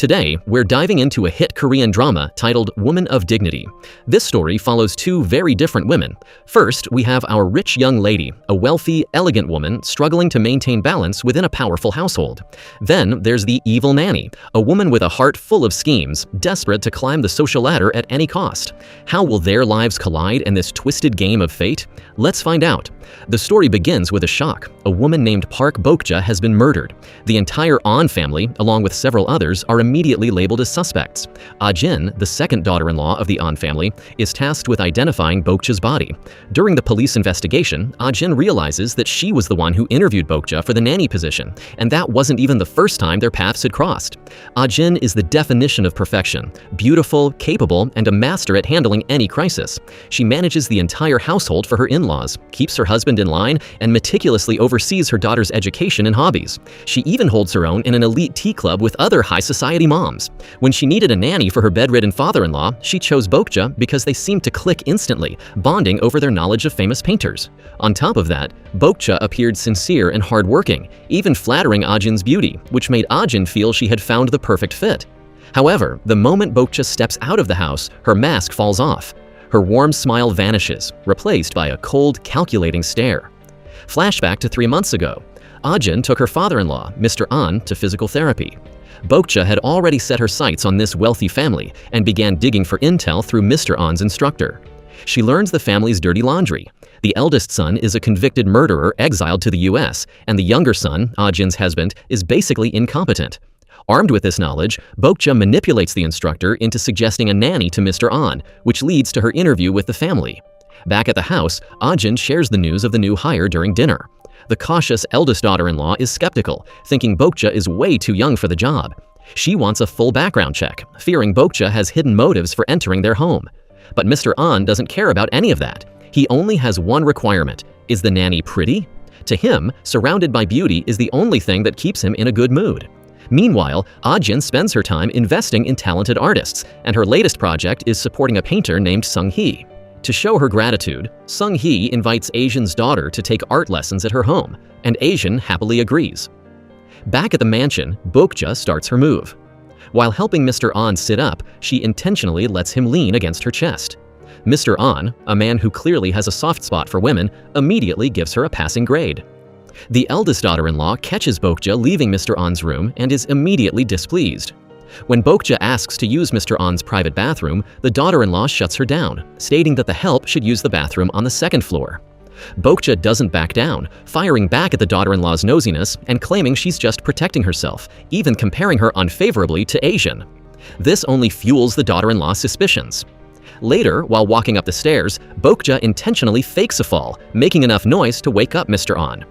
Today, we're diving into a hit Korean drama titled Woman of Dignity. This story follows two very different women. First, we have our rich young lady, a wealthy, elegant woman struggling to maintain balance within a powerful household. Then there's the evil nanny, a woman with a heart full of schemes, desperate to climb the social ladder at any cost. How will their lives collide in this twisted game of fate? Let's find out. The story begins with a shock. A woman named Park Boja has been murdered. The entire An family, along with several others, are immediately labeled as suspects. Ajin, the second daughter-in-law of the An family, is tasked with identifying Boja's body. During the police investigation, Ajin realizes that she was the one who interviewed Boja for the nanny position, and that wasn't even the first time their paths had crossed. Ajin is the definition of perfection, beautiful, capable, and a master at handling any crisis. She manages the entire household for her in-laws, keeps her husband in line, and meticulously oversees her daughter's education and hobbies. She even holds her own in an elite tea club with other high-society moms. When she needed a nanny for her bedridden father-in-law, she chose Boja because they seemed to click instantly, bonding over their knowledge of famous painters. On top of that, Boja appeared sincere and hardworking, even flattering Ajin's beauty, which made Ajin feel she had found the perfect fit. However, the moment Boja steps out of the house, her mask falls off. Her warm smile vanishes, replaced by a cold, calculating stare. Flashback to 3 months ago. Ajin took her father-in-law, Mr. An, to physical therapy. Boja had already set her sights on this wealthy family and began digging for intel through Mr. An's instructor. She learns the family's dirty laundry. The eldest son is a convicted murderer exiled to the US, and the younger son, Ajin's husband, is basically incompetent. Armed with this knowledge, Boja manipulates the instructor into suggesting a nanny to Mr. An, which leads to her interview with the family. Back at the house, Ajin shares the news of the new hire during dinner. The cautious eldest daughter-in-law is skeptical, thinking Boja is way too young for the job. She wants a full background check, fearing Boja has hidden motives for entering their home. But Mr. An doesn't care about any of that. He only has one requirement. Is the nanny pretty? To him, surrounded by beauty is the only thing that keeps him in a good mood. Meanwhile, Ajin spends her time investing in talented artists, and her latest project is supporting a painter named Sung-hee. To show her gratitude, Sung-hee invites Ajin's daughter to take art lessons at her home, and Ajin happily agrees. Back at the mansion, Boja starts her move. While helping Mr. An sit up, she intentionally lets him lean against her chest. Mr. An, a man who clearly has a soft spot for women, immediately gives her a passing grade. The eldest daughter-in-law catches Boja leaving Mr. An's room and is immediately displeased. When Boja asks to use Mr. An's private bathroom, the daughter-in-law shuts her down, stating that the help should use the bathroom on the second floor. Boja doesn't back down, firing back at the daughter-in-law's nosiness and claiming she's just protecting herself, even comparing her unfavorably to Ajin. This only fuels the daughter-in-law's suspicions. Later, while walking up the stairs, Boja intentionally fakes a fall, making enough noise to wake up Mr. An.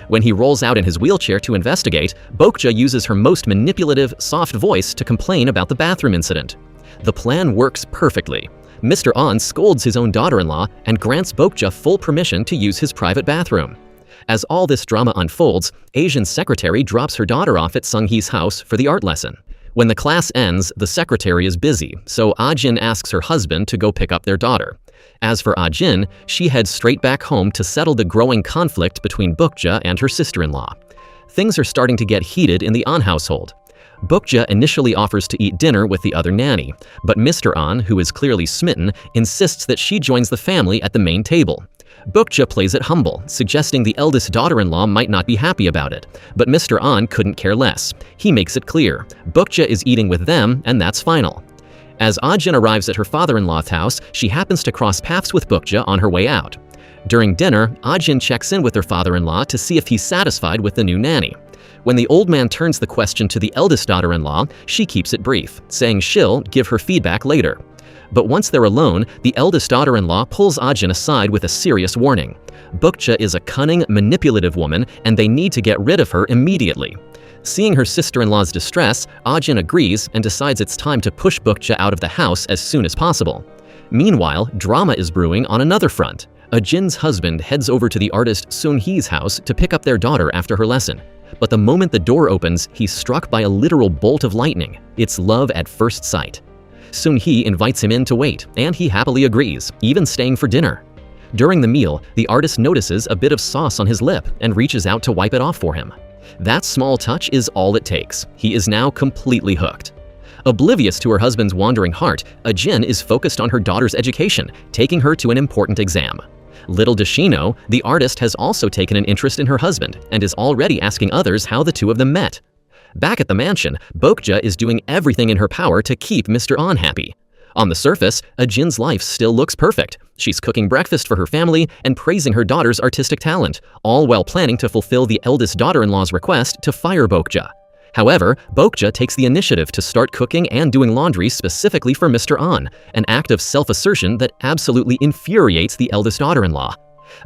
When he rolls out in his wheelchair to investigate, Boja uses her most manipulative, soft voice to complain about the bathroom incident. The plan works perfectly. Mr. An scolds his own daughter-in-law and grants Boja full permission to use his private bathroom. As all this drama unfolds, Ajin's secretary drops her daughter off at Sung-hee's house for the art lesson. When the class ends, the secretary is busy, so Ajin asks her husband to go pick up their daughter. As for Ajin, she heads straight back home to settle the growing conflict between Boja and her sister-in-law. Things are starting to get heated in the An household. Boja initially offers to eat dinner with the other nanny, but Mr. An, who is clearly smitten, insists that she joins the family at the main table. Boja plays it humble, suggesting the eldest daughter-in-law might not be happy about it, but Mr. An couldn't care less. He makes it clear, Boja is eating with them, and that's final. As Ajin arrives at her father-in-law's house, she happens to cross paths with Boja on her way out. During dinner, Ajin checks in with her father-in-law to see if he's satisfied with the new nanny. When the old man turns the question to the eldest daughter-in-law, she keeps it brief, saying she'll give her feedback later. But once they're alone, the eldest daughter-in-law pulls Ajin aside with a serious warning. Boja is a cunning, manipulative woman, and they need to get rid of her immediately. Seeing her sister-in-law's distress, Ajin agrees and decides it's time to push Boja out of the house as soon as possible. Meanwhile, drama is brewing on another front. Ajin's husband heads over to the artist Sung-hee's house to pick up their daughter after her lesson. But the moment the door opens, he's struck by a literal bolt of lightning. It's love at first sight. Sung-hee invites him in to wait, and he happily agrees, even staying for dinner. During the meal, the artist notices a bit of sauce on his lip and reaches out to wipe it off for him. That small touch is all it takes. He is now completely hooked. Oblivious to her husband's wandering heart, Ajin is focused on her daughter's education, taking her to an important exam. Little does she know, the artist has also taken an interest in her husband and is already asking others how the two of them met. Back at the mansion, Boja is doing everything in her power to keep Mr. An happy. On the surface, Ajin's life still looks perfect. She's cooking breakfast for her family and praising her daughter's artistic talent, all while planning to fulfill the eldest daughter-in-law's request to fire Boja. However, Boja takes the initiative to start cooking and doing laundry specifically for Mr. An, an act of self-assertion that absolutely infuriates the eldest daughter-in-law.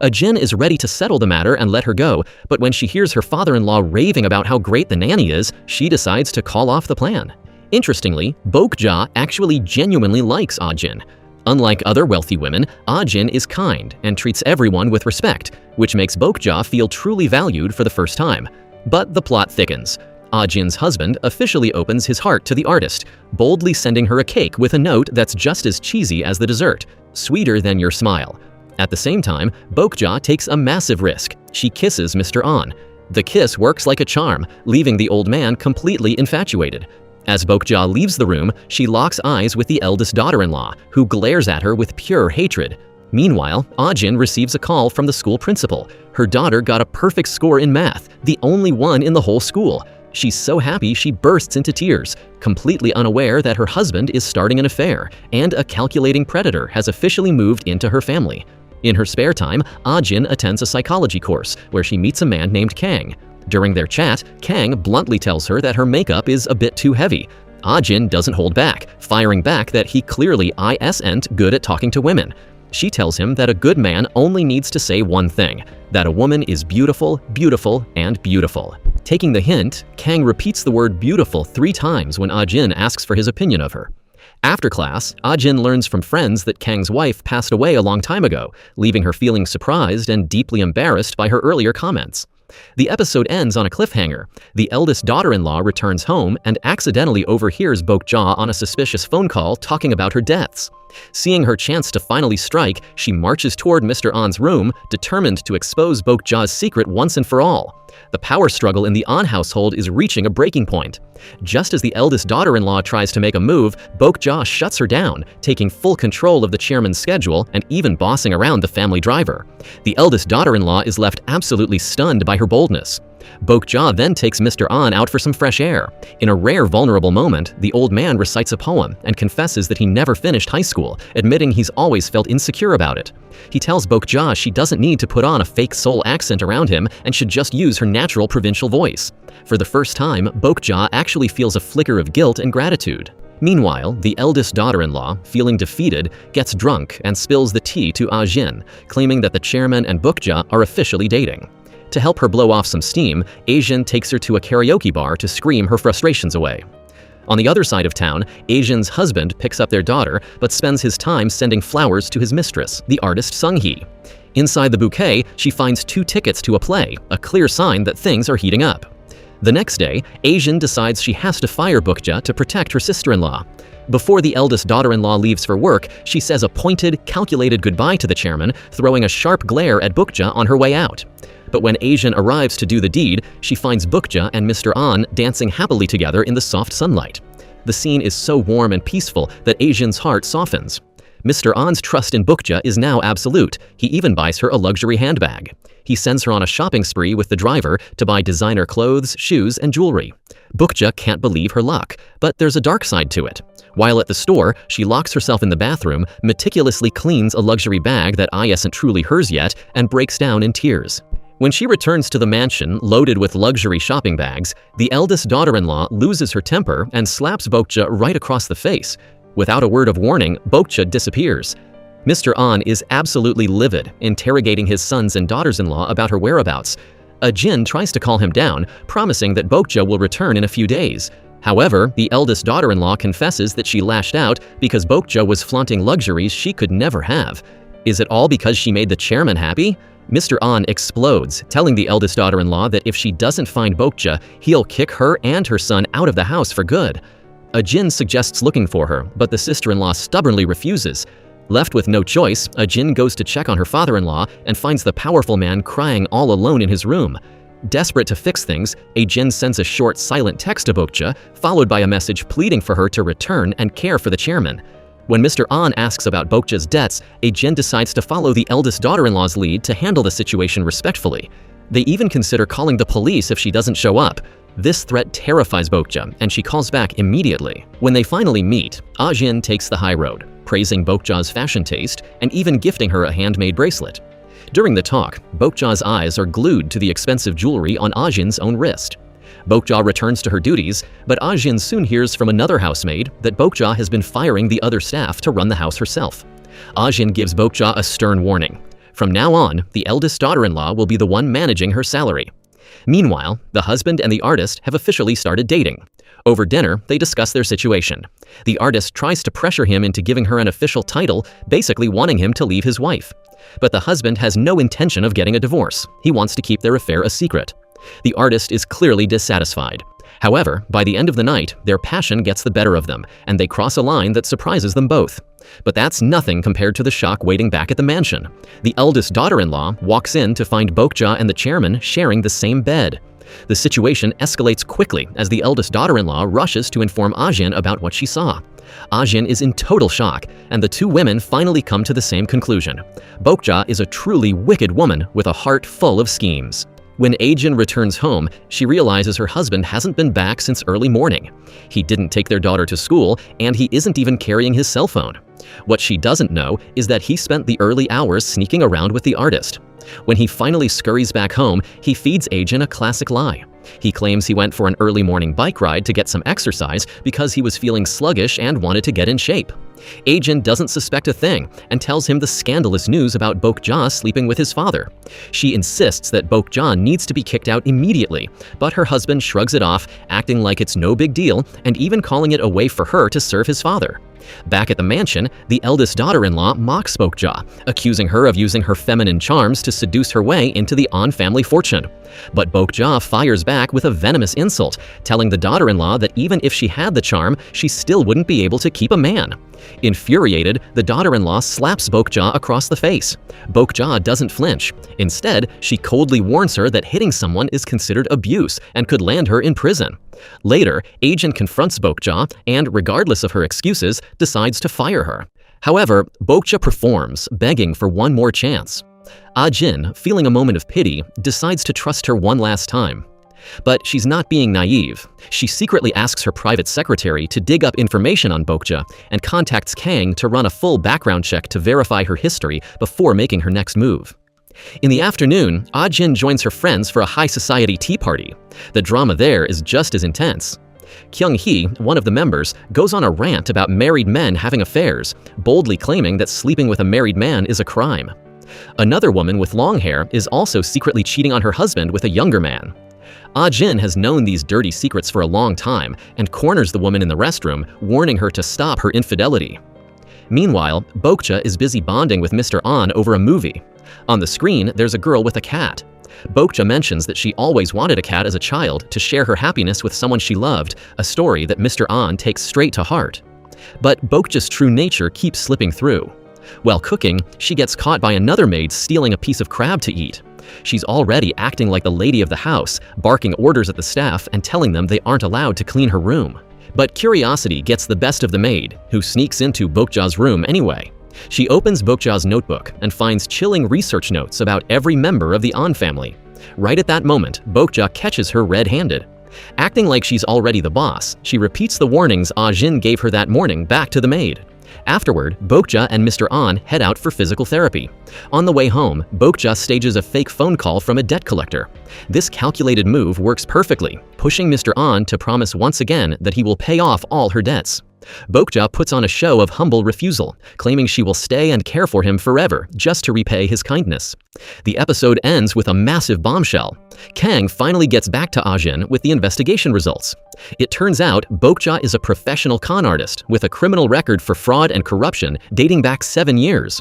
Ajin is ready to settle the matter and let her go, but when she hears her father-in-law raving about how great the nanny is, she decides to call off the plan. Interestingly, Boja actually genuinely likes Ajin. Unlike other wealthy women, Ajin is kind and treats everyone with respect, which makes Boja feel truly valued for the first time. But the plot thickens. Ajin's husband officially opens his heart to the artist, boldly sending her a cake with a note that's just as cheesy as the dessert, sweeter than your smile. At the same time, Boja takes a massive risk. She kisses Mr. An. The kiss works like a charm, leaving the old man completely infatuated. As Boja leaves the room, she locks eyes with the eldest daughter-in-law, who glares at her with pure hatred. Meanwhile, Ajin receives a call from the school principal. Her daughter got a perfect score in math, the only one in the whole school. She's so happy she bursts into tears, completely unaware that her husband is starting an affair, and a calculating predator has officially moved into her family. In her spare time, Ajin attends a psychology course, where she meets a man named Kang. During their chat, Kang bluntly tells her that her makeup is a bit too heavy. Ajin doesn't hold back, firing back that he clearly isn't good at talking to women. She tells him that a good man only needs to say one thing, that a woman is beautiful, beautiful, and beautiful. Taking the hint, Kang repeats the word beautiful 3 times when Ajin asks for his opinion of her. After class, Ajin learns from friends that Kang's wife passed away a long time ago, leaving her feeling surprised and deeply embarrassed by her earlier comments. The episode ends on a cliffhanger. The eldest daughter-in-law returns home and accidentally overhears Boja on a suspicious phone call talking about her deaths. Seeing her chance to finally strike, she marches toward Mr. An's room, determined to expose Boja's secret once and for all. The power struggle in the An household is reaching a breaking point. Just as the eldest daughter-in-law tries to make a move, Boja shuts her down, taking full control of the chairman's schedule and even bossing around the family driver. The eldest daughter-in-law is left absolutely stunned by her boldness. Boja then takes Mr. An out for some fresh air. In a rare vulnerable moment, the old man recites a poem and confesses that he never finished high school, admitting he's always felt insecure about it. He tells Boja she doesn't need to put on a fake Seoul accent around him and should just use her natural provincial voice. For the first time, Boja actually feels a flicker of guilt and gratitude. Meanwhile, the eldest daughter-in-law, feeling defeated, gets drunk and spills the tea to Ajin, claiming that the chairman and Boja are officially dating. To help her blow off some steam, Ajin takes her to a karaoke bar to scream her frustrations away. On the other side of town, Ajin's husband picks up their daughter, but spends his time sending flowers to his mistress, the artist Sung-hee. Inside the bouquet, she finds 2 tickets to a play, a clear sign that things are heating up. The next day, Ajin decides she has to fire Boja to protect her sister-in-law. Before the eldest daughter-in-law leaves for work, she says a pointed, calculated goodbye to the chairman, throwing a sharp glare at Boja on her way out. But when Ajin arrives to do the deed, she finds Boja and Mr. An dancing happily together in the soft sunlight. The scene is so warm and peaceful that Ajin's heart softens. Mr. An's trust in Boja is now absolute. He even buys her a luxury handbag. He sends her on a shopping spree with the driver to buy designer clothes, shoes, and jewelry. Boja can't believe her luck, but there's a dark side to it. While at the store, she locks herself in the bathroom, meticulously cleans a luxury bag that isn't truly hers yet, and breaks down in tears. When she returns to the mansion loaded with luxury shopping bags, the eldest daughter-in-law loses her temper and slaps Boja right across the face. Without a word of warning, Boja disappears. Mr. An is absolutely livid, interrogating his sons and daughters-in-law about her whereabouts. Ajin tries to calm him down, promising that Boja will return in a few days. However, the eldest daughter-in-law confesses that she lashed out because Boja was flaunting luxuries she could never have. Is it all because she made the chairman happy? Mr. An explodes, telling the eldest daughter-in-law that if she doesn't find Boja, he'll kick her and her son out of the house for good. Ajin suggests looking for her, but the sister-in-law stubbornly refuses. Left with no choice, Ajin goes to check on her father-in-law and finds the powerful man crying all alone in his room. Desperate to fix things, Ajin sends a short, silent text to Boja, followed by a message pleading for her to return and care for the chairman. When Mr. An asks about Boja's debts, Ajin decides to follow the eldest daughter-in-law's lead to handle the situation respectfully. They even consider calling the police if she doesn't show up. This threat terrifies Boja, and she calls back immediately. When they finally meet, Ajin takes the high road, praising Boja's fashion taste and even gifting her a handmade bracelet. During the talk, Boja's eyes are glued to the expensive jewelry on Ajin's own wrist. Boja returns to her duties, but Ajin soon hears from another housemaid that Boja has been firing the other staff to run the house herself. Ajin gives Boja a stern warning. From now on, the eldest daughter-in-law will be the one managing her salary. Meanwhile, the husband and the artist have officially started dating. Over dinner, they discuss their situation. The artist tries to pressure him into giving her an official title, basically wanting him to leave his wife. But the husband has no intention of getting a divorce. He wants to keep their affair a secret. The artist is clearly dissatisfied. However, by the end of the night, their passion gets the better of them, and they cross a line that surprises them both. But that's nothing compared to the shock waiting back at the mansion. The eldest daughter-in-law walks in to find Boja and the chairman sharing the same bed. The situation escalates quickly as the eldest daughter-in-law rushes to inform Ajin about what she saw. Ajin is in total shock, and the two women finally come to the same conclusion. Boja is a truly wicked woman with a heart full of schemes. When Ajin returns home, she realizes her husband hasn't been back since early morning. He didn't take their daughter to school, and he isn't even carrying his cell phone. What she doesn't know is that he spent the early hours sneaking around with the artist. When he finally scurries back home, he feeds Ajin a classic lie. He claims he went for an early morning bike ride to get some exercise because he was feeling sluggish and wanted to get in shape. Ajin doesn't suspect a thing and tells him the scandalous news about Boja sleeping with his father. She insists that Boja needs to be kicked out immediately, but her husband shrugs it off, acting like it's no big deal and even calling it a way for her to serve his father. Back at the mansion, the eldest daughter-in-law mocks Boja, accusing her of using her feminine charms to seduce her way into the An family fortune. But Boja fires back with a venomous insult, telling the daughter-in-law that even if she had the charm, she still wouldn't be able to keep a man. Infuriated, the daughter-in-law slaps Boja across the face. Boja doesn't flinch. Instead, she coldly warns her that hitting someone is considered abuse and could land her in prison. Later, Ajin confronts Boja and, regardless of her excuses, decides to fire her. However, Boja performs, begging for one more chance. Ajin, feeling a moment of pity, decides to trust her one last time. But she's not being naive. She secretly asks her private secretary to dig up information on Boja and contacts Kang to run a full background check to verify her history before making her next move. In the afternoon, Ajin joins her friends for a high society tea party. The drama there is just as intense. Kyung-hee, one of the members, goes on a rant about married men having affairs, boldly claiming that sleeping with a married man is a crime. Another woman with long hair is also secretly cheating on her husband with a younger man. Ajin has known these dirty secrets for a long time and corners the woman in the restroom, warning her to stop her infidelity. Meanwhile, Boja is busy bonding with Mr. An over a movie. On the screen, there's a girl with a cat. Boja mentions that she always wanted a cat as a child to share her happiness with someone she loved, a story that Mr. An takes straight to heart. But Boja's true nature keeps slipping through. While cooking, she gets caught by another maid stealing a piece of crab to eat. She's already acting like the lady of the house, barking orders at the staff and telling them they aren't allowed to clean her room. But curiosity gets the best of the maid, who sneaks into Boja's room anyway. She opens Boja's notebook and finds chilling research notes about every member of the An family. Right at that moment, Boja catches her red-handed. Acting like she's already the boss, she repeats the warnings Ajin gave her that morning back to the maid. Afterward, Boja and Mr. An head out for physical therapy. On the way home, Boja stages a fake phone call from a debt collector. This calculated move works perfectly, pushing Mr. An to promise once again that he will pay off all her debts. Boja puts on a show of humble refusal, claiming she will stay and care for him forever just to repay his kindness. The episode ends with a massive bombshell. Kang finally gets back to Ajin with the investigation results. It turns out Boja is a professional con artist with a criminal record for fraud and corruption dating back 7 years.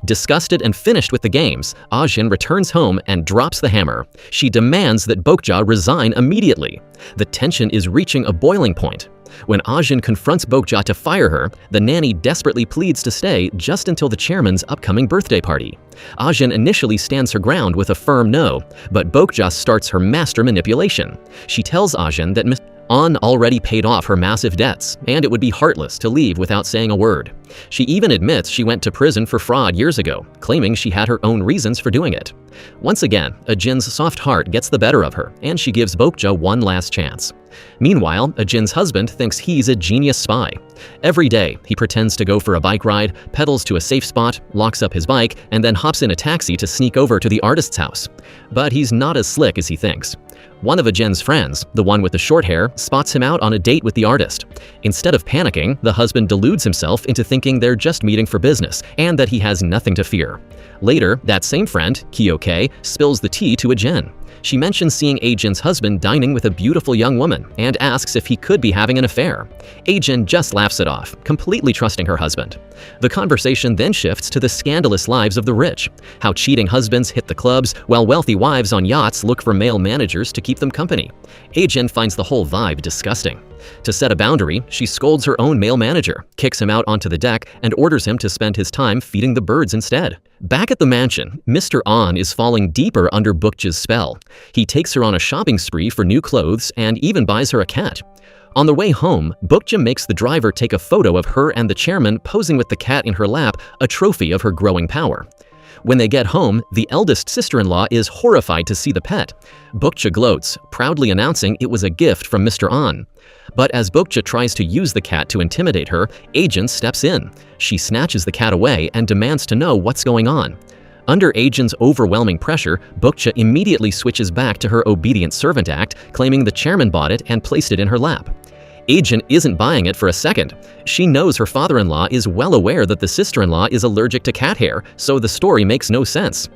Disgusted and finished with the games, Ajin returns home and drops the hammer. She demands that Boja resign immediately. The tension is reaching a boiling point. When Ajin confronts Boja to fire her, the nanny desperately pleads to stay just until the chairman's upcoming birthday party. Ajin initially stands her ground with a firm no, but Boja starts her master manipulation. She tells Ajin that Mr. An already paid off her massive debts, and it would be heartless to leave without saying a word. She even admits she went to prison for fraud years ago, claiming she had her own reasons for doing it. Once again, Ajin's soft heart gets the better of her, and she gives Boja one last chance. Meanwhile, Ajin's husband thinks he's a genius spy. Every day, he pretends to go for a bike ride, pedals to a safe spot, locks up his bike, and then hops in a taxi to sneak over to the artist's house. But he's not as slick as he thinks. One of Ajin's friends, the one with the short hair, spots him out on a date with the artist. Instead of panicking, the husband deludes himself into thinking they're just meeting for business and that he has nothing to fear. Later, that same friend, Kyoke, spills the tea to Ajin. She mentions seeing Ajin's husband dining with a beautiful young woman and asks if he could be having an affair. Ajin just laughs it off, completely trusting her husband. The conversation then shifts to the scandalous lives of the rich, how cheating husbands hit the clubs while wealthy wives on yachts look for male managers to keep them company. Ajin finds the whole vibe disgusting. To set a boundary, she scolds her own male manager, kicks him out onto the deck, and orders him to spend his time feeding the birds instead. Back at the mansion, Mr. An is falling deeper under Bookja's spell. He takes her on a shopping spree for new clothes and even buys her a cat. On the way home, Boja makes the driver take a photo of her and the chairman posing with the cat in her lap, a trophy of her growing power. When they get home, the eldest sister-in-law is horrified to see the pet. Bookja gloats, proudly announcing it was a gift from Mr. An. But as Bookja tries to use the cat to intimidate her, Ajin steps in. She snatches the cat away and demands to know what's going on. Under Ajin's overwhelming pressure, Bookja immediately switches back to her obedient servant act, claiming the chairman bought it and placed it in her lap. Ajin isn't buying it for a second. She knows her father-in-law is well aware that the sister-in-law is allergic to cat hair, so the story makes no sense.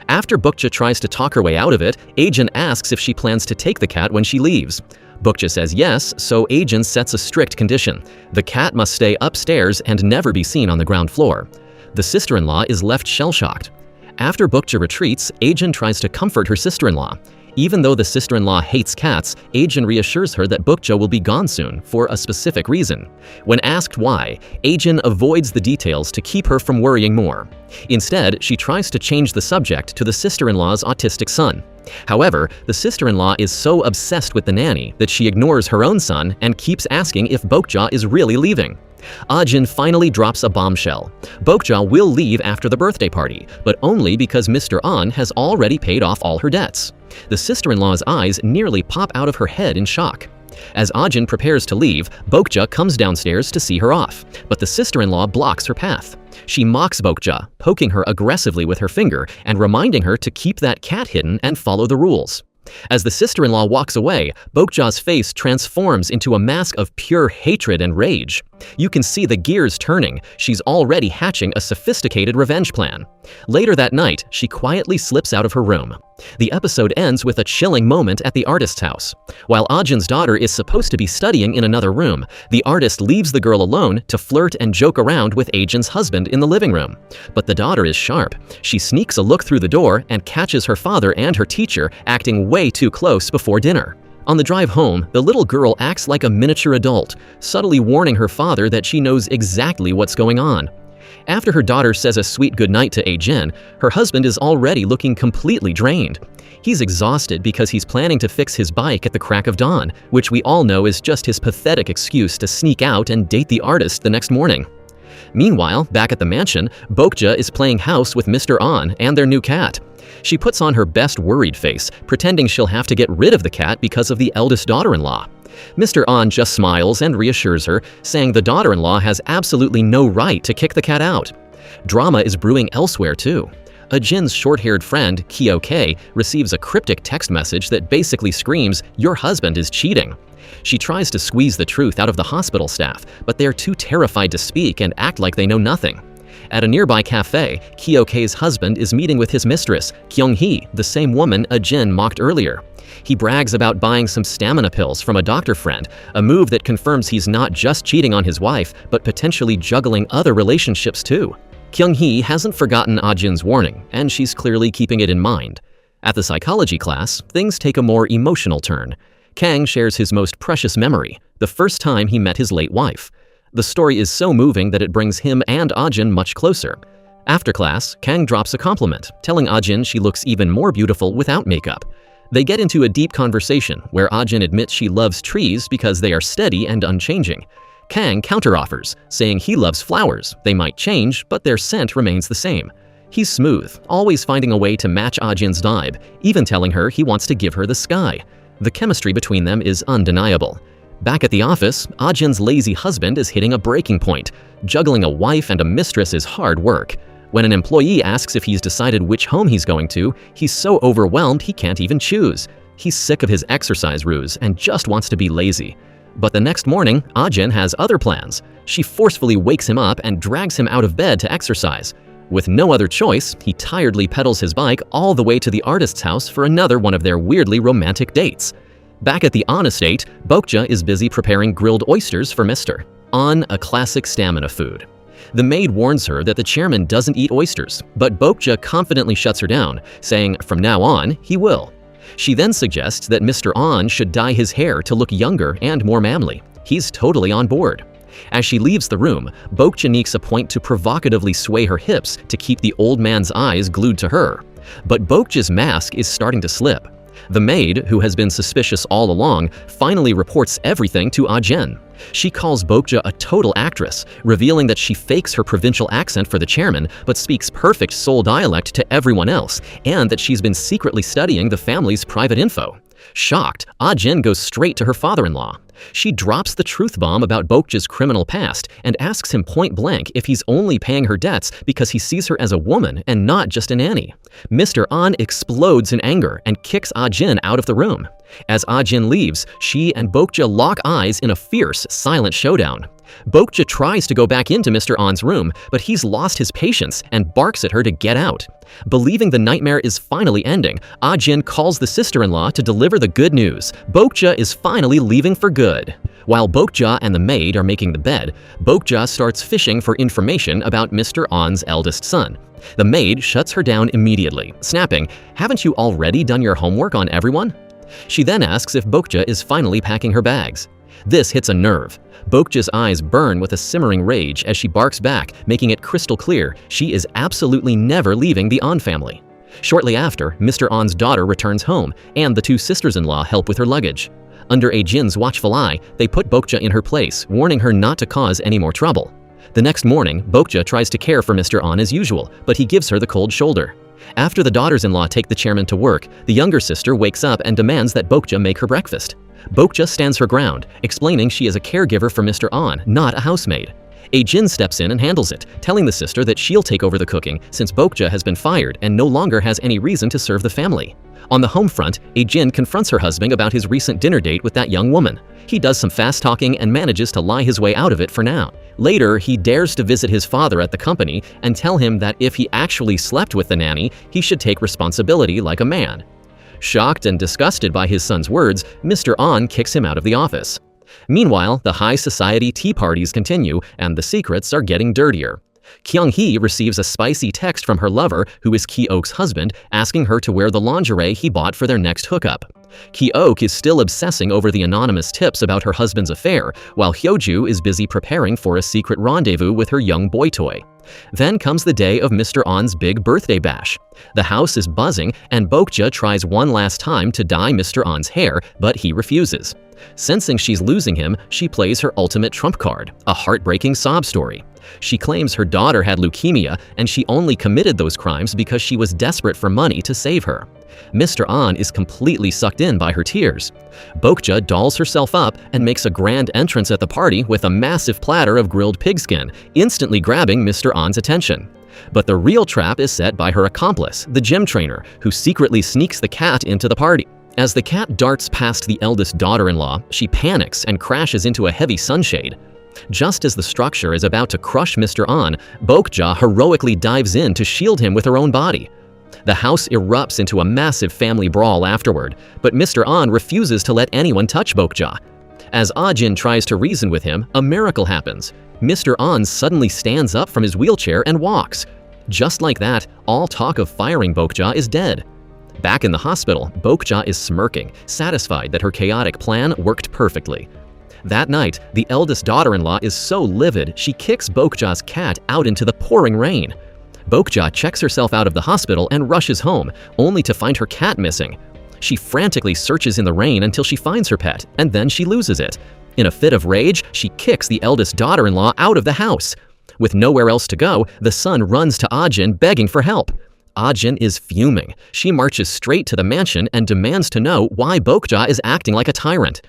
After Bookja tries to talk her way out of it, Ajin asks if she plans to take the cat when she leaves. Bookja says yes, so Ajin sets a strict condition. The cat must stay upstairs and never be seen on the ground floor. The sister-in-law is left shell-shocked. After Bookja retreats, Ajin tries to comfort her sister-in-law. Even though the sister-in-law hates cats, Ajin reassures her that Bookja will be gone soon for a specific reason. When asked why, Ajin avoids the details to keep her from worrying more. Instead, she tries to change the subject to the sister-in-law's autistic son. However, the sister-in-law is so obsessed with the nanny that she ignores her own son and keeps asking if Bookja is really leaving. Ajin finally drops a bombshell. Bookja will leave after the birthday party, but only because Mr. An has already paid off all her debts. The sister-in-law's eyes nearly pop out of her head in shock. As Ajin prepares to leave, Bookja comes downstairs to see her off, but the sister-in-law blocks her path. She mocks Bookja, poking her aggressively with her finger and reminding her to keep that cat hidden and follow the rules. As the sister-in-law walks away, Bookja's face transforms into a mask of pure hatred and rage. You can see the gears turning. She's already hatching a sophisticated revenge plan. Later that night, she quietly slips out of her room. The episode ends with a chilling moment at the artist's house. While Ajin's daughter is supposed to be studying in another room, the artist leaves the girl alone to flirt and joke around with Ajin's husband in the living room. But the daughter is sharp. She sneaks a look through the door and catches her father and her teacher acting way too close before dinner. On the drive home, the little girl acts like a miniature adult, subtly warning her father that she knows exactly what's going on. After her daughter says a sweet goodnight to Ajin, her husband is already looking completely drained. He's exhausted because he's planning to fix his bike at the crack of dawn, which we all know is just his pathetic excuse to sneak out and date the artist the next morning. Meanwhile, back at the mansion, Bookja is playing house with Mr. An and their new cat. She puts on her best worried face, pretending she'll have to get rid of the cat because of the eldest daughter-in-law. Mr. An just smiles and reassures her, saying the daughter-in-law has absolutely no right to kick the cat out. Drama is brewing elsewhere too. Ajin's short-haired friend, Kyoke, receives a cryptic text message that basically screams, "Your husband is cheating." She tries to squeeze the truth out of the hospital staff, but they're too terrified to speak and act like they know nothing. At a nearby cafe, Kyoke's husband is meeting with his mistress, Kyung-hee, the same woman Ajin mocked earlier. He brags about buying some stamina pills from a doctor friend, a move that confirms he's not just cheating on his wife, but potentially juggling other relationships too. Kyung-hee hasn't forgotten Ajin's warning, and she's clearly keeping it in mind. At the psychology class, things take a more emotional turn. Kang shares his most precious memory, the first time he met his late wife. The story is so moving that it brings him and Ajin much closer. After class, Kang drops a compliment, telling Ajin she looks even more beautiful without makeup. They get into a deep conversation where Ajin admits she loves trees because they are steady and unchanging. Kang counteroffers, saying he loves flowers. They might change, but their scent remains the same. He's smooth, always finding a way to match Ajin's vibe, even telling her he wants to give her the sky. The chemistry between them is undeniable. Back at the office, Ajin's lazy husband is hitting a breaking point. Juggling a wife and a mistress is hard work. When an employee asks if he's decided which home he's going to, he's so overwhelmed he can't even choose. He's sick of his exercise ruse and just wants to be lazy. But the next morning, Ajin has other plans. She forcefully wakes him up and drags him out of bed to exercise. With no other choice, he tiredly pedals his bike all the way to the artist's house for another one of their weirdly romantic dates. Back at the On estate, Boja is busy preparing grilled oysters for Mr. On, a classic stamina food. The maid warns her that the chairman doesn't eat oysters, but Boja confidently shuts her down, saying from now on, he will. She then suggests that Mr. On should dye his hair to look younger and more manly. He's totally on board. As she leaves the room, Boja makes a point to provocatively sway her hips to keep the old man's eyes glued to her. But Boja's mask is starting to slip. The maid, who has been suspicious all along, finally reports everything to Ajin. She calls Boja a total actress, revealing that she fakes her provincial accent for the chairman but speaks perfect Seoul dialect to everyone else, and that she's been secretly studying the family's private info. Shocked, Ajin goes straight to her father-in-law. She drops the truth bomb about Boja's criminal past and asks him point-blank if he's only paying her debts because he sees her as a woman and not just a nanny. Mr. An explodes in anger and kicks Ajin out of the room. As Ajin leaves, she and Boja lock eyes in a fierce, silent showdown. Boja tries to go back into Mr. An's room, but he's lost his patience and barks at her to get out. Believing the nightmare is finally ending, Ajin calls the sister-in-law to deliver the good news. Boja is finally leaving for good. While Boja and the maid are making the bed, Boja starts fishing for information about Mr. An's eldest son. The maid shuts her down immediately, snapping, "Haven't you already done your homework on everyone?" She then asks if Boja is finally packing her bags. This hits a nerve. Boja's eyes burn with a simmering rage as she barks back, making it crystal clear she is absolutely never leaving the An family. Shortly after, Mr. An's daughter returns home, and the two sisters-in-law help with her luggage. Under Ajin's watchful eye, they put Boja in her place, warning her not to cause any more trouble. The next morning, Boja tries to care for Mr. An as usual, but he gives her the cold shoulder. After the daughters-in-law take the chairman to work, the younger sister wakes up and demands that Boja make her breakfast. Boja stands her ground, explaining she is a caregiver for Mr. An, not a housemaid. Ajin steps in and handles it, telling the sister that she'll take over the cooking since Boja has been fired and no longer has any reason to serve the family. On the home front, Ajin confronts her husband about his recent dinner date with that young woman. He does some fast talking and manages to lie his way out of it for now. Later, he dares to visit his father at the company and tell him that if he actually slept with the nanny, he should take responsibility like a man. Shocked and disgusted by his son's words, Mr. An kicks him out of the office. Meanwhile, the high society tea parties continue and the secrets are getting dirtier. Kyung-hee receives a spicy text from her lover, who is Ki-ok's husband, asking her to wear the lingerie he bought for their next hookup. Ki-ok is still obsessing over the anonymous tips about her husband's affair, while Hyoju is busy preparing for a secret rendezvous with her young boy toy. Then comes the day of Mr. An's big birthday bash. The house is buzzing, and Boja tries one last time to dye Mr. An's hair, but he refuses. Sensing she's losing him, she plays her ultimate trump card, a heartbreaking sob story. She claims her daughter had leukemia, and she only committed those crimes because she was desperate for money to save her. Mr. An is completely sucked in by her tears. Boja dolls herself up and makes a grand entrance at the party with a massive platter of grilled pigskin, instantly grabbing Mr. An's attention. But the real trap is set by her accomplice, the gym trainer, who secretly sneaks the cat into the party. As the cat darts past the eldest daughter-in-law, she panics and crashes into a heavy sunshade. Just as the structure is about to crush Mr. An, Boja heroically dives in to shield him with her own body. The house erupts into a massive family brawl afterward, but Mr. An refuses to let anyone touch Boja. As Ajin tries to reason with him, a miracle happens. Mr. An suddenly stands up from his wheelchair and walks. Just like that, all talk of firing Boja is dead. Back in the hospital, Boja is smirking, satisfied that her chaotic plan worked perfectly. That night, the eldest daughter-in-law is so livid she kicks Boja's cat out into the pouring rain. Boja checks herself out of the hospital and rushes home, only to find her cat missing. She frantically searches in the rain until she finds her pet, and then she loses it. In a fit of rage, she kicks the eldest daughter-in-law out of the house. With nowhere else to go, the son runs to Ajin begging for help. Ajin is fuming. She marches straight to the mansion and demands to know why Boja is acting like a tyrant.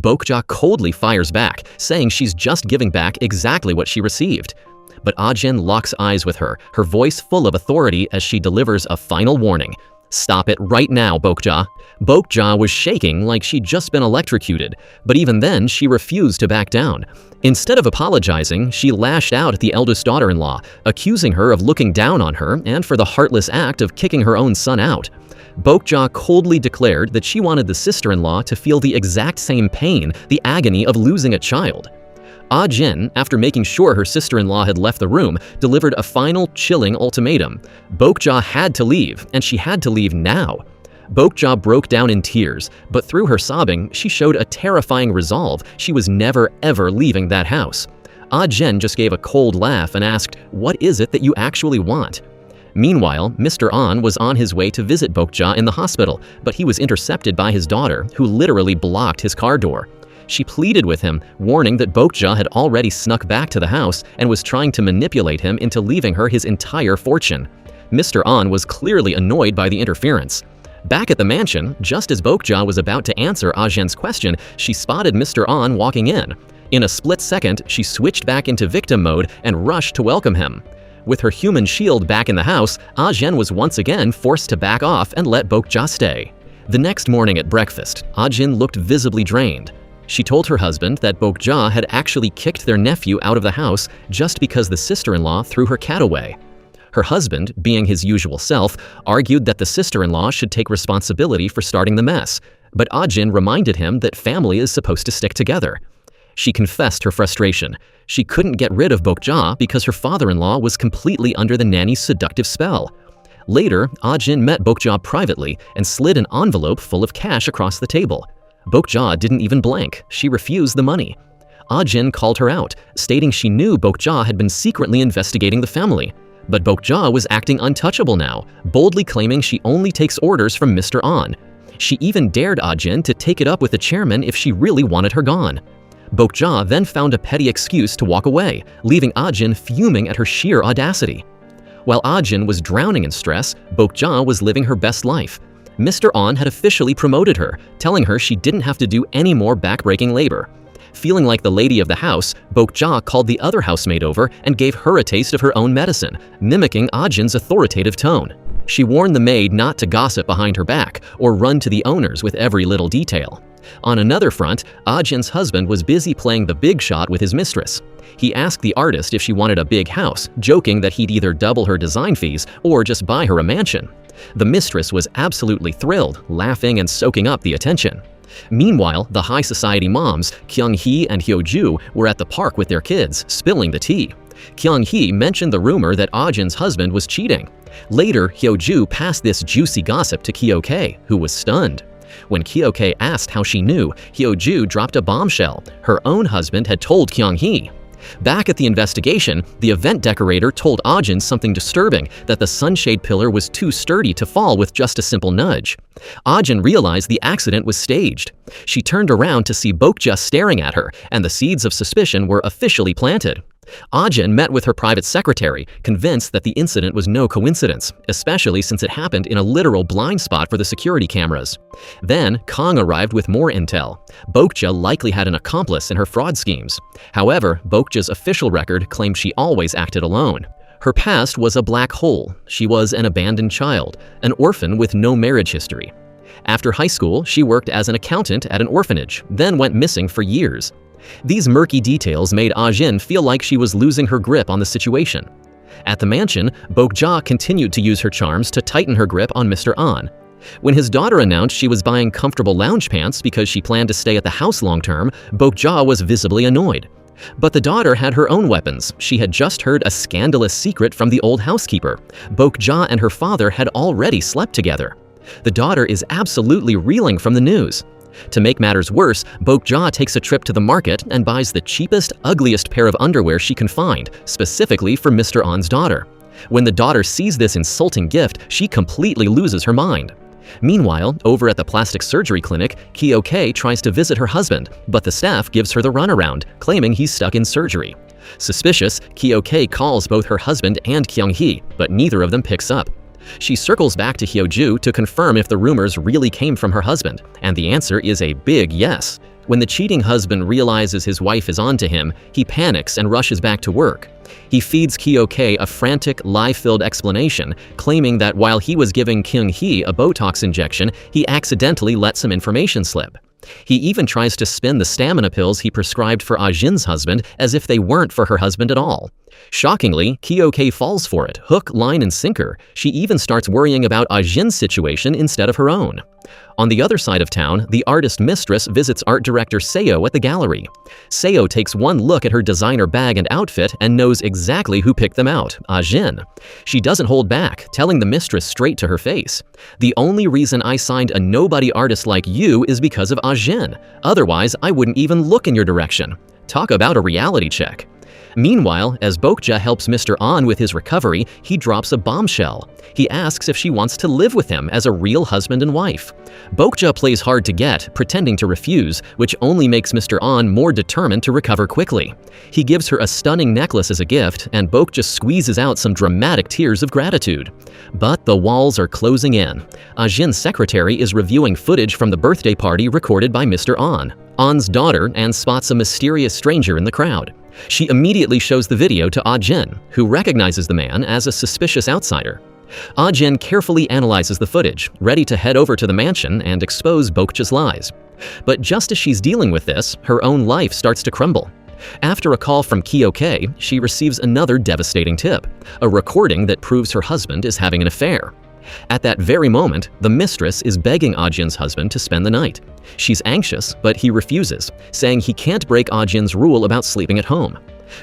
Boja coldly fires back, saying she's just giving back exactly what she received. But Ajin locks eyes with her, her voice full of authority as she delivers a final warning. "Stop it right now, Boja." Boja was shaking like she'd just been electrocuted, but even then she refused to back down. Instead of apologizing, she lashed out at the eldest daughter-in-law, accusing her of looking down on her and for the heartless act of kicking her own son out. Boja coldly declared that she wanted the sister-in-law to feel the exact same pain, the agony of losing a child. Ajin, after making sure her sister-in-law had left the room, delivered a final, chilling ultimatum. Boja had to leave, and she had to leave now. Boja broke down in tears, but through her sobbing, she showed a terrifying resolve. She was never, ever leaving that house. Ajin just gave a cold laugh and asked, "What is it that you actually want?" Meanwhile, Mr. An was on his way to visit Boja in the hospital, but he was intercepted by his daughter, who literally blocked his car door. She pleaded with him, warning that Boja had already snuck back to the house and was trying to manipulate him into leaving her his entire fortune. Mr. An was clearly annoyed by the interference. Back at the mansion, just as Boja was about to answer Ajin's question, she spotted Mr. An walking in. In a split second, she switched back into victim mode and rushed to welcome him. With her human shield back in the house, Ajin was once again forced to back off and let Boja stay. The next morning at breakfast, Ajin looked visibly drained. She told her husband that Boja had actually kicked their nephew out of the house just because the sister-in-law threw her cat away. Her husband, being his usual self, argued that the sister-in-law should take responsibility for starting the mess, but Ajin reminded him that family is supposed to stick together. She confessed her frustration. She couldn't get rid of Boja because her father-in-law was completely under the nanny's seductive spell. Later, Ajin met Boja privately and slid an envelope full of cash across the table. Boja didn't even blink. She refused the money. Ajin called her out, stating she knew Boja had been secretly investigating the family. But Boja was acting untouchable now, boldly claiming she only takes orders from Mr. An. She even dared Ajin to take it up with the chairman if she really wanted her gone. Boja then found a petty excuse to walk away, leaving Ajin fuming at her sheer audacity. While Ajin was drowning in stress, Boja was living her best life. Mr. An had officially promoted her, telling her she didn't have to do any more backbreaking labor. Feeling like the lady of the house, Boja called the other housemaid over and gave her a taste of her own medicine, mimicking Ajin's authoritative tone. She warned the maid not to gossip behind her back or run to the owners with every little detail. On another front, Ajin's husband was busy playing the big shot with his mistress. He asked the artist if she wanted a big house, joking that he'd either double her design fees or just buy her a mansion. The mistress was absolutely thrilled, laughing and soaking up the attention. Meanwhile, the high society moms, Kyung-hee and Hyo-ju, were at the park with their kids, spilling the tea. Kyung-hee mentioned the rumor that Ajin's husband was cheating. Later, Hyo-ju passed this juicy gossip to Kyo-tae, who was stunned. When Kyo-tae asked how she knew, Hyo-ju dropped a bombshell. Her own husband had told Kyung-hee. Back at the investigation, the event decorator told Ajin something disturbing, that the sunshade pillar was too sturdy to fall with just a simple nudge. Ajin realized the accident was staged. She turned around to see Boja staring at her, and the seeds of suspicion were officially planted. Ajin met with her private secretary, convinced that the incident was no coincidence, especially since it happened in a literal blind spot for the security cameras. Then, Kang arrived with more intel. Boja likely had an accomplice in her fraud schemes. However, Boja's official record claimed she always acted alone. Her past was a black hole. She was an abandoned child, an orphan with no marriage history. After high school, she worked as an accountant at an orphanage, then went missing for years. These murky details made Ajin feel like she was losing her grip on the situation. At the mansion, Boja continued to use her charms to tighten her grip on Mr. An. When his daughter announced she was buying comfortable lounge pants because she planned to stay at the house long term, Boja was visibly annoyed. But the daughter had her own weapons. She had just heard a scandalous secret from the old housekeeper. Boja and her father had already slept together. The daughter is absolutely reeling from the news. To make matters worse, Boja takes a trip to the market and buys the cheapest, ugliest pair of underwear she can find, specifically for Mr. On's daughter. When the daughter sees this insulting gift, she completely loses her mind. Meanwhile, over at the plastic surgery clinic, Kyo-K tries to visit her husband, but the staff gives her the runaround, claiming he's stuck in surgery. Suspicious, Kyo-K calls both her husband and Kyung-hee, but neither of them picks up. She circles back to Hyo-ju to confirm if the rumors really came from her husband, and the answer is a big yes. When the cheating husband realizes his wife is onto him, he panics and rushes back to work. He feeds Kyo-K a frantic, lie-filled explanation, claiming that while he was giving Kyung-hee a Botox injection, he accidentally let some information slip. He even tries to spin the stamina pills he prescribed for Ajin's husband as if they weren't for her husband at all. Shockingly, Kyo-K falls for it, hook, line, and sinker. She even starts worrying about Ajin's situation instead of her own. On the other side of town, the artist Mistress visits art director Seo at the gallery. Seo takes one look at her designer bag and outfit and knows exactly who picked them out, Ajin. She doesn't hold back, telling the Mistress straight to her face. "The only reason I signed a nobody artist like you is because of Ajin. Otherwise, I wouldn't even look in your direction." Talk about a reality check. Meanwhile, as Boja helps Mr. On with his recovery, he drops a bombshell. He asks if she wants to live with him as a real husband and wife. Boja plays hard to get, pretending to refuse, which only makes Mr. On more determined to recover quickly. He gives her a stunning necklace as a gift, and Boja squeezes out some dramatic tears of gratitude. But the walls are closing in. Ajin's secretary is reviewing footage from the birthday party recorded by Mr. On's daughter, and spots a mysterious stranger in the crowd. She immediately shows the video to Ajin, who recognizes the man as a suspicious outsider. Ajin carefully analyzes the footage, ready to head over to the mansion and expose Boja's lies. But just as she's dealing with this, her own life starts to crumble. After a call from Kyo-K, she receives another devastating tip, a recording that proves her husband is having an affair. At that very moment, the Mistress is begging Ajin's husband to spend the night. She's anxious, but he refuses, saying he can't break Ajin's rule about sleeping at home.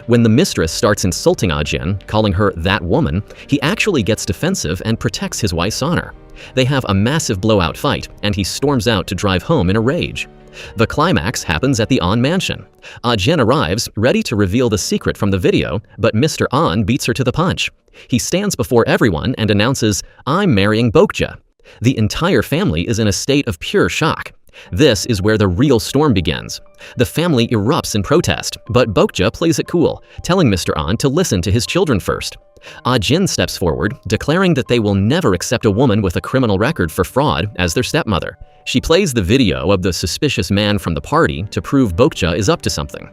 When the Mistress starts insulting Ajin, calling her that woman, he actually gets defensive and protects his wife's honor. They have a massive blowout fight, and he storms out to drive home in a rage. The climax happens at the On mansion. Ajin arrives, ready to reveal the secret from the video, but Mr. On beats her to the punch. He stands before everyone and announces, "I'm marrying Boja." The entire family is in a state of pure shock. This is where the real storm begins. The family erupts in protest, but Boja plays it cool, telling Mr. On to listen to his children first. Ajin steps forward, declaring that they will never accept a woman with a criminal record for fraud as their stepmother. She plays the video of the suspicious man from the party to prove Boja is up to something.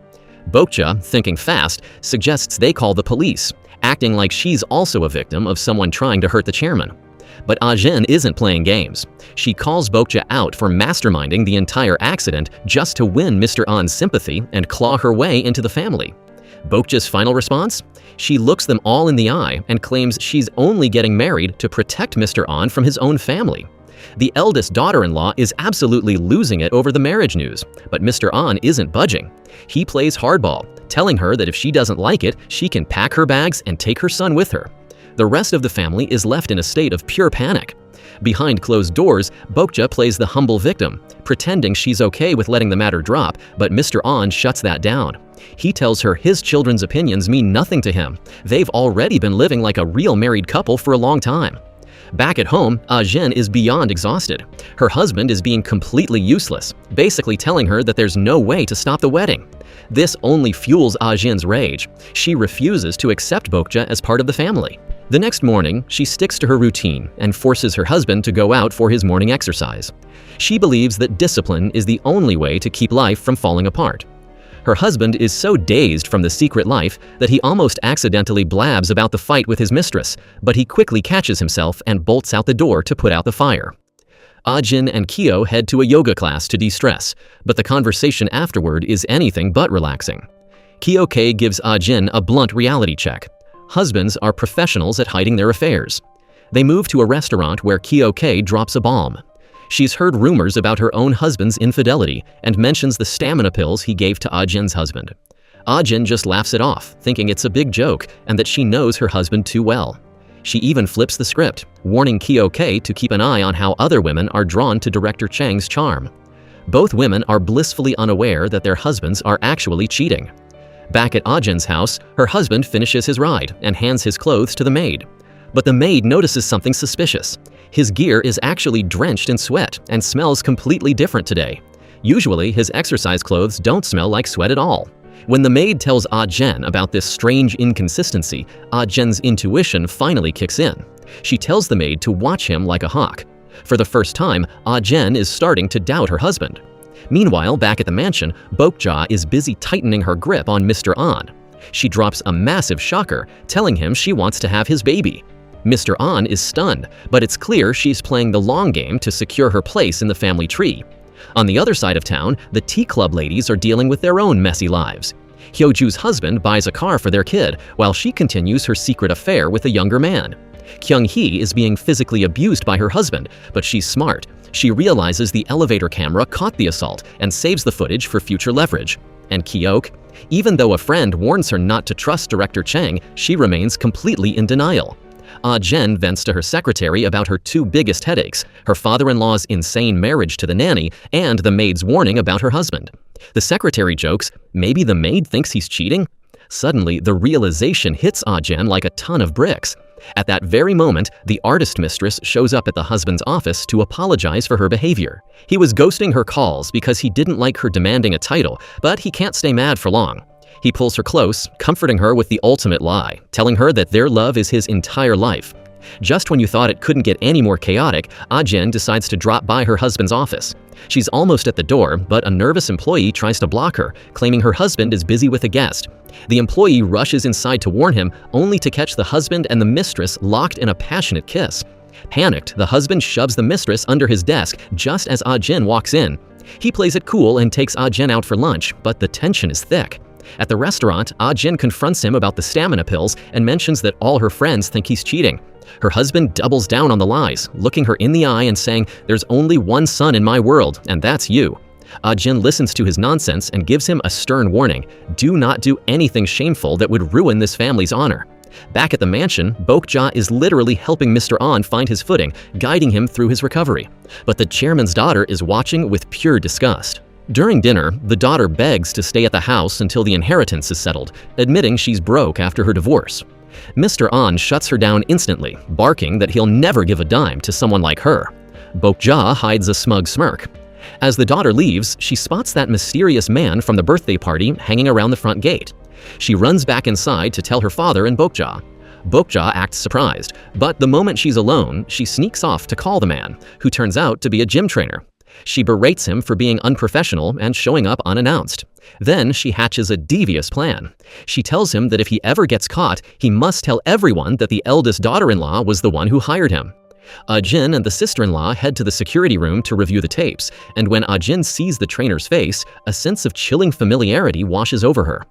Boja, thinking fast, suggests they call the police, acting like she's also a victim of someone trying to hurt the chairman. But Ajin isn't playing games. She calls Boja out for masterminding the entire accident just to win Mr. On's sympathy and claw her way into the family. Boja's final response? She looks them all in the eye and claims she's only getting married to protect Mr. On from his own family. The eldest daughter-in-law is absolutely losing it over the marriage news, but Mr. On isn't budging. He plays hardball, telling her that if she doesn't like it, she can pack her bags and take her son with her. The rest of the family is left in a state of pure panic. Behind closed doors, Boja plays the humble victim, pretending she's okay with letting the matter drop, but Mr. On shuts that down. He tells her his children's opinions mean nothing to him. They've already been living like a real married couple for a long time. Back at home, Ajin is beyond exhausted. Her husband is being completely useless, basically telling her that there's no way to stop the wedding. This only fuels Ajin's rage. She refuses to accept Boja as part of the family. The next morning, she sticks to her routine and forces her husband to go out for his morning exercise. She believes that discipline is the only way to keep life from falling apart. Her husband is so dazed from the secret life that he almost accidentally blabs about the fight with his mistress, but he quickly catches himself and bolts out the door to put out the fire. Ajin and Kyo head to a yoga class to de-stress, but the conversation afterward is anything but relaxing. Kyo-K gives Ajin a blunt reality check. Husbands are professionals at hiding their affairs. They move to a restaurant where Kyo-K drops a bomb. She's heard rumors about her own husband's infidelity and mentions the stamina pills he gave to Ajin's husband. Ajin just laughs it off, thinking it's a big joke and that she knows her husband too well. She even flips the script, warning Kyoke to keep an eye on how other women are drawn to Director Chang's charm. Both women are blissfully unaware that their husbands are actually cheating. Back at Ajin's house, her husband finishes his ride and hands his clothes to the maid. But the maid notices something suspicious. His gear is actually drenched in sweat and smells completely different today. Usually, his exercise clothes don't smell like sweat at all. When the maid tells Ajin about this strange inconsistency, Ajin's intuition finally kicks in. She tells the maid to watch him like a hawk. For the first time, Ajin is starting to doubt her husband. Meanwhile, back at the mansion, Boja is busy tightening her grip on Mr. An. She drops a massive shocker, telling him she wants to have his baby. Mr. An is stunned, but it's clear she's playing the long game to secure her place in the family tree. On the other side of town, the tea club ladies are dealing with their own messy lives. Hyoju's husband buys a car for their kid, while she continues her secret affair with a younger man. Kyung-hee is being physically abused by her husband, but she's smart. She realizes the elevator camera caught the assault and saves the footage for future leverage. And Kyoke? Even though a friend warns her not to trust Director Chang, she remains completely in denial. Ajin vents to her secretary about her two biggest headaches, her father-in-law's insane marriage to the nanny and the maid's warning about her husband. The secretary jokes, maybe the maid thinks he's cheating? Suddenly, the realization hits Ajin like a ton of bricks. At that very moment, the artist mistress shows up at the husband's office to apologize for her behavior. He was ghosting her calls because he didn't like her demanding a title, but he can't stay mad for long. He pulls her close, comforting her with the ultimate lie, telling her that their love is his entire life. Just when you thought it couldn't get any more chaotic, Ajin decides to drop by her husband's office. She's almost at the door, but a nervous employee tries to block her, claiming her husband is busy with a guest. The employee rushes inside to warn him, only to catch the husband and the mistress locked in a passionate kiss. Panicked, the husband shoves the mistress under his desk just as Ajin walks in. He plays it cool and takes Ajin out for lunch, but the tension is thick. At the restaurant, Ajin confronts him about the stamina pills and mentions that all her friends think he's cheating. Her husband doubles down on the lies, looking her in the eye and saying, "There's only one son in my world, and that's you." Ajin listens to his nonsense and gives him a stern warning: do not do anything shameful that would ruin this family's honor. Back at the mansion, Boja is literally helping Mr. An find his footing, guiding him through his recovery. But the chairman's daughter is watching with pure disgust. During dinner, the daughter begs to stay at the house until the inheritance is settled, admitting she's broke after her divorce. Mr. An shuts her down instantly, barking that he'll never give a dime to someone like her. Boja hides a smug smirk. As the daughter leaves, she spots that mysterious man from the birthday party hanging around the front gate. She runs back inside to tell her father and Boja. Boja acts surprised, but the moment she's alone, she sneaks off to call the man, who turns out to be a gym trainer. She berates him for being unprofessional and showing up unannounced. Then she hatches a devious plan. She tells him that if he ever gets caught, he must tell everyone that the eldest daughter-in-law was the one who hired him. Ajin and the sister-in-law head to the security room to review the tapes, and when Ajin sees the trainer's face, a sense of chilling familiarity washes over her.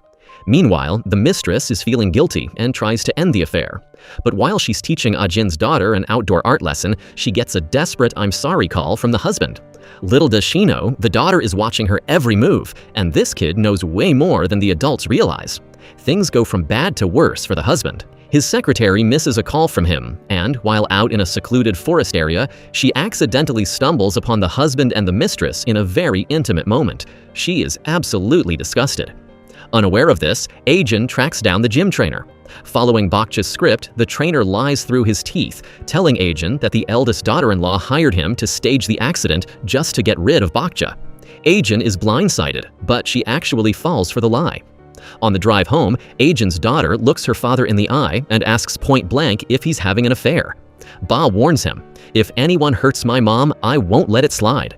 Meanwhile, the mistress is feeling guilty and tries to end the affair. But while she's teaching Ajin's daughter an outdoor art lesson, she gets a desperate "I'm sorry" call from the husband. Little does she know, the daughter is watching her every move, and this kid knows way more than the adults realize. Things go from bad to worse for the husband. His secretary misses a call from him, and while out in a secluded forest area, she accidentally stumbles upon the husband and the mistress in a very intimate moment. She is absolutely disgusted. Unaware of this, Ajin tracks down the gym trainer. Following Bokja's script, the trainer lies through his teeth, telling Ajin that the eldest daughter-in-law hired him to stage the accident just to get rid of Bokja. Ajin is blindsided, but she actually falls for the lie. On the drive home, Ajin's daughter looks her father in the eye and asks point-blank if he's having an affair. Ba warns him, "If anyone hurts my mom, I won't let it slide."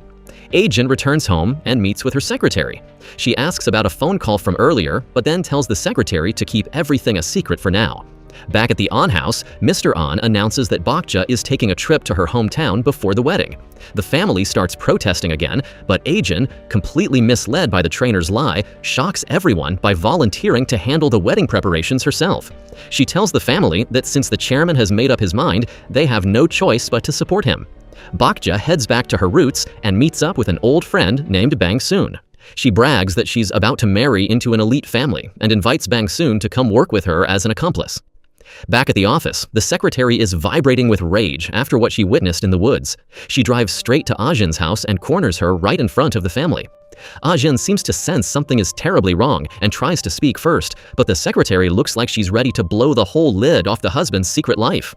Ajin returns home and meets with her secretary. She asks about a phone call from earlier, but then tells the secretary to keep everything a secret for now. Back at the An house, Mr. An announces that Bokja is taking a trip to her hometown before the wedding. The family starts protesting again, but Ajin, completely misled by the trainer's lie, shocks everyone by volunteering to handle the wedding preparations herself. She tells the family that since the chairman has made up his mind, they have no choice but to support him. Bokja heads back to her roots and meets up with an old friend named Bang-soon. She brags that she's about to marry into an elite family and invites Bang-soon to come work with her as an accomplice. Back at the office, the secretary is vibrating with rage after what she witnessed in the woods. She drives straight to Ajin's house and corners her right in front of the family. Ajin seems to sense something is terribly wrong and tries to speak first, but the secretary looks like she's ready to blow the whole lid off the husband's secret life.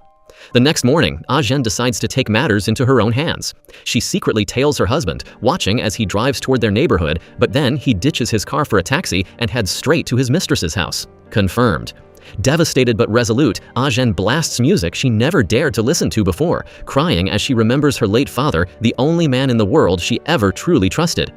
The next morning, Ajin decides to take matters into her own hands. She secretly tails her husband, watching as he drives toward their neighborhood, but then he ditches his car for a taxi and heads straight to his mistress's house. Confirmed. Devastated but resolute, Ajin blasts music she never dared to listen to before, crying as she remembers her late father, the only man in the world she ever truly trusted.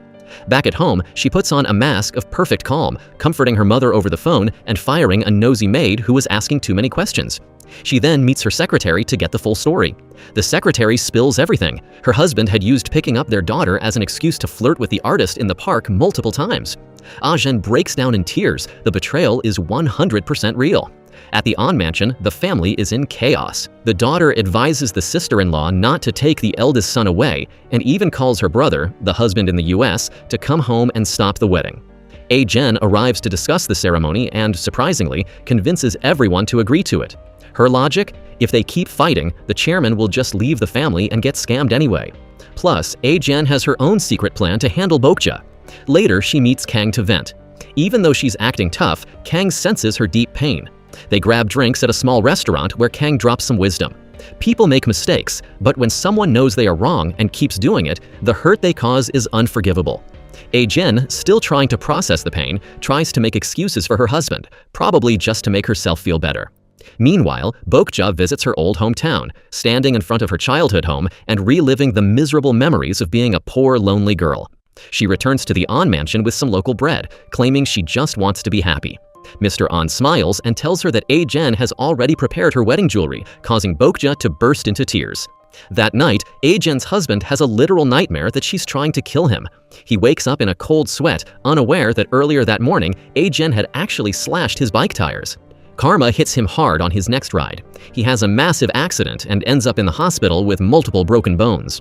Back at home, she puts on a mask of perfect calm, comforting her mother over the phone and firing a nosy maid who was asking too many questions. She then meets her secretary to get the full story. The secretary spills everything. Her husband had used picking up their daughter as an excuse to flirt with the artist in the park multiple times. Ajin breaks down in tears. The betrayal is 100% real. At the On mansion, the family is in chaos. The daughter advises the sister-in-law not to take the eldest son away and even calls her brother, the husband in the US, to come home and stop the wedding. Ajin arrives to discuss the ceremony and, surprisingly, convinces everyone to agree to it. Her logic? If they keep fighting, the chairman will just leave the family and get scammed anyway. Plus, Ajin has her own secret plan to handle Boja. Later, she meets Kang to vent. Even though she's acting tough, Kang senses her deep pain. They grab drinks at a small restaurant where Kang drops some wisdom. People make mistakes, but when someone knows they are wrong and keeps doing it, the hurt they cause is unforgivable. Ajin, still trying to process the pain, tries to make excuses for her husband, probably just to make herself feel better. Meanwhile, Boja visits her old hometown, standing in front of her childhood home and reliving the miserable memories of being a poor, lonely girl. She returns to the On mansion with some local bread, claiming she just wants to be happy. Mr. On smiles and tells her that Ajin has already prepared her wedding jewelry, causing Boja to burst into tears. That night, Ajin's husband has a literal nightmare that she's trying to kill him. He wakes up in a cold sweat, unaware that earlier that morning, Ajin had actually slashed his bike tires. Karma hits him hard on his next ride. He has a massive accident and ends up in the hospital with multiple broken bones.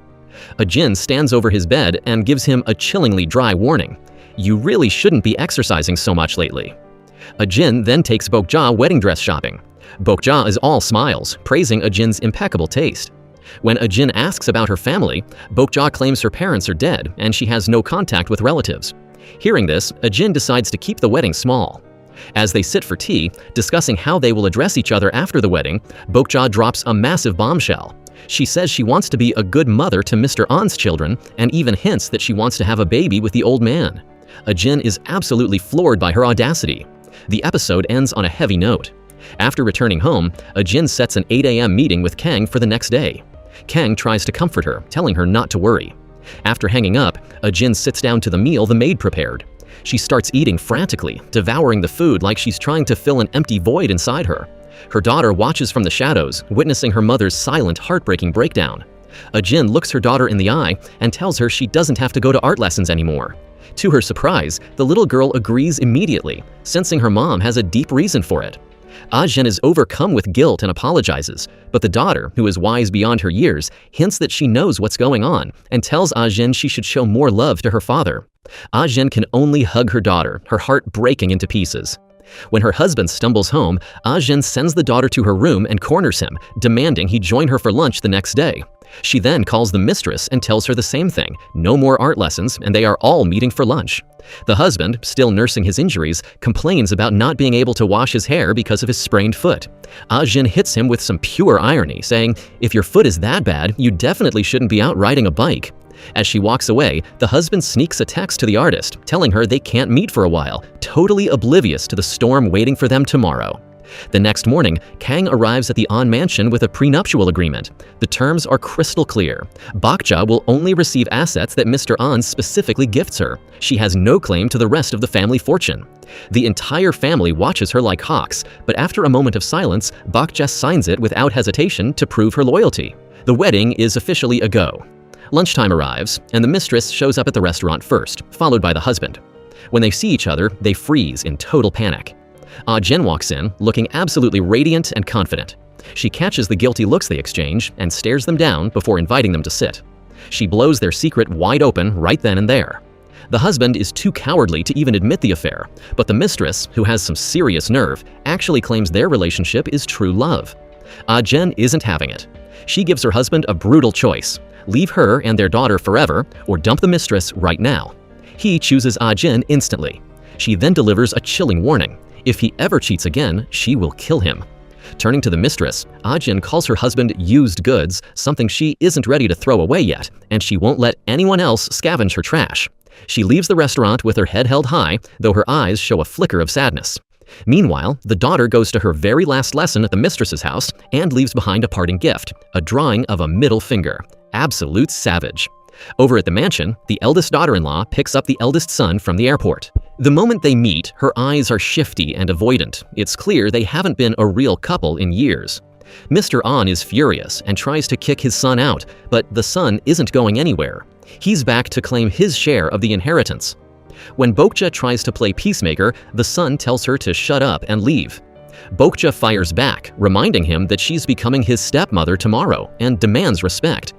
Ajin stands over his bed and gives him a chillingly dry warning. You really shouldn't be exercising so much lately. Ajin then takes Boja wedding dress shopping. Boja is all smiles, praising Ajin's impeccable taste. When Ajin asks about her family, Boja claims her parents are dead and she has no contact with relatives. Hearing this, Ajin decides to keep the wedding small. As they sit for tea, discussing how they will address each other after the wedding, Boja drops a massive bombshell. She says she wants to be a good mother to Mr. On's children and even hints that she wants to have a baby with the old man. Ajin is absolutely floored by her audacity. The episode ends on a heavy note. After returning home, Ajin sets an 8 a.m. meeting with Kang for the next day. Kang tries to comfort her, telling her not to worry. After hanging up, Ajin sits down to the meal the maid prepared. She starts eating frantically, devouring the food like she's trying to fill an empty void inside her. Her daughter watches from the shadows, witnessing her mother's silent, heartbreaking breakdown. Ajin looks her daughter in the eye and tells her she doesn't have to go to art lessons anymore. To her surprise, the little girl agrees immediately, sensing her mom has a deep reason for it. Ajin is overcome with guilt and apologizes, but the daughter, who is wise beyond her years, hints that she knows what's going on and tells Ajin she should show more love to her father. Ajin can only hug her daughter, her heart breaking into pieces. When her husband stumbles home, Ajin sends the daughter to her room and corners him, demanding he join her for lunch the next day. She then calls the mistress and tells her the same thing, no more art lessons, and they are all meeting for lunch. The husband, still nursing his injuries, complains about not being able to wash his hair because of his sprained foot. Ajin hits him with some pure irony, saying, if your foot is that bad, you definitely shouldn't be out riding a bike. As she walks away, the husband sneaks a text to the artist, telling her they can't meet for a while, totally oblivious to the storm waiting for them tomorrow. The next morning, Kang arrives at the On mansion with a prenuptial agreement. The terms are crystal clear. Boja will only receive assets that Mr. On specifically gifts her. She has no claim to the rest of the family fortune. The entire family watches her like hawks, but after a moment of silence, Boja signs it without hesitation to prove her loyalty. The wedding is officially a go. Lunchtime arrives, and the mistress shows up at the restaurant first, followed by the husband. When they see each other, they freeze in total panic. Ajin walks in, looking absolutely radiant and confident. She catches the guilty looks they exchange and stares them down before inviting them to sit. She blows their secret wide open right then and there. The husband is too cowardly to even admit the affair, but the mistress, who has some serious nerve, actually claims their relationship is true love. Ajin isn't having it. She gives her husband a brutal choice: leave her and their daughter forever, or dump the mistress right now. He chooses Ajin instantly. She then delivers a chilling warning: if he ever cheats again, she will kill him. Turning to the mistress, Ajin calls her husband used goods, something she isn't ready to throw away yet, and she won't let anyone else scavenge her trash. She leaves the restaurant with her head held high, though her eyes show a flicker of sadness. Meanwhile, the daughter goes to her very last lesson at the mistress's house and leaves behind a parting gift, a drawing of a middle finger. Absolute savage. Over at the mansion, the eldest daughter-in-law picks up the eldest son from the airport. The moment they meet, her eyes are shifty and avoidant. It's clear they haven't been a real couple in years. Mr. An is furious and tries to kick his son out, but the son isn't going anywhere. He's back to claim his share of the inheritance. When Boja tries to play peacemaker, the son tells her to shut up and leave. Boja fires back, reminding him that she's becoming his stepmother tomorrow and demands respect.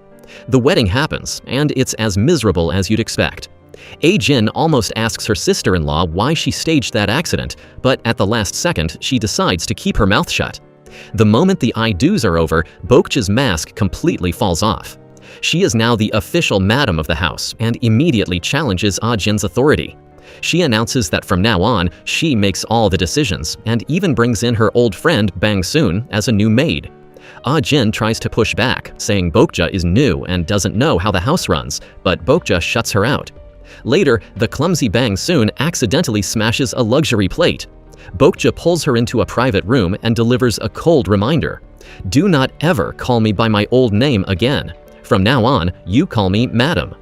The wedding happens, and it's as miserable as you'd expect. Ajin almost asks her sister-in-law why she staged that accident, but at the last second, she decides to keep her mouth shut. The moment the I-do's are over, Boja's mask completely falls off. She is now the official madam of the house and immediately challenges Ajin's authority. She announces that from now on, she makes all the decisions, and even brings in her old friend Bang Soon as a new maid. Ajin tries to push back, saying Boja is new and doesn't know how the house runs, but Boja shuts her out. Later, the clumsy Bang Soon accidentally smashes a luxury plate. Boja pulls her into a private room and delivers a cold reminder: do not ever call me by my old name again. From now on, you call me Madam.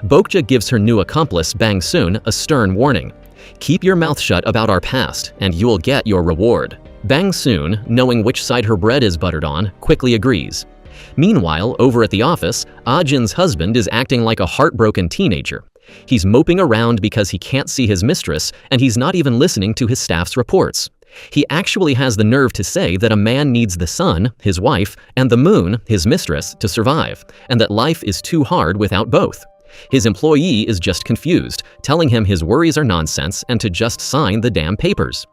Boja gives her new accomplice Bang Soon a stern warning: keep your mouth shut about our past, and you will get your reward. Bang Soon, knowing which side her bread is buttered on, quickly agrees. Meanwhile, over at the office, Ajin's husband is acting like a heartbroken teenager. He's moping around because he can't see his mistress, and he's not even listening to his staff's reports. He actually has the nerve to say that a man needs the sun, his wife, and the moon, his mistress, to survive, and that life is too hard without both. His employee is just confused, telling him his worries are nonsense and to just sign the damn papers.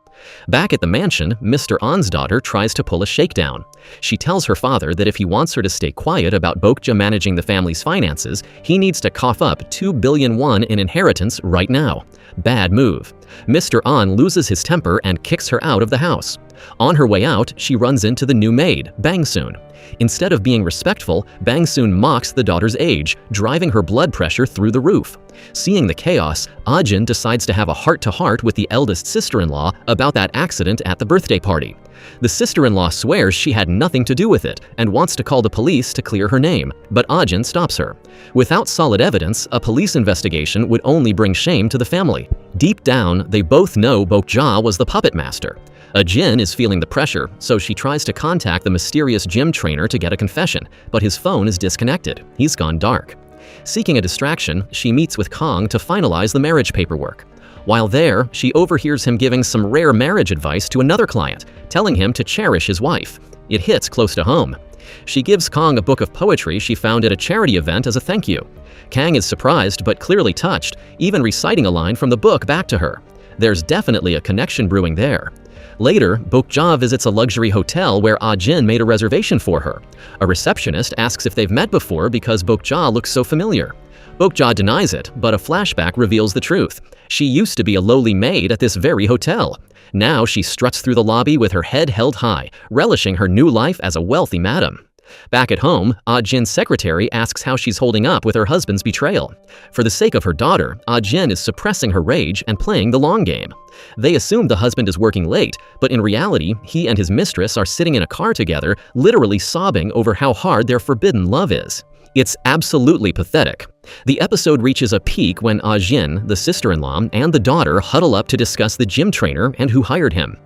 Back at the mansion, Mr. An's daughter tries to pull a shakedown. She tells her father that if he wants her to stay quiet about Boja managing the family's finances, he needs to cough up 2 billion won in inheritance right now. Bad move. Mr. An loses his temper and kicks her out of the house. On her way out, she runs into the new maid, Bang Soon. Instead of being respectful, Bang Soon mocks the daughter's age, driving her blood pressure through the roof. Seeing the chaos, Ajin decides to have a heart-to-heart with the eldest sister-in-law about that accident at the birthday party. The sister-in-law swears she had nothing to do with it and wants to call the police to clear her name, but Ajin stops her. Without solid evidence, a police investigation would only bring shame to the family. Deep down, they both know Boja was the puppet master. Ajin is feeling the pressure, so she tries to contact the mysterious gym trainer to get a confession, but his phone is disconnected. He's gone dark. Seeking a distraction, she meets with Kong to finalize the marriage paperwork. While there, she overhears him giving some rare marriage advice to another client, telling him to cherish his wife. It hits close to home. She gives Kong a book of poetry she found at a charity event as a thank you. Kang is surprised but clearly touched, even reciting a line from the book back to her. There's definitely a connection brewing there. Later, Boja visits a luxury hotel where Ajin made a reservation for her. A receptionist asks if they've met before because Boja looks so familiar. Boja denies it, but a flashback reveals the truth. She used to be a lowly maid at this very hotel. Now she struts through the lobby with her head held high, relishing her new life as a wealthy madam. Back at home, Ajin's secretary asks how she's holding up with her husband's betrayal. For the sake of her daughter, Ajin is suppressing her rage and playing the long game. They assume the husband is working late, but in reality, he and his mistress are sitting in a car together, literally sobbing over how hard their forbidden love is. It's absolutely pathetic. The episode reaches a peak when Ajin, the sister-in-law, and the daughter huddle up to discuss the gym trainer and who hired him.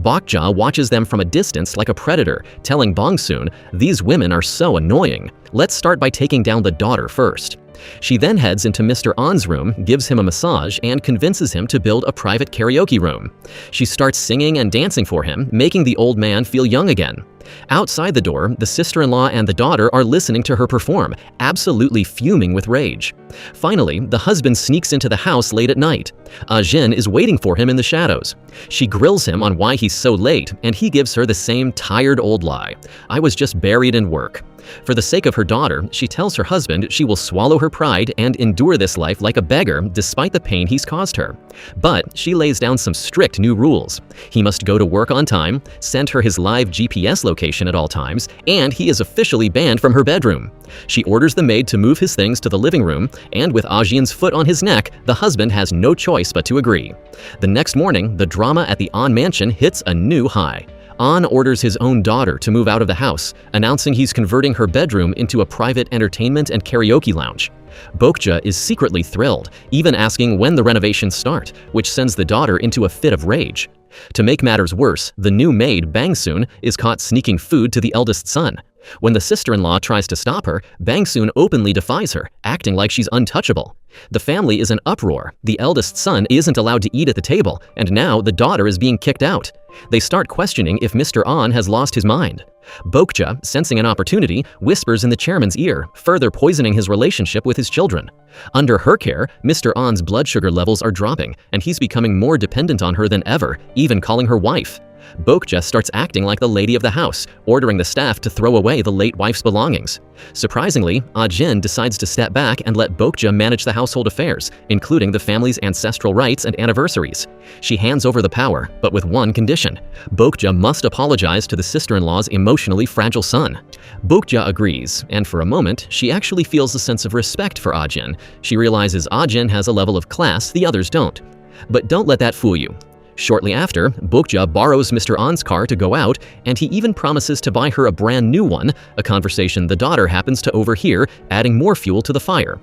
Boja watches them from a distance like a predator, telling Bang Soon, "These women are so annoying. Let's start by taking down the daughter first." She then heads into Mr. On's room, gives him a massage, and convinces him to build a private karaoke room. She starts singing and dancing for him, making the old man feel young again. Outside the door, the sister-in-law and the daughter are listening to her perform, absolutely fuming with rage. Finally, the husband sneaks into the house late at night. Ajin is waiting for him in the shadows. She grills him on why he's so late, and he gives her the same tired old lie. "I was just buried in work." For the sake of her daughter, she tells her husband she will swallow her pride and endure this life like a beggar despite the pain he's caused her. But she lays down some strict new rules. He must go to work on time, send her his live GPS location at all times, and he is officially banned from her bedroom. She orders the maid to move his things to the living room, and with Ajin's foot on his neck, the husband has no choice but to agree. The next morning, the drama at the On mansion hits a new high. On orders his own daughter to move out of the house, announcing he's converting her bedroom into a private entertainment and karaoke lounge. Boja is secretly thrilled, even asking when the renovations start, which sends the daughter into a fit of rage. To make matters worse, the new maid, Bangsoon, is caught sneaking food to the eldest son. When the sister-in-law tries to stop her, Bangsoon openly defies her, acting like she's untouchable. The family is in uproar. The eldest son isn't allowed to eat at the table, and now the daughter is being kicked out. They start questioning if Mr. On has lost his mind. Boja, sensing an opportunity, whispers in the chairman's ear, further poisoning his relationship with his children. Under her care, Mr. On's blood sugar levels are dropping, and he's becoming more dependent on her than ever, even calling her wife. Boja starts acting like the lady of the house, ordering the staff to throw away the late wife's belongings. Surprisingly, Ajin decides to step back and let Boja manage the household affairs, including the family's ancestral rites and anniversaries. She hands over the power, but with one condition. Boja must apologize to the sister-in-law's emotionally fragile son. Boja agrees, and for a moment, she actually feels a sense of respect for Ajin. She realizes Ajin has a level of class the others don't. But don't let that fool you. Shortly after, Boja borrows Mr. On's car to go out, and he even promises to buy her a brand new one, a conversation the daughter happens to overhear, adding more fuel to the fire.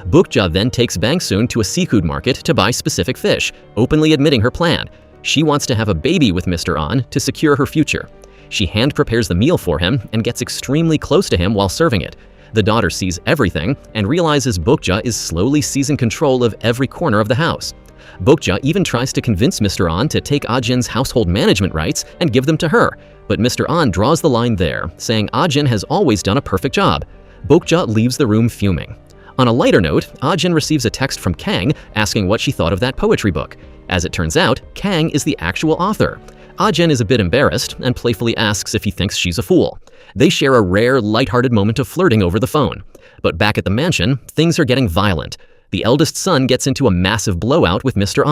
Boja then takes Bangsoon to a seafood market to buy specific fish, openly admitting her plan. She wants to have a baby with Mr. On to secure her future. She hand-prepares the meal for him and gets extremely close to him while serving it. The daughter sees everything and realizes Boja is slowly seizing control of every corner of the house. Boja even tries to convince Mr. On to take Ajin's household management rights and give them to her, but Mr. On draws the line there, saying Ajin has always done a perfect job. Boja leaves the room fuming. On a lighter note, Ajin receives a text from Kang asking what she thought of that poetry book. As it turns out, Kang is the actual author. Ajin is a bit embarrassed and playfully asks if he thinks she's a fool. They share a rare, lighthearted moment of flirting over the phone. But back at the mansion, things are getting violent. The eldest son gets into a massive blowout with Mr.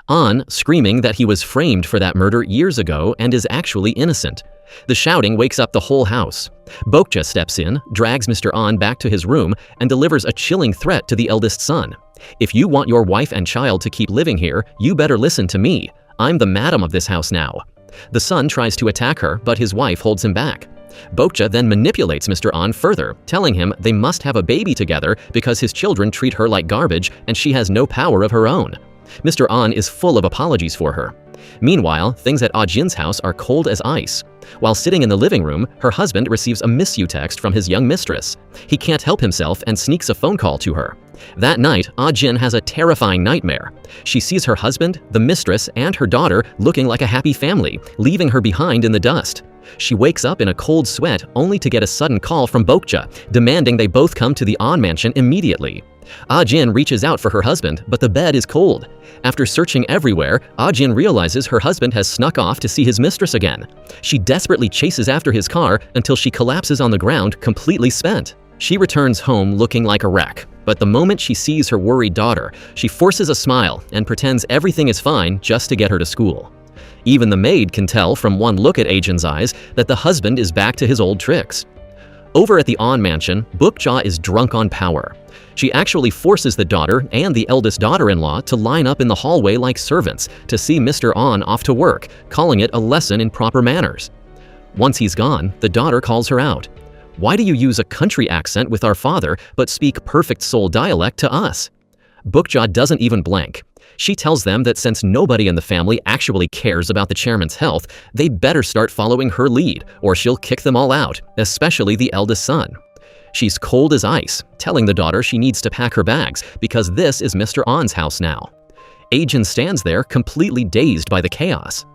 On, screaming that he was framed for that murder years ago and is actually innocent. The shouting wakes up the whole house. Boja steps in, drags Mr. On back to his room, and delivers a chilling threat to the eldest son. "If you want your wife and child to keep living here, you better listen to me. I'm the madam of this house now." The son tries to attack her, but his wife holds him back. Boja then manipulates Mr. On further, telling him they must have a baby together because his children treat her like garbage and she has no power of her own. Mr. On is full of apologies for her. Meanwhile, things at Ajin's house are cold as ice. While sitting in the living room, her husband receives a miss you text from his young mistress. He can't help himself and sneaks a phone call to her. That night, Ajin has a terrifying nightmare. She sees her husband, the mistress, and her daughter looking like a happy family, leaving her behind in the dust. She wakes up in a cold sweat only to get a sudden call from Boja, demanding they both come to the On mansion immediately. Ajin reaches out for her husband, but the bed is cold. After searching everywhere, Ajin realizes her husband has snuck off to see his mistress again. She desperately chases after his car until she collapses on the ground, completely spent. She returns home looking like a wreck, but the moment she sees her worried daughter, she forces a smile and pretends everything is fine just to get her to school. Even the maid can tell from one look at Ajin's eyes that the husband is back to his old tricks. Over at the On mansion, Boja is drunk on power. She actually forces the daughter and the eldest daughter-in-law to line up in the hallway like servants to see Mr. On off to work, calling it a lesson in proper manners. Once he's gone, the daughter calls her out. "Why do you use a country accent with our father but speak perfect Seoul dialect to us?" Boja doesn't even blink. She tells them that since nobody in the family actually cares about the chairman's health, they better start following her lead, or she'll kick them all out, especially the eldest son. She's cold as ice, telling the daughter she needs to pack her bags because this is Mr. On's house now. Ajin stands there completely dazed by the chaos.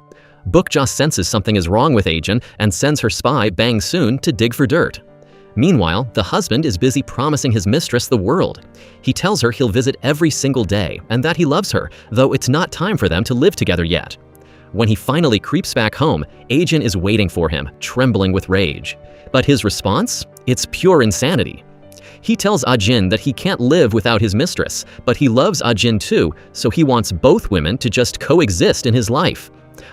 Boja senses something is wrong with Ajin and sends her spy Bang Soon to dig for dirt. Meanwhile, the husband is busy promising his mistress the world. He tells her he'll visit every single day and that he loves her, though it's not time for them to live together yet. When he finally creeps back home, Ajin is waiting for him, trembling with rage. But his response? It's pure insanity. He tells Ajin that he can't live without his mistress, but he loves Ajin too, so he wants both women to just coexist in his life.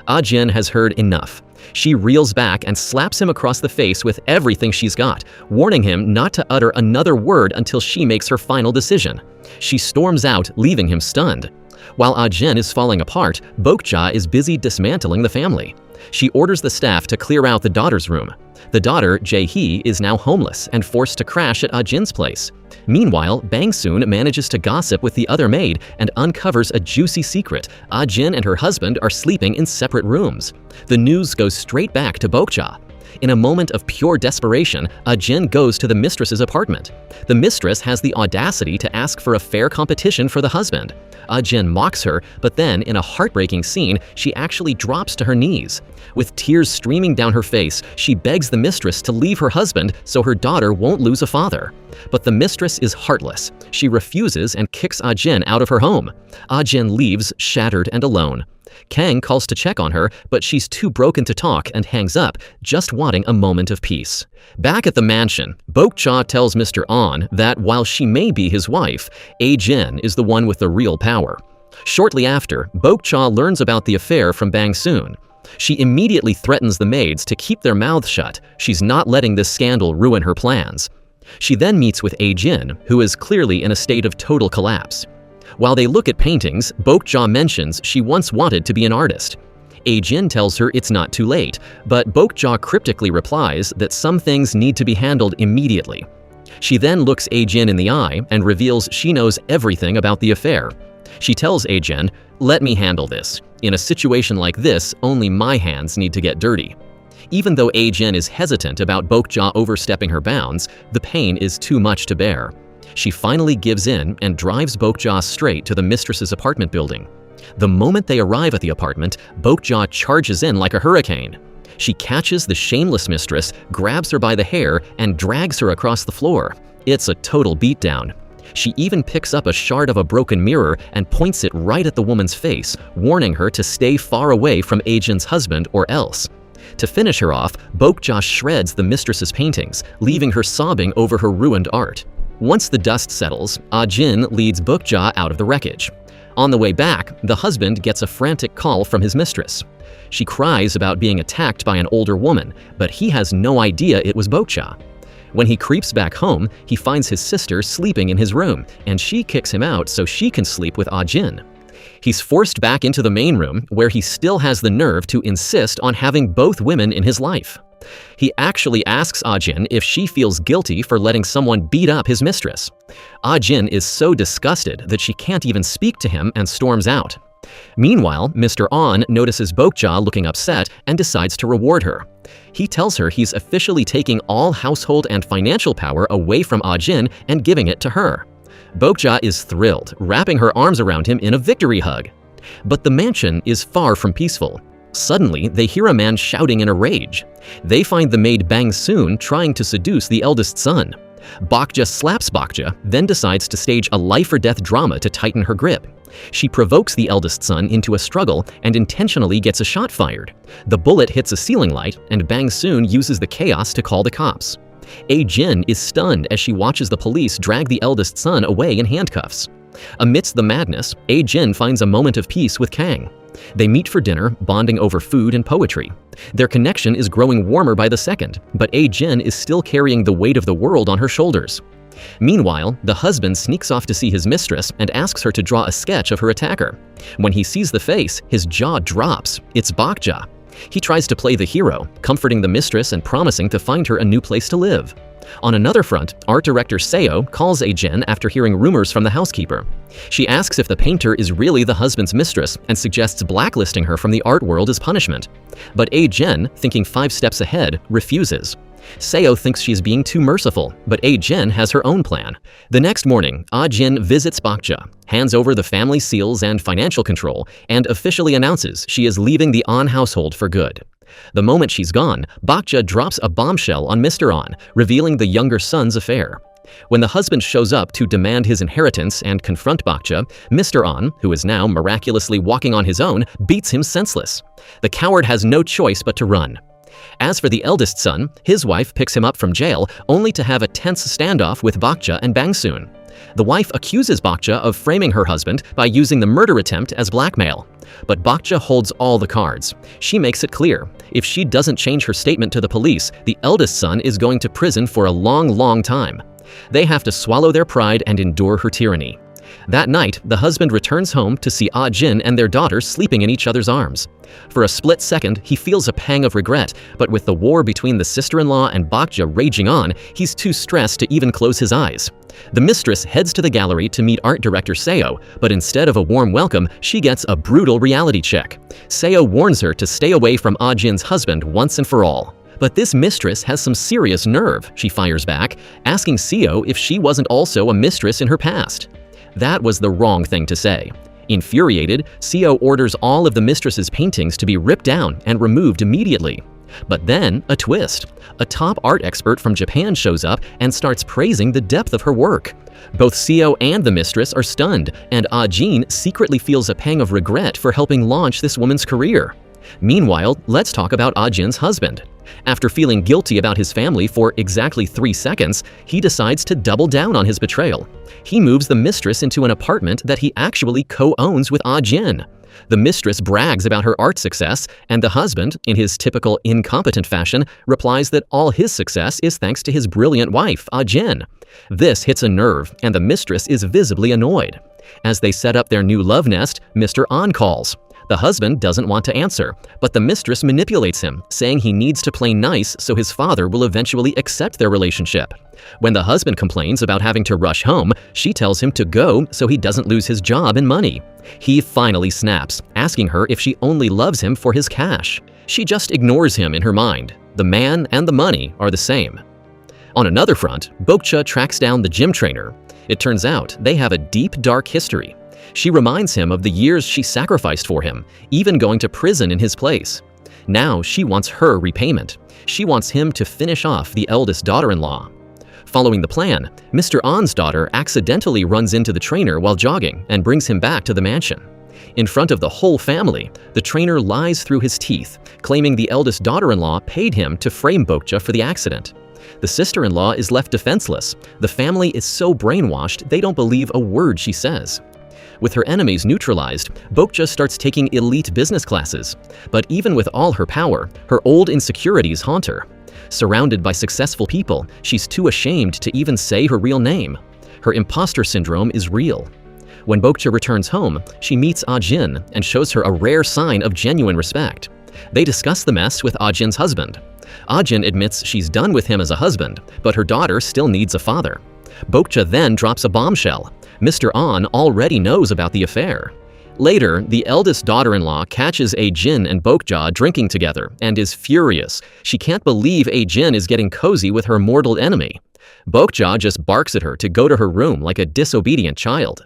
Ajin has heard enough. She reels back and slaps him across the face with everything she's got, warning him not to utter another word until she makes her final decision. She storms out, leaving him stunned. While Ajin is falling apart, Boja is busy dismantling the family. She orders the staff to clear out the daughter's room. The daughter, Jae-hee, is now homeless and forced to crash at Ajin's place. Meanwhile, Bang Soon manages to gossip with the other maid and uncovers a juicy secret. Ajin and her husband are sleeping in separate rooms. The news goes straight back to Boja. In a moment of pure desperation, Ajin goes to the mistress's apartment. The mistress has the audacity to ask for a fair competition for the husband. Ajin mocks her, but then, in a heartbreaking scene, she actually drops to her knees. With tears streaming down her face, she begs the mistress to leave her husband so her daughter won't lose a father. But the mistress is heartless. She refuses and kicks Ajin out of her home. Ajin leaves, shattered and alone. Kang calls to check on her, but she's too broken to talk and hangs up, just wanting a moment of peace. Back at the mansion, Boja tells Mr. On that while she may be his wife, Ajin is the one with the real power. Shortly after, Boja learns about the affair from Bang Soon. She immediately threatens the maids to keep their mouths shut. She's not letting this scandal ruin her plans. She then meets with Ajin, who is clearly in a state of total collapse. While they look at paintings, Boja mentions she once wanted to be an artist. Ajin tells her it's not too late, but Boja cryptically replies that some things need to be handled immediately. She then looks Ajin in the eye and reveals she knows everything about the affair. She tells Ajin, "Let me handle this. In a situation like this, only my hands need to get dirty." Even though Ajin is hesitant about Boja overstepping her bounds, the pain is too much to bear. She finally gives in and drives Boja straight to the mistress's apartment building. The moment they arrive at the apartment, Boja charges in like a hurricane. She catches the shameless mistress, grabs her by the hair, and drags her across the floor. It's a total beatdown. She even picks up a shard of a broken mirror and points it right at the woman's face, warning her to stay far away from Ajin's husband or else. To finish her off, Boja shreds the mistress's paintings, leaving her sobbing over her ruined art. Once the dust settles, Ajin leads Boja out of the wreckage. On the way back, the husband gets a frantic call from his mistress. She cries about being attacked by an older woman, but he has no idea it was Boja. When he creeps back home, he finds his sister sleeping in his room, and she kicks him out so she can sleep with Ajin. He's forced back into the main room, where he still has the nerve to insist on having both women in his life. He actually asks Ajin if she feels guilty for letting someone beat up his mistress. Ajin is so disgusted that she can't even speak to him and storms out. Meanwhile, Mr. On notices Boja looking upset and decides to reward her. He tells her he's officially taking all household and financial power away from Ajin and giving it to her. Boja is thrilled, wrapping her arms around him in a victory hug. But the mansion is far from peaceful. Suddenly, they hear a man shouting in a rage. They find the maid Bang Soon trying to seduce the eldest son. Boja slaps Boja, then decides to stage a life-or-death drama to tighten her grip. She provokes the eldest son into a struggle and intentionally gets a shot fired. The bullet hits a ceiling light, and Bang Soon uses the chaos to call the cops. Ajin is stunned as she watches the police drag the eldest son away in handcuffs. Amidst the madness, Ajin finds a moment of peace with Kang. They meet for dinner, bonding over food and poetry. Their connection is growing warmer by the second, but Ajin is still carrying the weight of the world on her shoulders. Meanwhile, the husband sneaks off to see his mistress and asks her to draw a sketch of her attacker. When he sees the face, his jaw drops. It's Boja. He tries to play the hero, comforting the mistress and promising to find her a new place to live. On another front, art director Seo calls Ajin after hearing rumors from the housekeeper. She asks if the painter is really the husband's mistress and suggests blacklisting her from the art world as punishment. But Ajin, thinking 5 steps ahead, refuses. Seo thinks she's being too merciful, but Ajin has her own plan. The next morning, Ajin visits Boja, hands over the family seals and financial control, and officially announces she is leaving the An household for good. The moment she's gone, Boja drops a bombshell on Mr. An, revealing the younger son's affair. When the husband shows up to demand his inheritance and confront Boja, Mr. An, who is now miraculously walking on his own, beats him senseless. The coward has no choice but to run. As for the eldest son, his wife picks him up from jail, only to have a tense standoff with Boja and Bangsoon. The wife accuses Boja of framing her husband by using the murder attempt as blackmail. But Boja holds all the cards. She makes it clear, if she doesn't change her statement to the police, the eldest son is going to prison for a long time. They have to swallow their pride and endure her tyranny. That night, the husband returns home to see Ajin and their daughter sleeping in each other's arms. For a split second, he feels a pang of regret, but with the war between the sister-in-law and Boja raging on, he's too stressed to even close his eyes. The mistress heads to the gallery to meet art director Seo, but instead of a warm welcome, she gets a brutal reality check. Seo warns her to stay away from Ajin's husband once and for all. But this mistress has some serious nerve, she fires back, asking Seo if she wasn't also a mistress in her past. That was the wrong thing to say. Infuriated, Seo orders all of the mistress's paintings to be ripped down and removed immediately. But then, a twist. A top art expert from Japan shows up and starts praising the depth of her work. Both Seo and the mistress are stunned, and Ajin secretly feels a pang of regret for helping launch this woman's career. Meanwhile, let's talk about Ajin's husband. After feeling guilty about his family for exactly 3 seconds, he decides to double down on his betrayal. He moves the mistress into an apartment that he actually co-owns with Ajin. The mistress brags about her art success, and the husband, in his typical incompetent fashion, replies that all his success is thanks to his brilliant wife, Ajin. This hits a nerve, and the mistress is visibly annoyed. As they set up their new love nest, Mr. An calls. The husband doesn't want to answer, but the mistress manipulates him, saying he needs to play nice so his father will eventually accept their relationship. When the husband complains about having to rush home, she tells him to go so he doesn't lose his job and money. He finally snaps, asking her if she only loves him for his cash. She just ignores him in her mind. The man and the money are the same. On another front, Boja tracks down the gym trainer. It turns out they have a deep, dark history. She reminds him of the years she sacrificed for him, even going to prison in his place. Now she wants her repayment. She wants him to finish off the eldest daughter-in-law. Following the plan, Mr. An's daughter accidentally runs into the trainer while jogging and brings him back to the mansion. In front of the whole family, the trainer lies through his teeth, claiming the eldest daughter-in-law paid him to frame Boja for the accident. The sister-in-law is left defenseless. The family is so brainwashed they don't believe a word she says. With her enemies neutralized, Boja starts taking elite business classes. But even with all her power, her old insecurities haunt her. Surrounded by successful people, she's too ashamed to even say her real name. Her imposter syndrome is real. When Boja returns home, she meets Ajin and shows her a rare sign of genuine respect. They discuss the mess with Ajin's husband. Ajin admits she's done with him as a husband, but her daughter still needs a father. Boja then drops a bombshell. Mr. An already knows about the affair. Later, the eldest daughter-in-law catches Ajin and Boja drinking together and is furious. She can't believe Ajin is getting cozy with her mortal enemy. Boja just barks at her to go to her room like a disobedient child.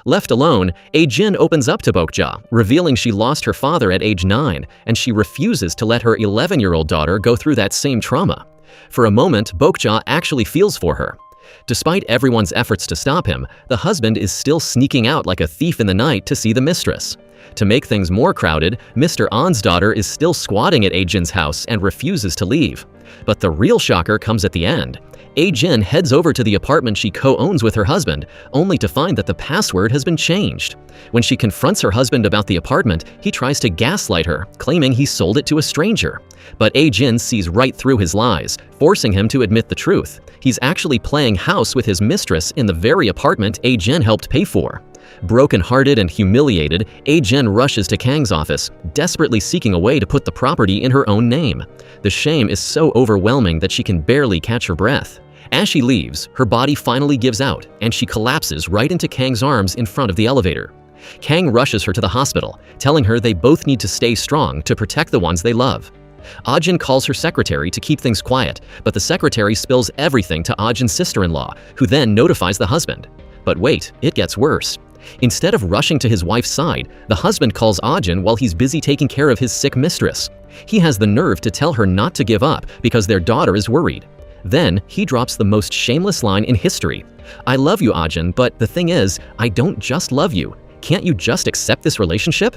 Left alone, Ajin opens up to Boja, revealing she lost her father at age 9, and she refuses to let her 11-year-old daughter go through that same trauma. For a moment, Boja actually feels for her. Despite everyone's efforts to stop him, the husband is still sneaking out like a thief in the night to see the mistress. To make things more crowded, Mr. An's daughter is still squatting at Ajin's house and refuses to leave. But the real shocker comes at the end. Ajin heads over to the apartment she co-owns with her husband, only to find that the password has been changed. When she confronts her husband about the apartment, he tries to gaslight her, claiming he sold it to a stranger. But Ajin sees right through his lies, forcing him to admit the truth. He's actually playing house with his mistress in the very apartment Ajin helped pay for. Broken-hearted and humiliated, Ajin rushes to Kang's office, desperately seeking a way to put the property in her own name. The shame is so overwhelming that she can barely catch her breath. As she leaves, her body finally gives out, and she collapses right into Kang's arms in front of the elevator. Kang rushes her to the hospital, telling her they both need to stay strong to protect the ones they love. Ajin calls her secretary to keep things quiet, but the secretary spills everything to Ajin's sister-in-law, who then notifies the husband. But wait, it gets worse. Instead of rushing to his wife's side, the husband calls Ajin while he's busy taking care of his sick mistress. He has the nerve to tell her not to give up because their daughter is worried. Then, he drops the most shameless line in history. "I love you, Ajin, but the thing is, I don't just love you. Can't you just accept this relationship?"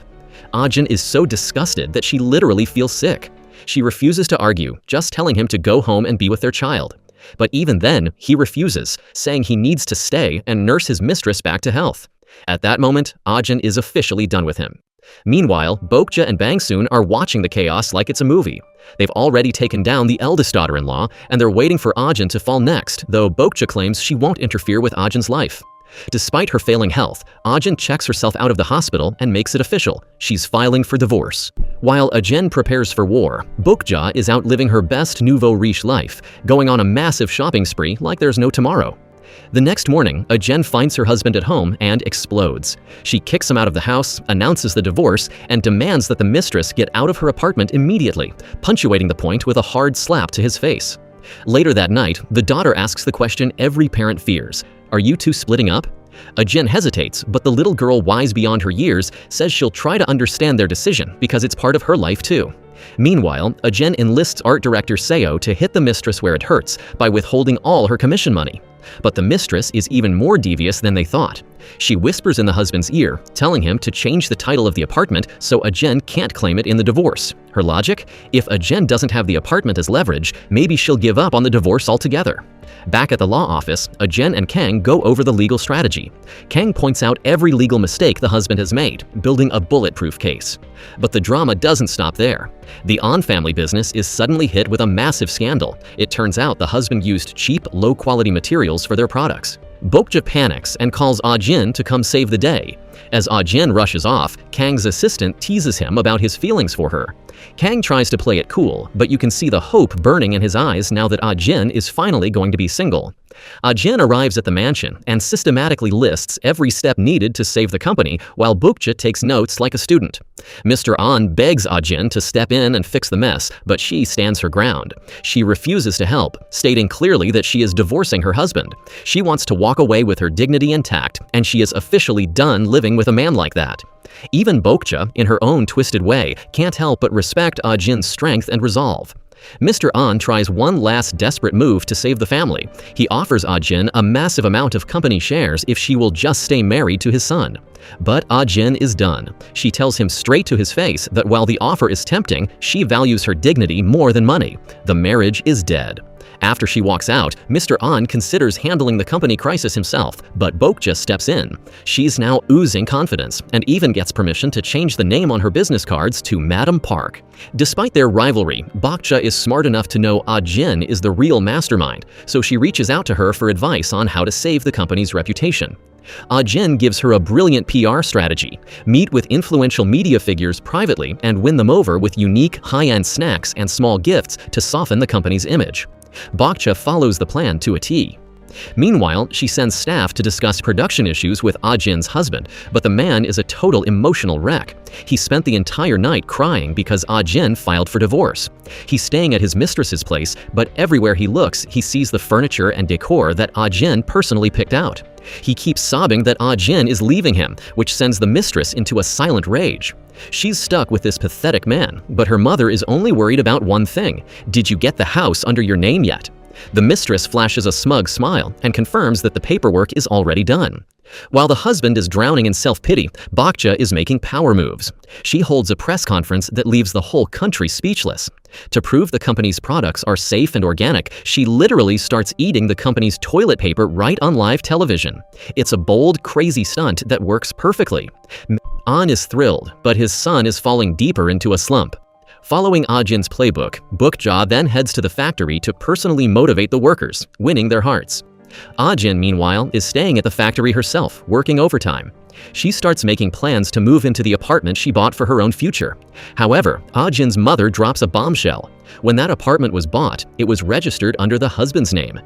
Ajin is so disgusted that she literally feels sick. She refuses to argue, just telling him to go home and be with their child. But even then, he refuses, saying he needs to stay and nurse his mistress back to health. At that moment, Ajin is officially done with him. Meanwhile, Boja and Bangsoon are watching the chaos like it's a movie. They've already taken down the eldest daughter-in-law, and they're waiting for Ajin to fall next, though Boja claims she won't interfere with Ajin's life. Despite her failing health, Ajin checks herself out of the hospital and makes it official. She's filing for divorce. While Ajin prepares for war, Boja is out living her best nouveau riche life, going on a massive shopping spree like there's no tomorrow. The next morning, Ajin finds her husband at home and explodes. She kicks him out of the house, announces the divorce, and demands that the mistress get out of her apartment immediately, punctuating the point with a hard slap to his face. Later that night, the daughter asks the question every parent fears: "Are you two splitting up?" Ajin hesitates, but the little girl, wise beyond her years, says she'll try to understand their decision because it's part of her life too. Meanwhile, Ajin enlists art director Seo to hit the mistress where it hurts by withholding all her commission money. But the mistress is even more devious than they thought. She whispers in the husband's ear, telling him to change the title of the apartment so Ajin can't claim it in the divorce. Her logic? If Ajin doesn't have the apartment as leverage, maybe she'll give up on the divorce altogether. Back at the law office, Ajin and Kang go over the legal strategy. Kang points out every legal mistake the husband has made, building a bulletproof case. But the drama doesn't stop there. The An family business is suddenly hit with a massive scandal. It turns out the husband used cheap, low-quality materials for their products. Boja panics and calls Ajin to come save the day. As Ajin rushes off, Kang's assistant teases him about his feelings for her. Kang tries to play it cool, but you can see the hope burning in his eyes now that Ajin is finally going to be single. Ajin arrives at the mansion and systematically lists every step needed to save the company, while Boja takes notes like a student. Mr. An begs Ajin to step in and fix the mess, but she stands her ground. She refuses to help, stating clearly that she is divorcing her husband. She wants to walk away with her dignity intact, and she is officially done living with a man like that. Even Boja, in her own twisted way, can't help but respect Ajin's strength and resolve. Mr. An tries one last desperate move to save the family. He offers Ajin a massive amount of company shares if she will just stay married to his son. But Ajin is done. She tells him straight to his face that while the offer is tempting, she values her dignity more than money. The marriage is dead. After she walks out, Mr. An considers handling the company crisis himself, but Boja steps in. She's now oozing confidence, and even gets permission to change the name on her business cards to Madam Park. Despite their rivalry, Boja is smart enough to know Ajin is the real mastermind, so she reaches out to her for advice on how to save the company's reputation. Ajin gives her a brilliant PR strategy: meet with influential media figures privately and win them over with unique, high-end snacks and small gifts to soften the company's image. Boja follows the plan to a T. Meanwhile, she sends staff to discuss production issues with Ajin's husband, but the man is a total emotional wreck. He spent the entire night crying because Ajin filed for divorce. He's staying at his mistress's place, but everywhere he looks, he sees the furniture and decor that Ajin personally picked out. He keeps sobbing that Ajin is leaving him, which sends the mistress into a silent rage. She's stuck with this pathetic man, but her mother is only worried about one thing: did you get the house under your name yet? The mistress flashes a smug smile and confirms that the paperwork is already done. While the husband is drowning in self-pity, Boja is making power moves. She holds a press conference that leaves the whole country speechless. To prove the company's products are safe and organic, she literally starts eating the company's toilet paper right on live television. It's a bold, crazy stunt that works perfectly. An is thrilled, but his son is falling deeper into a slump. Following Ajin's playbook, Boja then heads to the factory to personally motivate the workers, winning their hearts. Ajin, meanwhile, is staying at the factory herself, working overtime. She starts making plans to move into the apartment she bought for her own future. However, Ajin's mother drops a bombshell. When that apartment was bought, it was registered under the husband's name.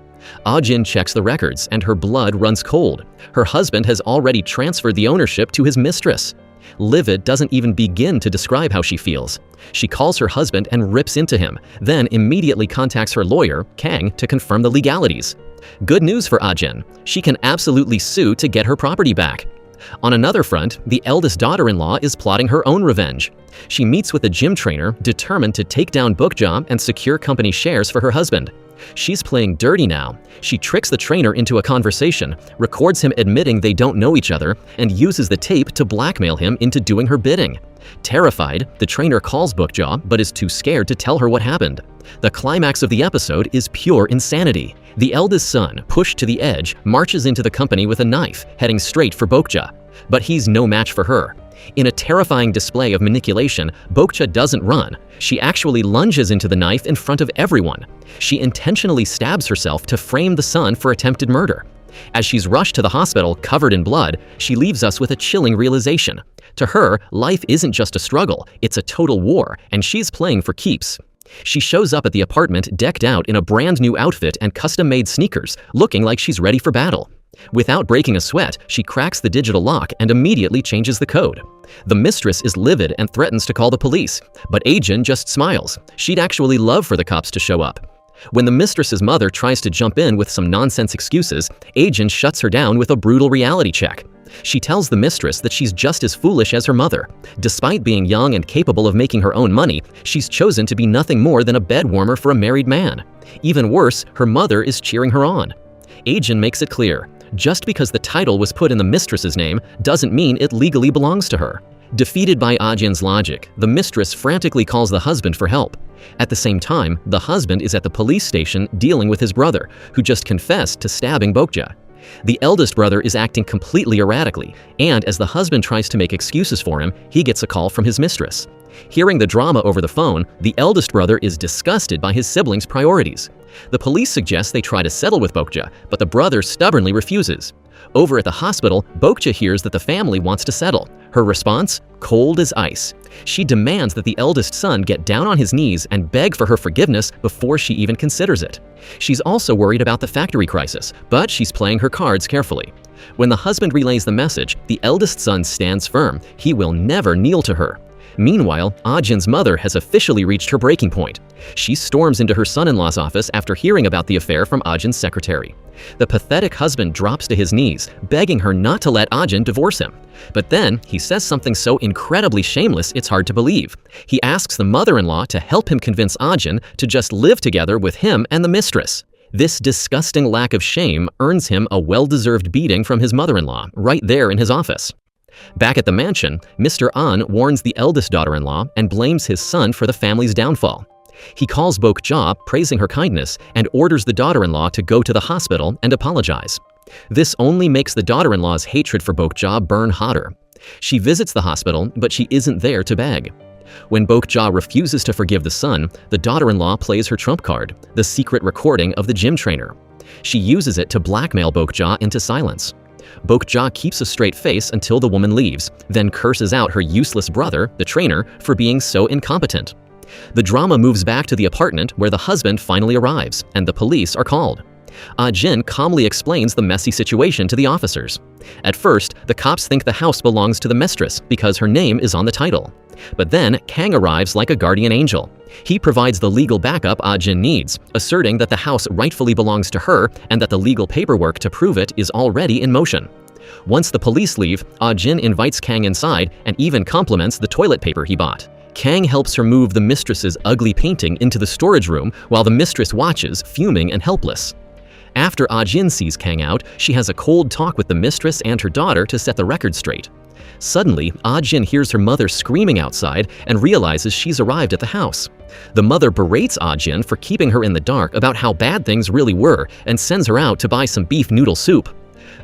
Ajin checks the records and her blood runs cold. Her husband has already transferred the ownership to his mistress. Livid doesn't even begin to describe how she feels. She calls her husband and rips into him, then immediately contacts her lawyer, Kang, to confirm the legalities. Good news for Ajin. She can absolutely sue to get her property back. On another front, the eldest daughter-in-law is plotting her own revenge. She meets with a gym trainer, determined to take down Boja and secure company shares for her husband. She's playing dirty now. She tricks the trainer into a conversation, records him admitting they don't know each other, and uses the tape to blackmail him into doing her bidding. Terrified, the trainer calls Boja but is too scared to tell her what happened. The climax of the episode is pure insanity. The eldest son, pushed to the edge, marches into the company with a knife, heading straight for Boja. But he's no match for her. In a terrifying display of manipulation, Boja doesn't run. She actually lunges into the knife in front of everyone. She intentionally stabs herself to frame the son for attempted murder. As she's rushed to the hospital covered in blood, she leaves us with a chilling realization. To her, life isn't just a struggle, it's a total war, and she's playing for keeps. She shows up at the apartment decked out in a brand new outfit and custom-made sneakers, looking like she's ready for battle. Without breaking a sweat, she cracks the digital lock and immediately changes the code. The mistress is livid and threatens to call the police, but Ajin just smiles. She'd actually love for the cops to show up. When the mistress's mother tries to jump in with some nonsense excuses, Ajin shuts her down with a brutal reality check. She tells the mistress that she's just as foolish as her mother. Despite being young and capable of making her own money, she's chosen to be nothing more than a bed warmer for a married man. Even worse, her mother is cheering her on. Ajin makes it clear, just because the title was put in the mistress's name doesn't mean it legally belongs to her. Defeated by Ajin's logic, the mistress frantically calls the husband for help. At the same time, the husband is at the police station dealing with his brother, who just confessed to stabbing Boja. The eldest brother is acting completely erratically, and as the husband tries to make excuses for him, he gets a call from his mistress. Hearing the drama over the phone, the eldest brother is disgusted by his siblings' priorities. The police suggest they try to settle with Boja, but the brother stubbornly refuses. Over at the hospital, Boja hears that the family wants to settle. Her response? Cold as ice. She demands that the eldest son get down on his knees and beg for her forgiveness before she even considers it. She's also worried about the factory crisis, but she's playing her cards carefully. When the husband relays the message, the eldest son stands firm. He will never kneel to her. Meanwhile, Ajin's mother has officially reached her breaking point. She storms into her son-in-law's office after hearing about the affair from Ajin's secretary. The pathetic husband drops to his knees, begging her not to let Ajin divorce him. But then, he says something so incredibly shameless it's hard to believe. He asks the mother-in-law to help him convince Ajin to just live together with him and the mistress. This disgusting lack of shame earns him a well-deserved beating from his mother-in-law, right there in his office. Back at the mansion, Mr. An warns the eldest daughter-in-law and blames his son for the family's downfall. He calls Boja, praising her kindness, and orders the daughter-in-law to go to the hospital and apologize. This only makes the daughter-in-law's hatred for Boja burn hotter. She visits the hospital, but she isn't there to beg. When Boja refuses to forgive the son, the daughter-in-law plays her trump card, the secret recording of the gym trainer. She uses it to blackmail Boja into silence. Boja keeps a straight face until the woman leaves, then curses out her useless brother, the trainer, for being so incompetent. The drama moves back to the apartment where the husband finally arrives, and the police are called. Ajin calmly explains the messy situation to the officers. At first, the cops think the house belongs to the mistress because her name is on the title. But then, Kang arrives like a guardian angel. He provides the legal backup Ajin needs, asserting that the house rightfully belongs to her and that the legal paperwork to prove it is already in motion. Once the police leave, Ajin invites Kang inside and even compliments the toilet paper he bought. Kang helps her move the mistress's ugly painting into the storage room while the mistress watches, fuming and helpless. After Ajin sees Kang out, she has a cold talk with the mistress and her daughter to set the record straight. Suddenly, Ajin hears her mother screaming outside and realizes she's arrived at the house. The mother berates Ajin for keeping her in the dark about how bad things really were and sends her out to buy some beef noodle soup.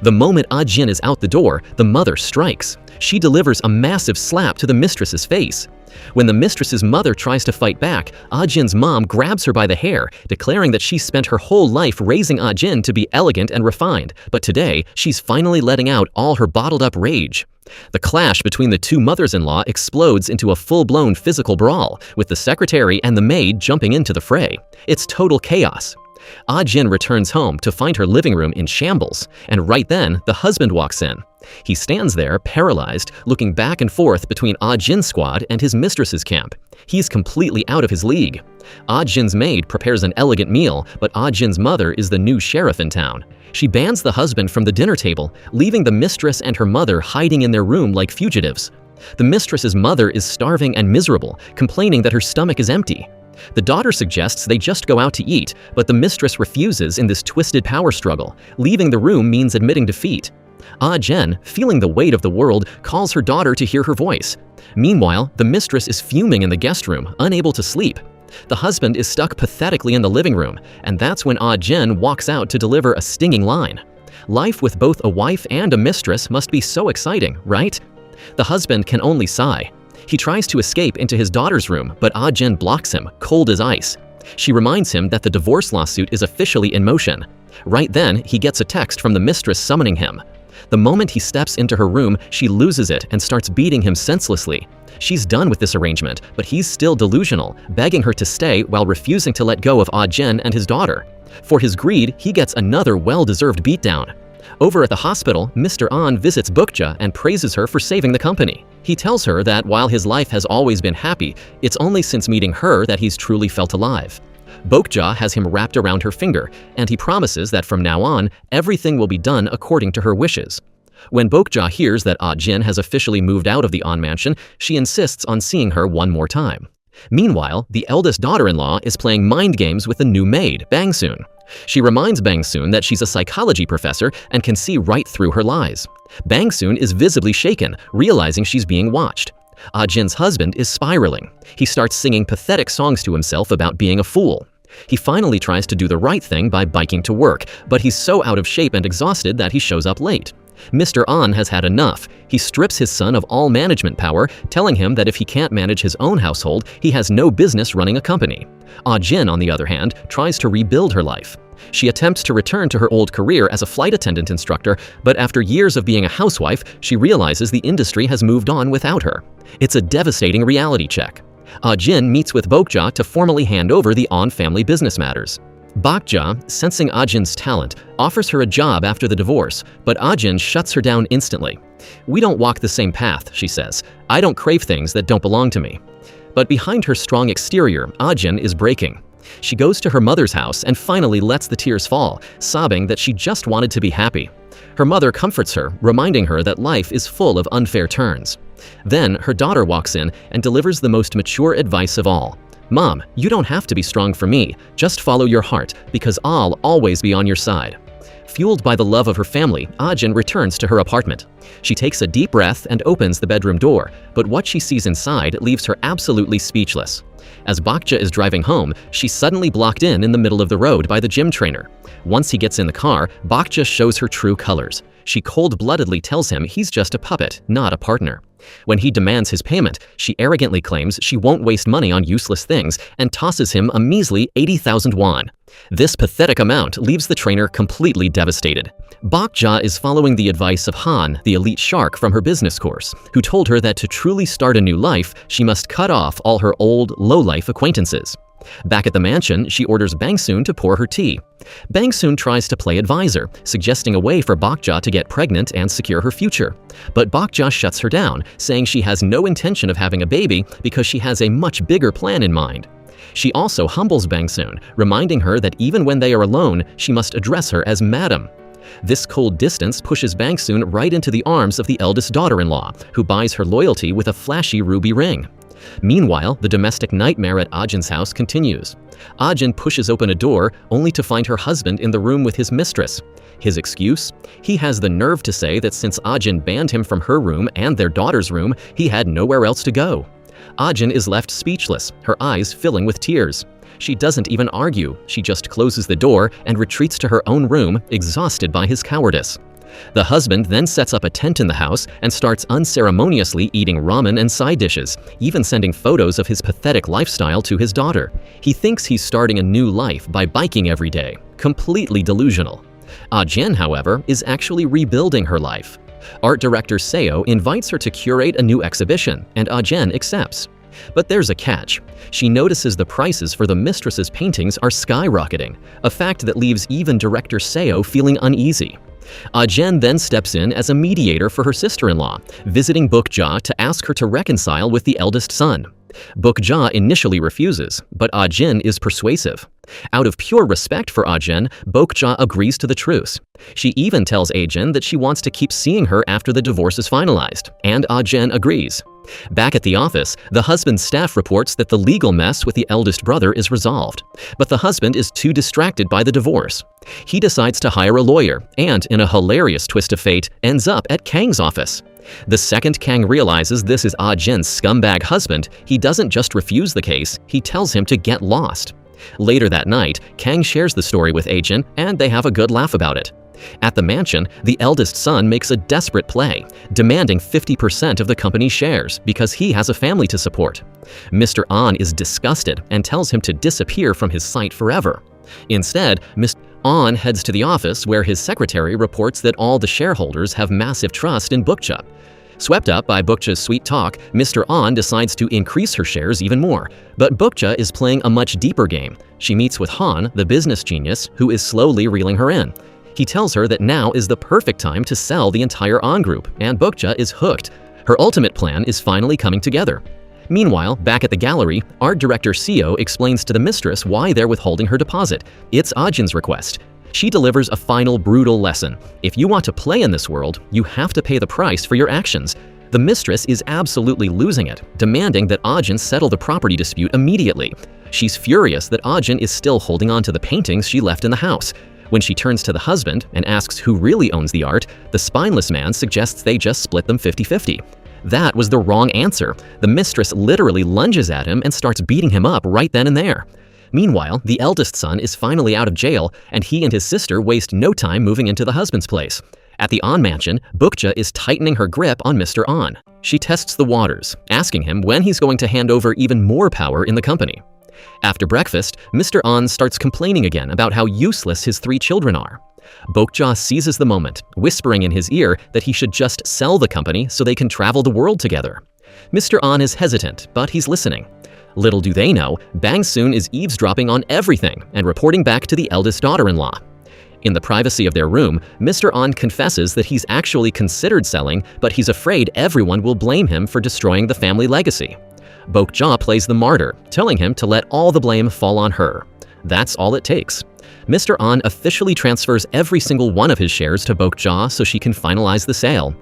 The moment Ajin is out the door, the mother strikes. She delivers a massive slap to the mistress's face. When the mistress's mother tries to fight back, Ajin's mom grabs her by the hair, declaring that she spent her whole life raising Ajin to be elegant and refined, but today she's finally letting out all her bottled-up rage. The clash between the two mothers-in-law explodes into a full-blown physical brawl, with the secretary and the maid jumping into the fray. It's total chaos. Ajin returns home to find her living room in shambles, and right then, the husband walks in. He stands there, paralyzed, looking back and forth between Ajin's squad and his mistress's camp. He's completely out of his league. Ajin's maid prepares an elegant meal, but Ajin's mother is the new sheriff in town. She bans the husband from the dinner table, leaving the mistress and her mother hiding in their room like fugitives. The mistress's mother is starving and miserable, complaining that her stomach is empty. The daughter suggests they just go out to eat, but the mistress refuses in this twisted power struggle. Leaving the room means admitting defeat. Ajin, feeling the weight of the world, calls her daughter to hear her voice. Meanwhile, the mistress is fuming in the guest room, unable to sleep. The husband is stuck pathetically in the living room, and that's when Ajin walks out to deliver a stinging line. Life with both a wife and a mistress must be so exciting, right? The husband can only sigh. He tries to escape into his daughter's room, but Ajin blocks him, cold as ice. She reminds him that the divorce lawsuit is officially in motion. Right then, he gets a text from the mistress summoning him. The moment he steps into her room, she loses it and starts beating him senselessly. She's done with this arrangement, but he's still delusional, begging her to stay while refusing to let go of Ajin and his daughter. For his greed, he gets another well-deserved beatdown. Over at the hospital, Mr. An visits Boja and praises her for saving the company. He tells her that while his life has always been happy, it's only since meeting her that he's truly felt alive. Boja has him wrapped around her finger, and he promises that from now on, everything will be done according to her wishes. When Boja hears that Ajin has officially moved out of the An mansion, she insists on seeing her one more time. Meanwhile, the eldest daughter-in-law is playing mind games with the new maid, Bangsoon. She reminds Bangsoon that she's a psychology professor and can see right through her lies. Bangsoon is visibly shaken, realizing she's being watched. Ajin's husband is spiraling. He starts singing pathetic songs to himself about being a fool. He finally tries to do the right thing by biking to work, but he's so out of shape and exhausted that he shows up late. Mr. An has had enough. He strips his son of all management power, telling him that if he can't manage his own household, he has no business running a company. Ajin, on the other hand, tries to rebuild her life. She attempts to return to her old career as a flight attendant instructor, but after years of being a housewife, she realizes the industry has moved on without her. It's a devastating reality check. Ajin meets with Boja to formally hand over the An family business matters. Boja, sensing Ajin's talent, offers her a job after the divorce, but Ajin shuts her down instantly. "We don't walk the same path," she says. "I don't crave things that don't belong to me." But behind her strong exterior, Ajin is breaking. She goes to her mother's house and finally lets the tears fall, sobbing that she just wanted to be happy. Her mother comforts her, reminding her that life is full of unfair turns. Then, her daughter walks in and delivers the most mature advice of all. "Mom, you don't have to be strong for me. Just follow your heart, because I'll always be on your side." Fueled by the love of her family, Ajin returns to her apartment. She takes a deep breath and opens the bedroom door, but what she sees inside leaves her absolutely speechless. As Boja is driving home, she's suddenly blocked in the middle of the road by the gym trainer. Once he gets in the car, Boja shows her true colors. She cold-bloodedly tells him he's just a puppet, not a partner. When he demands his payment, she arrogantly claims she won't waste money on useless things and tosses him a measly 80,000 won. This pathetic amount leaves the trainer completely devastated. Boja is following the advice of Han, the elite shark from her business course, who told her that to truly start a new life, she must cut off all her old, low-life acquaintances. Back at the mansion, she orders Bangsoon to pour her tea. Bangsoon tries to play advisor, suggesting a way for Boja to get pregnant and secure her future. But Boja shuts her down, saying she has no intention of having a baby because she has a much bigger plan in mind. She also humbles Bangsoon, reminding her that even when they are alone, she must address her as Madam. This cold distance pushes Bangsoon right into the arms of the eldest daughter-in-law, who buys her loyalty with a flashy ruby ring. Meanwhile, the domestic nightmare at Ajin's house continues. Ajin pushes open a door, only to find her husband in the room with his mistress. His excuse? He has the nerve to say that since Ajin banned him from her room and their daughter's room, he had nowhere else to go. Ajin is left speechless, her eyes filling with tears. She doesn't even argue, she just closes the door and retreats to her own room, exhausted by his cowardice. The husband then sets up a tent in the house and starts unceremoniously eating ramen and side dishes, even sending photos of his pathetic lifestyle to his daughter. He thinks he's starting a new life by biking every day, completely delusional. Ajin, however, is actually rebuilding her life. Art director Seo invites her to curate a new exhibition, and Ajin accepts. But there's a catch. She notices the prices for the mistress's paintings are skyrocketing, a fact that leaves even director Seo feeling uneasy. Ajin then steps in as a mediator for her sister-in-law, visiting Boja to ask her to reconcile with the eldest son. Boja initially refuses, but Ajin is persuasive. Out of pure respect for Ajin, Boja agrees to the truce. She even tells Ajin that she wants to keep seeing her after the divorce is finalized, and Ajin agrees. Back at the office, the husband's staff reports that the legal mess with the eldest brother is resolved, but the husband is too distracted by the divorce. He decides to hire a lawyer and, in a hilarious twist of fate, ends up at Kang's office. The second Kang realizes this is Ajin's scumbag husband, he doesn't just refuse the case, he tells him to get lost. Later that night, Kang shares the story with Ajin and they have a good laugh about it. At the mansion, the eldest son makes a desperate play, demanding 50% of the company's shares because he has a family to support. Mr. An is disgusted and tells him to disappear from his sight forever. Instead, Mr. An heads to the office where his secretary reports that all the shareholders have massive trust in Boja. Swept up by Boja's sweet talk, Mr. An decides to increase her shares even more, but Boja is playing a much deeper game. She meets with Han, the business genius, who is slowly reeling her in. He tells her that now is the perfect time to sell the entire An group, and Boja is hooked. Her ultimate plan is finally coming together. Meanwhile, back at the gallery, art director Seo explains to the mistress why they're withholding her deposit. It's Ajin's request. She delivers a final brutal lesson. If you want to play in this world, you have to pay the price for your actions. The mistress is absolutely losing it, demanding that Ajin settle the property dispute immediately. She's furious that Ajin is still holding on to the paintings she left in the house. When she turns to the husband and asks who really owns the art, the spineless man suggests they just split them 50-50. That was the wrong answer. The mistress literally lunges at him and starts beating him up right then and there. Meanwhile, the eldest son is finally out of jail, and he and his sister waste no time moving into the husband's place. At the An mansion, Boja is tightening her grip on Mr. An. She tests the waters, asking him when he's going to hand over even more power in the company. After breakfast, Mr. An starts complaining again about how useless his 3 children are. Boja seizes the moment, whispering in his ear that he should just sell the company so they can travel the world together. Mr. An is hesitant, but he's listening. Little do they know, Bang Soon is eavesdropping on everything and reporting back to the eldest daughter-in-law. In the privacy of their room, Mr. An confesses that he's actually considered selling, but he's afraid everyone will blame him for destroying the family legacy. Boja plays the martyr, telling him to let all the blame fall on her. That's all it takes. Mr. An officially transfers every single one of his shares to Boja so she can finalize the sale.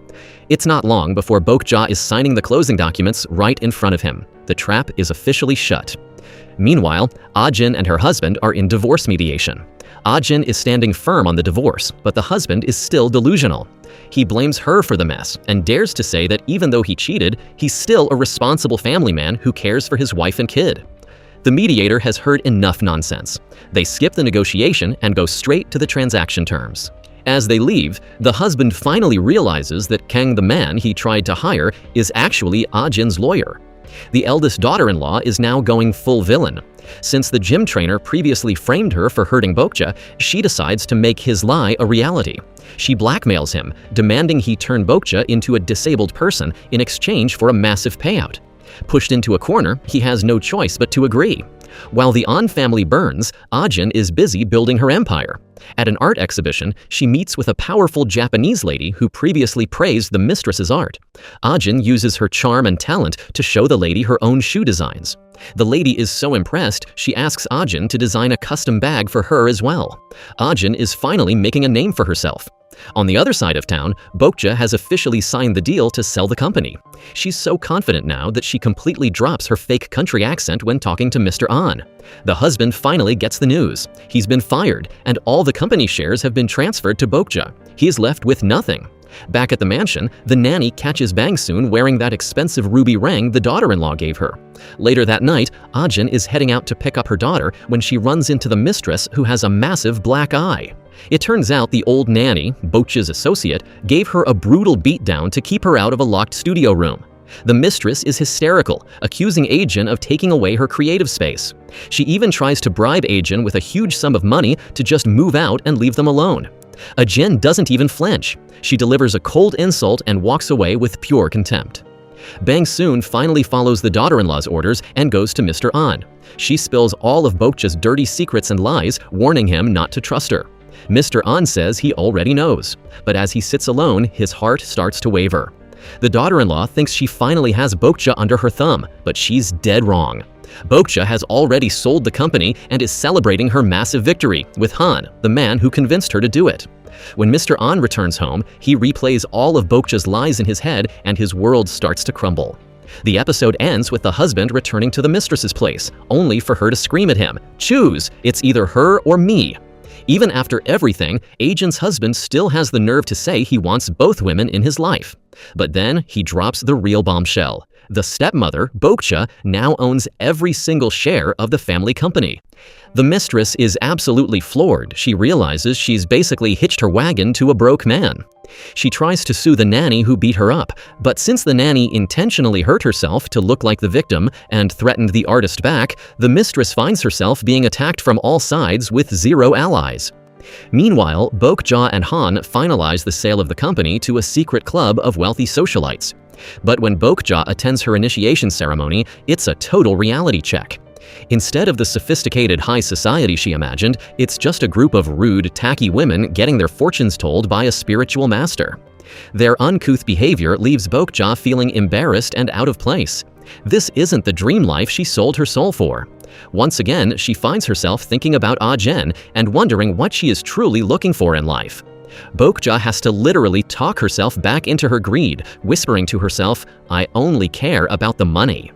It's not long before Boja is signing the closing documents right in front of him. The trap is officially shut. Meanwhile, Ajin and her husband are in divorce mediation. Ajin is standing firm on the divorce, but the husband is still delusional. He blames her for the mess and dares to say that even though he cheated, he's still a responsible family man who cares for his wife and kid. The mediator has heard enough nonsense. They skip the negotiation and go straight to the transaction terms. As they leave, the husband finally realizes that Kang, the man he tried to hire, is actually Ajin's lawyer. The eldest daughter-in-law is now going full villain. Since the gym trainer previously framed her for hurting Boja, she decides to make his lie a reality. She blackmails him, demanding he turn Boja into a disabled person in exchange for a massive payout. Pushed into a corner, he has no choice but to agree. While the An family burns, Ajin is busy building her empire. At an art exhibition, she meets with a powerful Japanese lady who previously praised the mistress's art. Ajin uses her charm and talent to show the lady her own shoe designs. The lady is so impressed, she asks Ajin to design a custom bag for her as well. Ajin is finally making a name for herself. On the other side of town, Boja has officially signed the deal to sell the company. She's so confident now that she completely drops her fake country accent when talking to Mr. An. The husband finally gets the news. He's been fired, and all the company shares have been transferred to Boja. He is left with nothing. Back at the mansion, the nanny catches Bang Soon wearing that expensive ruby ring the daughter-in-law gave her. Later that night, Ajin is heading out to pick up her daughter when she runs into the mistress who has a massive black eye. It turns out the old nanny, Boja's associate, gave her a brutal beatdown to keep her out of a locked studio room. The mistress is hysterical, accusing Ajin of taking away her creative space. She even tries to bribe Ajin with a huge sum of money to just move out and leave them alone. Ajin doesn't even flinch. She delivers a cold insult and walks away with pure contempt. Bang-soon finally follows the daughter-in-law's orders and goes to Mr. An. She spills all of Bokja's dirty secrets and lies, warning him not to trust her. Mr. An says he already knows, but as he sits alone, his heart starts to waver. The daughter-in-law thinks she finally has Boja under her thumb, but she's dead wrong. Boja has already sold the company and is celebrating her massive victory with Han, the man who convinced her to do it. When Mr. An returns home, he replays all of Boja's lies in his head and his world starts to crumble. The episode ends with the husband returning to the mistress's place, only for her to scream at him, "Choose! It's either her or me!" Even after everything, Ajin's husband still has the nerve to say he wants both women in his life. But then he drops the real bombshell. The stepmother, Boja, now owns every single share of the family company. The mistress is absolutely floored. She realizes she's basically hitched her wagon to a broke man. She tries to sue the nanny who beat her up, but since the nanny intentionally hurt herself to look like the victim and threatened the artist back, the mistress finds herself being attacked from all sides with zero allies. Meanwhile, Boja and Han finalize the sale of the company to a secret club of wealthy socialites. But when Boja attends her initiation ceremony, it's a total reality check. Instead of the sophisticated high society she imagined, it's just a group of rude, tacky women getting their fortunes told by a spiritual master. Their uncouth behavior leaves Boja feeling embarrassed and out of place. This isn't the dream life she sold her soul for. Once again, she finds herself thinking about Ajin and wondering what she is truly looking for in life. Boja has to literally talk herself back into her greed, whispering to herself, "I only care about the money."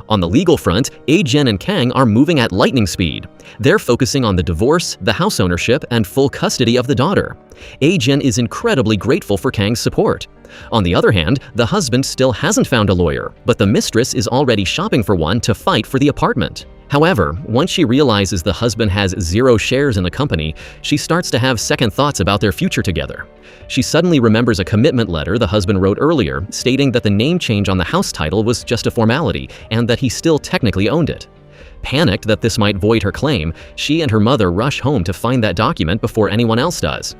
On the legal front, Ajin and Kang are moving at lightning speed. They're focusing on the divorce, the house ownership, and full custody of the daughter. Ajin is incredibly grateful for Kang's support. On the other hand, the husband still hasn't found a lawyer, but the mistress is already shopping for one to fight for the apartment. However, once she realizes the husband has zero shares in the company, she starts to have second thoughts about their future together. She suddenly remembers a commitment letter the husband wrote earlier, stating that the name change on the house title was just a formality and that he still technically owned it. Panicked that this might void her claim, she and her mother rush home to find that document before anyone else does.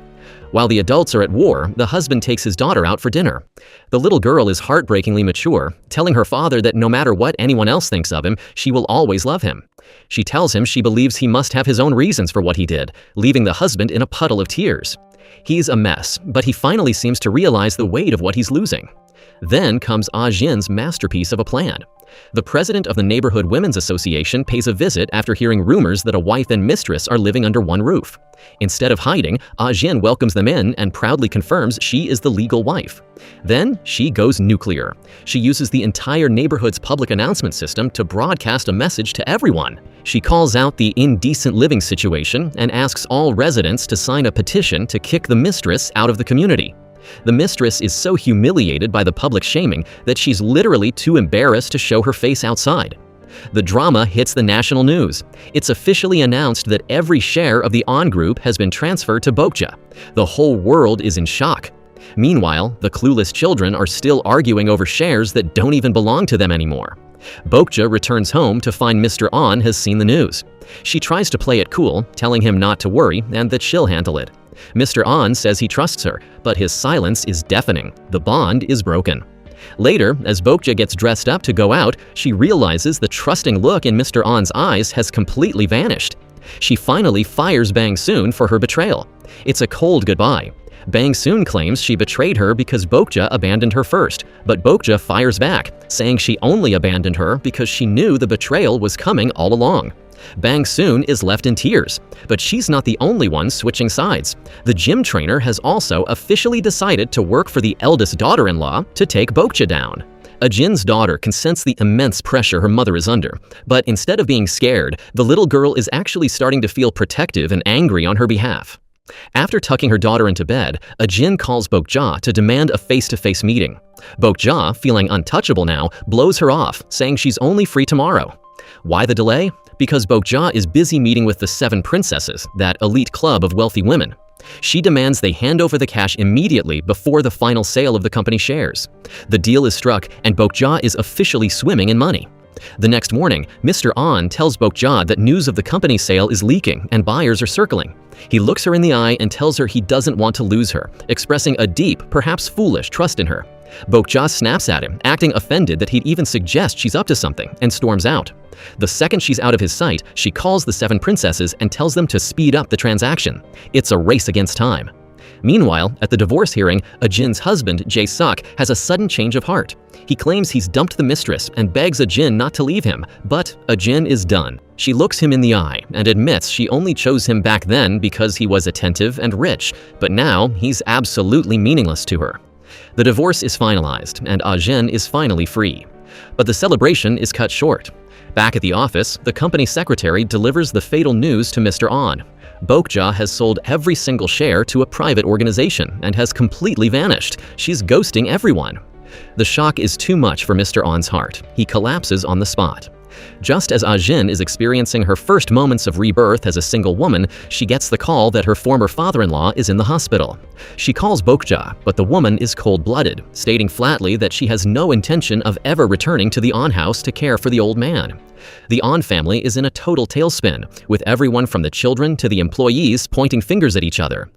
While the adults are at war, the husband takes his daughter out for dinner. The little girl is heartbreakingly mature, telling her father that no matter what anyone else thinks of him, she will always love him. She tells him she believes he must have his own reasons for what he did, leaving the husband in a puddle of tears. He's a mess, but he finally seems to realize the weight of what he's losing. Then comes Ajin's masterpiece of a plan. The president of the Neighborhood Women's Association pays a visit after hearing rumors that a wife and mistress are living under one roof. Instead of hiding, Ajin welcomes them in and proudly confirms she is the legal wife. Then she goes nuclear. She uses the entire neighborhood's public announcement system to broadcast a message to everyone. She calls out the indecent living situation and asks all residents to sign a petition to kick the mistress out of the community. The mistress is so humiliated by the public shaming that she's literally too embarrassed to show her face outside. The drama hits the national news. It's officially announced that every share of the On Group has been transferred to Boja. The whole world is in shock. Meanwhile, the clueless children are still arguing over shares that don't even belong to them anymore. Boja returns home to find Mr. An has seen the news. She tries to play it cool, telling him not to worry and that she'll handle it. Mr. An says he trusts her, but his silence is deafening. The bond is broken. Later, as Boja gets dressed up to go out, she realizes the trusting look in Mr. An's eyes has completely vanished. She finally fires Bang-soon for her betrayal. It's a cold goodbye. Bang-soon claims she betrayed her because Boja abandoned her first, but Boja fires back, saying she only abandoned her because she knew the betrayal was coming all along. Bang-soon is left in tears, but she's not the only one switching sides. The gym trainer has also officially decided to work for the eldest daughter-in-law to take Boja down. Ajin's daughter can sense the immense pressure her mother is under, but instead of being scared, the little girl is actually starting to feel protective and angry on her behalf. After tucking her daughter into bed, Ajin calls Boja to demand a face-to-face meeting. Boja, feeling untouchable now, blows her off, saying she's only free tomorrow. Why the delay? Because Boja is busy meeting with the 7 princesses, that elite club of wealthy women. She demands they hand over the cash immediately before the final sale of the company shares. The deal is struck and Boja is officially swimming in money. The next morning, Mr. An tells Boja that news of the company sale is leaking and buyers are circling. He looks her in the eye and tells her he doesn't want to lose her, expressing a deep, perhaps foolish trust in her. Boja snaps at him, acting offended that he'd even suggest she's up to something, and storms out. The second she's out of his sight, she calls the 7 princesses and tells them to speed up the transaction. It's a race against time. Meanwhile, at the divorce hearing, Ajin's husband, Jae-suk, has a sudden change of heart. He claims he's dumped the mistress and begs Ajin not to leave him, but Ajin is done. She looks him in the eye and admits she only chose him back then because he was attentive and rich, but now he's absolutely meaningless to her. The divorce is finalized, and Ajin is finally free. But the celebration is cut short. Back at the office, the company secretary delivers the fatal news to Mr. An. Boja has sold every single share to a private organization and has completely vanished. She's ghosting everyone. The shock is too much for Mr. An's heart. He collapses on the spot. Just as Ajin is experiencing her first moments of rebirth as a single woman, she gets the call that her former father-in-law is in the hospital. She calls Boja, but the woman is cold-blooded, stating flatly that she has no intention of ever returning to the An house to care for the old man. The An family is in a total tailspin, with everyone from the children to the employees pointing fingers at each other.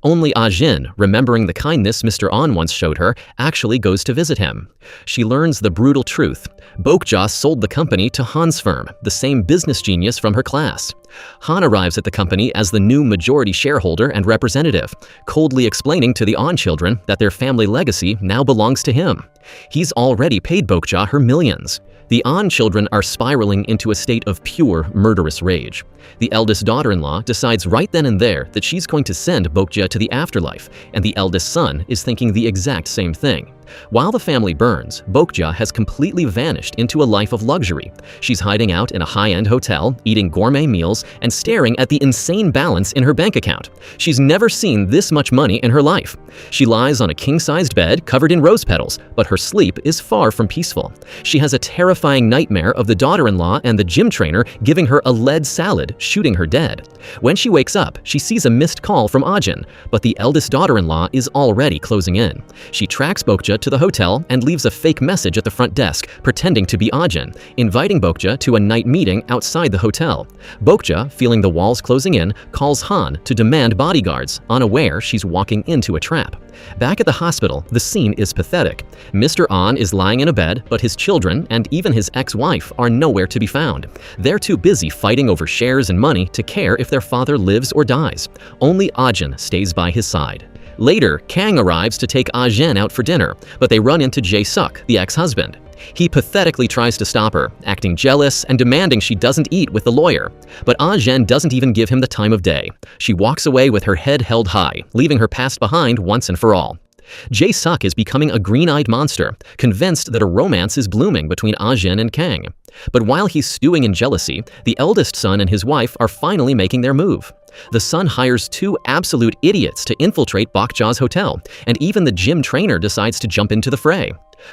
Only Ajin, remembering the kindness Mr. An once showed her, actually goes to visit him. She learns the brutal truth. Boja sold the company to Han's firm, the same business genius from her class. Han arrives at the company as the new majority shareholder and representative, coldly explaining to the An children that their family legacy now belongs to him. He's already paid Boja her millions. The An children are spiraling into a state of pure, murderous rage. The eldest daughter-in-law decides right then and there that she's going to send Boja to the afterlife, and the eldest son is thinking the exact same thing. While the family burns, Boja has completely vanished into a life of luxury. She's hiding out in a high-end hotel, eating gourmet meals, and staring at the insane balance in her bank account. She's never seen this much money in her life. She lies on a king-sized bed covered in rose petals, but her sleep is far from peaceful. She has a terrifying nightmare of the daughter-in-law and the gym trainer giving her a lead salad, shooting her dead. When she wakes up, she sees a missed call from Ajin, but the eldest daughter-in-law is already closing in. She tracks Boja to the hotel and leaves a fake message at the front desk, pretending to be Ajin, inviting Boja to a night meeting outside the hotel. Boja, feeling the walls closing in, calls Han to demand bodyguards, unaware she's walking into a trap. Back at the hospital, the scene is pathetic. Mr. An is lying in a bed, but his children and even his ex-wife are nowhere to be found. They're too busy fighting over shares and money to care if their father lives or dies. Only Ajin stays by his side. Later, Kang arrives to take Ajin out for dinner, but they run into Jae-suk, the ex-husband. He pathetically tries to stop her, acting jealous and demanding she doesn't eat with the lawyer. But Ajin doesn't even give him the time of day. She walks away with her head held high, leaving her past behind once and for all. Jae-suk is becoming a green-eyed monster, convinced that a romance is blooming between Ajin and Kang. But while he's stewing in jealousy, the eldest son and his wife are finally making their move. The son hires 2 absolute idiots to infiltrate Boja's hotel, and even the gym trainer decides to jump into the fray.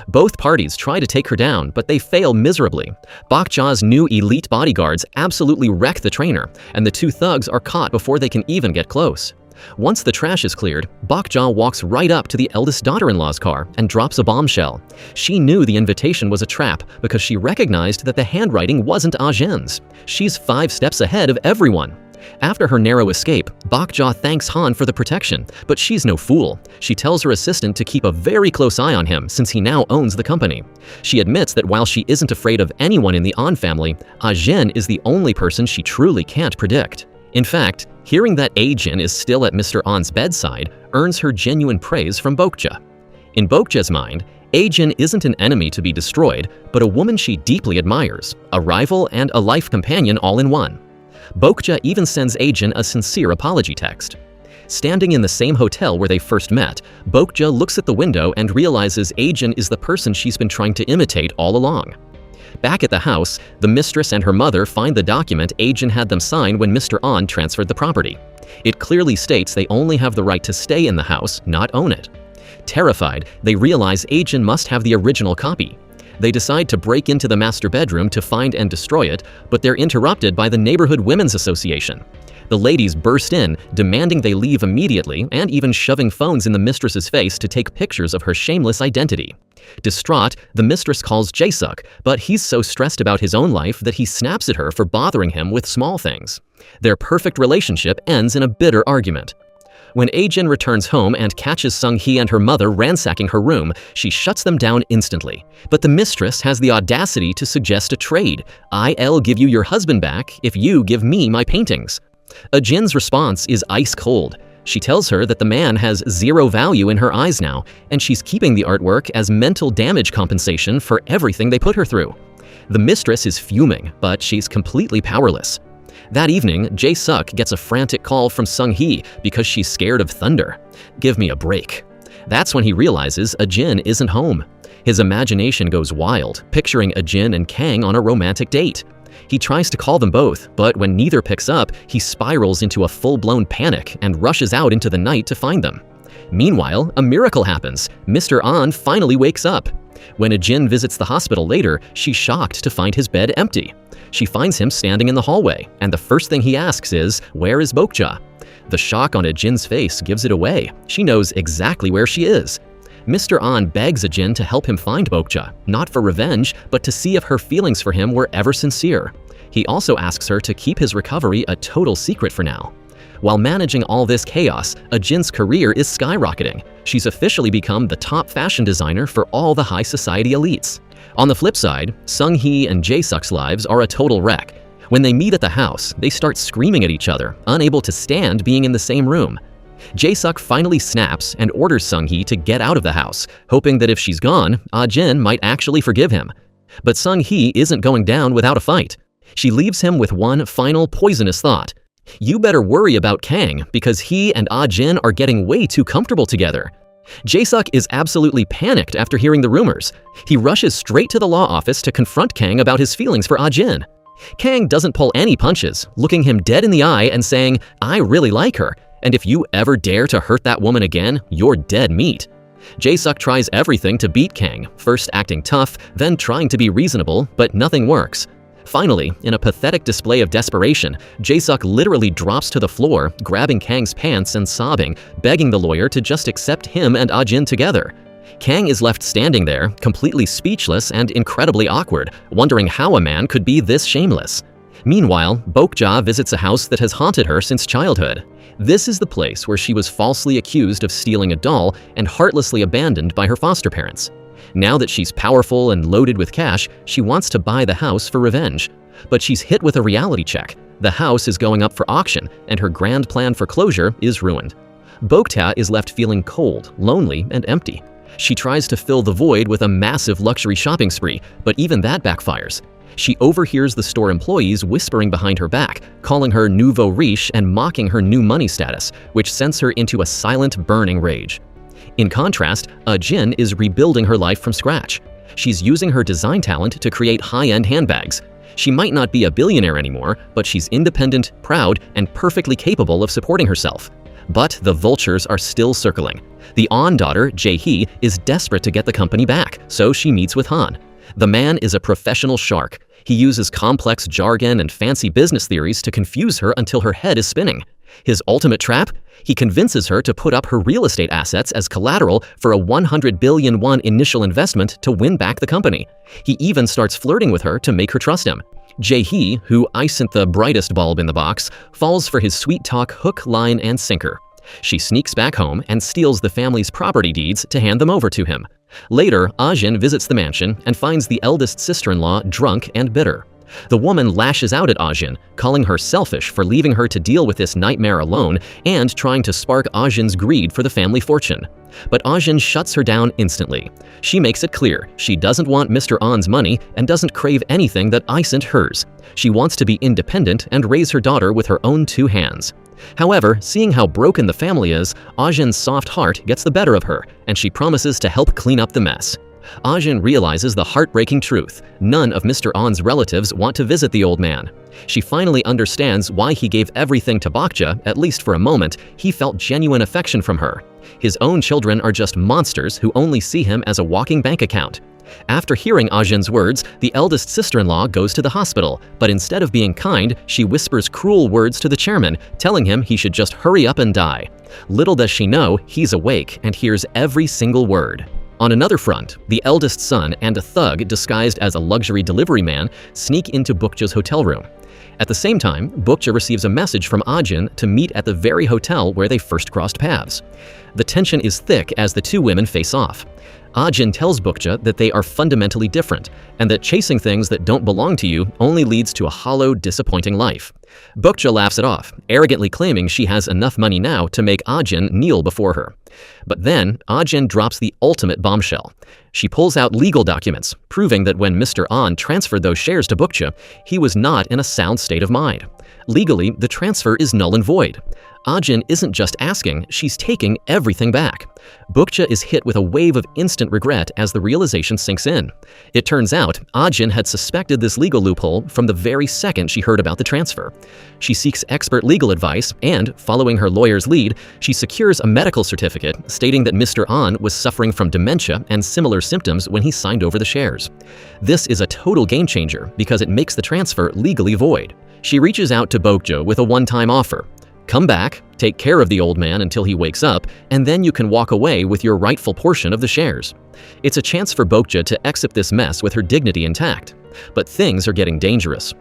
Both parties try to take her down, but they fail miserably. Boja's new elite bodyguards absolutely wreck the trainer, and the 2 thugs are caught before they can even get close. Once the trash is cleared, Boja walks right up to the eldest daughter-in-law's car and drops a bombshell. She knew the invitation was a trap because she recognized that the handwriting wasn't Ajin's. She's 5 steps ahead of everyone. After her narrow escape, Boja thanks Han for the protection, but she's no fool. She tells her assistant to keep a very close eye on him since he now owns the company. She admits that while she isn't afraid of anyone in the An family, Ajin is the only person she truly can't predict. In fact, hearing that Ajin is still at Mr. An's bedside earns her genuine praise from Boja. In Boja's mind, Ajin isn't an enemy to be destroyed, but a woman she deeply admires, a rival and a life companion all in one. Boja even sends Ajin a sincere apology text. Standing in the same hotel where they first met, Boja looks at the window and realizes Ajin is the person she's been trying to imitate all along. Back at the house, the mistress and her mother find the document Ajin had them sign when Mr. An transferred the property. It clearly states they only have the right to stay in the house, not own it. Terrified, they realize Ajin must have the original copy. They decide to break into the master bedroom to find and destroy it, but they're interrupted by the Neighborhood Women's Association. The ladies burst in, demanding they leave immediately and even shoving phones in the mistress's face to take pictures of her shameless identity. Distraught, the mistress calls Jae-suk, but he's so stressed about his own life that he snaps at her for bothering him with small things. Their perfect relationship ends in a bitter argument. When Ajin returns home and catches Sung-hee and her mother ransacking her room, she shuts them down instantly. But the mistress has the audacity to suggest a trade. I'll give you your husband back if you give me my paintings. Ajin's response is ice cold. She tells her that the man has zero value in her eyes now, and she's keeping the artwork as mental damage compensation for everything they put her through. The mistress is fuming, but she's completely powerless. That evening, Jae-suk gets a frantic call from Sung-hee because she's scared of thunder. Give me a break. That's when he realizes Ajin isn't home. His imagination goes wild, picturing Ajin and Kang on a romantic date. He tries to call them both, but when neither picks up, he spirals into a full-blown panic and rushes out into the night to find them. Meanwhile, a miracle happens. Mr. An finally wakes up. When Ajin visits the hospital later, she's shocked to find his bed empty. She finds him standing in the hallway, and the first thing he asks is, "Where is Boja?" The shock on Ajin's face gives it away. She knows exactly where she is. Mr. An begs Ajin to help him find Boja, not for revenge, but to see if her feelings for him were ever sincere. He also asks her to keep his recovery a total secret for now. While managing all this chaos, Ajin's career is skyrocketing. She's officially become the top fashion designer for all the high society elites. On the flip side, Sung-hee and Jae-suk's lives are a total wreck. When they meet at the house, they start screaming at each other, unable to stand being in the same room. Jae-suk finally snaps and orders Sung-hee to get out of the house, hoping that if she's gone, Ajin might actually forgive him. But Sung-hee isn't going down without a fight. She leaves him with one final poisonous thought. You better worry about Kang because he and Ajin are getting way too comfortable together. Jae-suk is absolutely panicked after hearing the rumors. He rushes straight to the law office to confront Kang about his feelings for Ajin. Kang doesn't pull any punches, looking him dead in the eye and saying, "I really like her, and if you ever dare to hurt that woman again, you're dead meat." Jae-suk tries everything to beat Kang, first acting tough, then trying to be reasonable, but nothing works. Finally, in a pathetic display of desperation, Jae-suk literally drops to the floor, grabbing Kang's pants and sobbing, begging the lawyer to just accept him and Ajin together. Kang is left standing there, completely speechless and incredibly awkward, wondering how a man could be this shameless. Meanwhile, Boja visits a house that has haunted her since childhood. This is the place where she was falsely accused of stealing a doll and heartlessly abandoned by her foster parents. Now that she's powerful and loaded with cash, she wants to buy the house for revenge. But she's hit with a reality check. The house is going up for auction, and her grand plan for closure is ruined. Boja is left feeling cold, lonely, and empty. She tries to fill the void with a massive luxury shopping spree, but even that backfires. She overhears the store employees whispering behind her back, calling her nouveau riche and mocking her new money status, which sends her into a silent, burning rage. In contrast, Ajin is rebuilding her life from scratch. She's using her design talent to create high-end handbags. She might not be a billionaire anymore, but she's independent, proud, and perfectly capable of supporting herself. But the vultures are still circling. The An daughter, Jae-hee, is desperate to get the company back, so she meets with Han. The man is a professional shark. He uses complex jargon and fancy business theories to confuse her until her head is spinning. His ultimate trap? He convinces her to put up her real estate assets as collateral for a 100 billion won initial investment to win back the company. He even starts flirting with her to make her trust him. Jae-hee, who isn't the brightest bulb in the box, falls for his sweet talk hook, line, and sinker. She sneaks back home and steals the family's property deeds to hand them over to him. Later, Ajin visits the mansion and finds the eldest sister-in-law drunk and bitter. The woman lashes out at Ajin, calling her selfish for leaving her to deal with this nightmare alone and trying to spark Ajin's greed for the family fortune. But Ajin shuts her down instantly. She makes it clear she doesn't want Mr. An's money and doesn't crave anything that isn't hers. She wants to be independent and raise her daughter with her own two hands. However, seeing how broken the family is, Ajin's soft heart gets the better of her, and she promises to help clean up the mess. Ajin realizes the heartbreaking truth. None of Mr. An's relatives want to visit the old man. She finally understands why he gave everything to Boja. At least for a moment, he felt genuine affection from her. His own children are just monsters who only see him as a walking bank account. After hearing Ajin's words, the eldest sister-in-law goes to the hospital, but instead of being kind, she whispers cruel words to the chairman, telling him he should just hurry up and die. Little does she know, he's awake and hears every single word. On another front, the eldest son and a thug disguised as a luxury delivery man sneak into Bookja's hotel room. At the same time, Boja receives a message from Ajin to meet at the very hotel where they first crossed paths. The tension is thick as the two women face off. Ajin tells Boja that they are fundamentally different, and that chasing things that don't belong to you only leads to a hollow, disappointing life. Boja laughs it off, arrogantly claiming she has enough money now to make Ajin kneel before her. But then, Ajin drops the ultimate bombshell. She pulls out legal documents, proving that when Mr. An transferred those shares to Boja, he was not in a sound state of mind. Legally, the transfer is null and void. Ajin isn't just asking, she's taking everything back. Boja is hit with a wave of instant regret as the realization sinks in. It turns out, Ajin had suspected this legal loophole from the very second she heard about the transfer. She seeks expert legal advice and, following her lawyer's lead, she secures a medical certificate stating that Mr. An was suffering from dementia and similar symptoms when he signed over the shares. This is a total game changer because it makes the transfer legally void. She reaches out to Boja with a one-time offer. Come back, take care of the old man until he wakes up, and then you can walk away with your rightful portion of the shares. It's a chance for Boja to exit this mess with her dignity intact. But things are getting dangerous.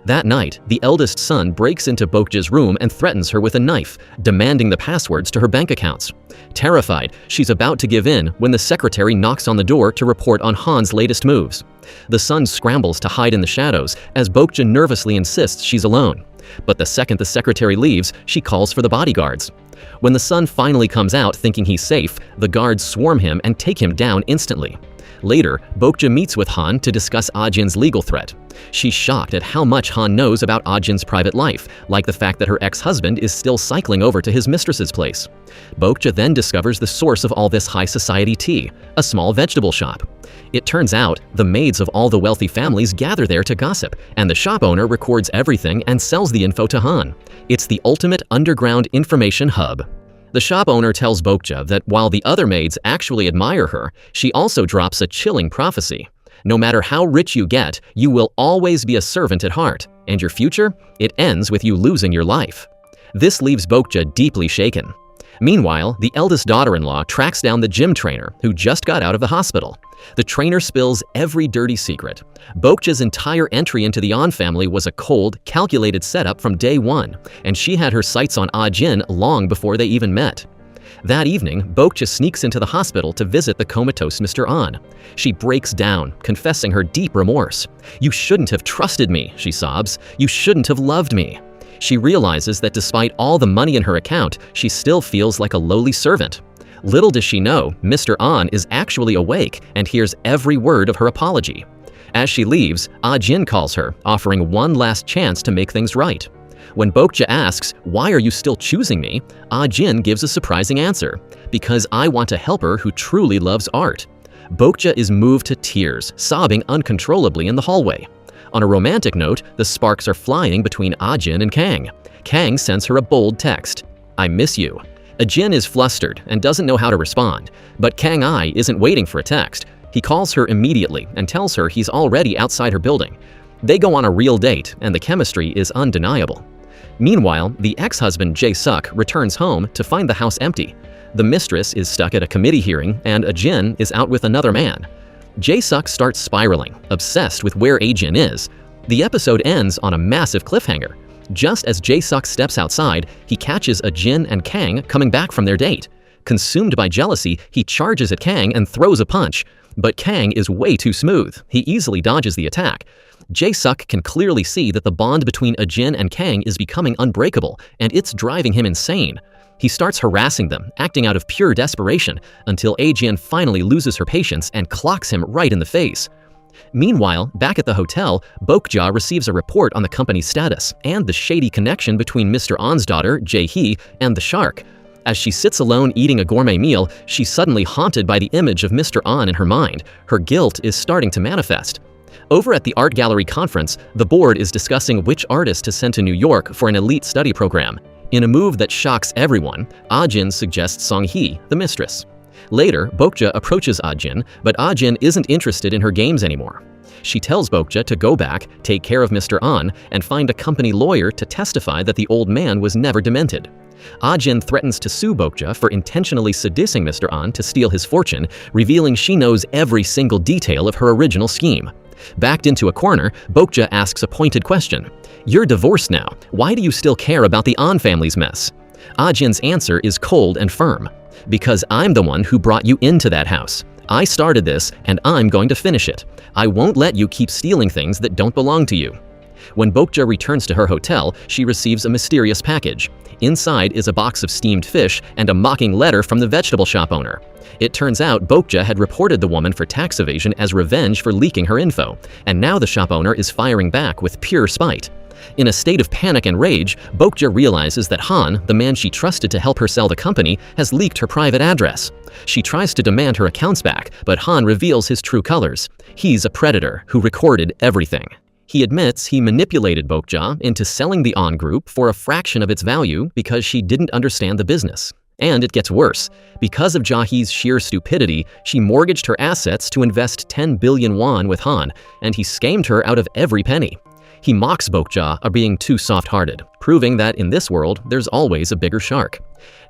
That night, the eldest son breaks into Boja's room and threatens her with a knife, demanding the passwords to her bank accounts. Terrified, she's about to give in when the secretary knocks on the door to report on Han's latest moves. The son scrambles to hide in the shadows as Boja nervously insists she's alone. But the second the secretary leaves, she calls for the bodyguards. When the son finally comes out thinking he's safe, the guards swarm him and take him down instantly. Later, Boja meets with Han to discuss Ajin's legal threat. She's shocked at how much Han knows about Ajin's private life, like the fact that her ex-husband is still cycling over to his mistress's place. Boja then discovers the source of all this high society tea, a small vegetable shop. It turns out, the maids of all the wealthy families gather there to gossip, and the shop owner records everything and sells the info to Han. It's the ultimate underground information hub. The shop owner tells Boja that while the other maids actually admire her, she also drops a chilling prophecy. No matter how rich you get, you will always be a servant at heart, and your future? It ends with you losing your life. This leaves Boja deeply shaken. Meanwhile, the eldest daughter-in-law tracks down the gym trainer who just got out of the hospital. The trainer spills every dirty secret. Boja's entire entry into the An family was a cold, calculated setup from day one, and she had her sights on Ajin long before they even met. That evening, Boja sneaks into the hospital to visit the comatose Mr. An. She breaks down, confessing her deep remorse. "You shouldn't have trusted me," she sobs. "You shouldn't have loved me." She realizes that despite all the money in her account, she still feels like a lowly servant. Little does she know, Mr. An is actually awake and hears every word of her apology. As she leaves, Ajin calls her, offering one last chance to make things right. When Boja asks, "Why are you still choosing me?" Ajin gives a surprising answer, "Because I want a helper who truly loves art." Boja is moved to tears, sobbing uncontrollably in the hallway. On a romantic note, the sparks are flying between Ajin and Kang. Kang sends her a bold text, "I miss you." Ajin is flustered and doesn't know how to respond, but Kang I isn't waiting for a text. He calls her immediately and tells her he's already outside her building. They go on a real date, and the chemistry is undeniable. Meanwhile, the ex-husband Jae-suk returns home to find the house empty. The mistress is stuck at a committee hearing, and Ajin is out with another man. Jae-suk starts spiraling, obsessed with where Ajin is. The episode ends on a massive cliffhanger. Just as Jae-suk steps outside, he catches Ajin and Kang coming back from their date. Consumed by jealousy, he charges at Kang and throws a punch. But Kang is way too smooth. He easily dodges the attack. Jae-suk can clearly see that the bond between Ajin and Kang is becoming unbreakable, and it's driving him insane. He starts harassing them, acting out of pure desperation, until Ajin finally loses her patience and clocks him right in the face. Meanwhile, back at the hotel, Boja receives a report on the company's status and the shady connection between Mr. An's daughter, Jae-hee, and the shark. As she sits alone eating a gourmet meal, she's suddenly haunted by the image of Mr. An in her mind. Her guilt is starting to manifest. Over at the art gallery conference, the board is discussing which artist to send to New York for an elite study program. In a move that shocks everyone, Ajin suggests Song-hee, the mistress. Later, Boja approaches Ajin, but Ajin isn't interested in her games anymore. She tells Boja to go back, take care of Mr. An, and find a company lawyer to testify that the old man was never demented. Ajin threatens to sue Boja for intentionally seducing Mr. An to steal his fortune, revealing she knows every single detail of her original scheme. Backed into a corner, Boja asks a pointed question. "You're divorced now. Why do you still care about the An family's mess?" Ajin's answer is cold and firm. "Because I'm the one who brought you into that house. I started this, and I'm going to finish it. I won't let you keep stealing things that don't belong to you." When Boja returns to her hotel, she receives a mysterious package. Inside is a box of steamed fish and a mocking letter from the vegetable shop owner. It turns out Boja had reported the woman for tax evasion as revenge for leaking her info, and now the shop owner is firing back with pure spite. In a state of panic and rage, Boja realizes that Han, the man she trusted to help her sell the company, has leaked her private address. She tries to demand her accounts back, but Han reveals his true colors. He's a predator who recorded everything. He admits he manipulated Boja into selling the An group for a fraction of its value because she didn't understand the business. And it gets worse. Because of Jahi's sheer stupidity, she mortgaged her assets to invest 10 billion won with Han, and he scammed her out of every penny. He mocks Boja of being too soft-hearted, proving that in this world, there's always a bigger shark.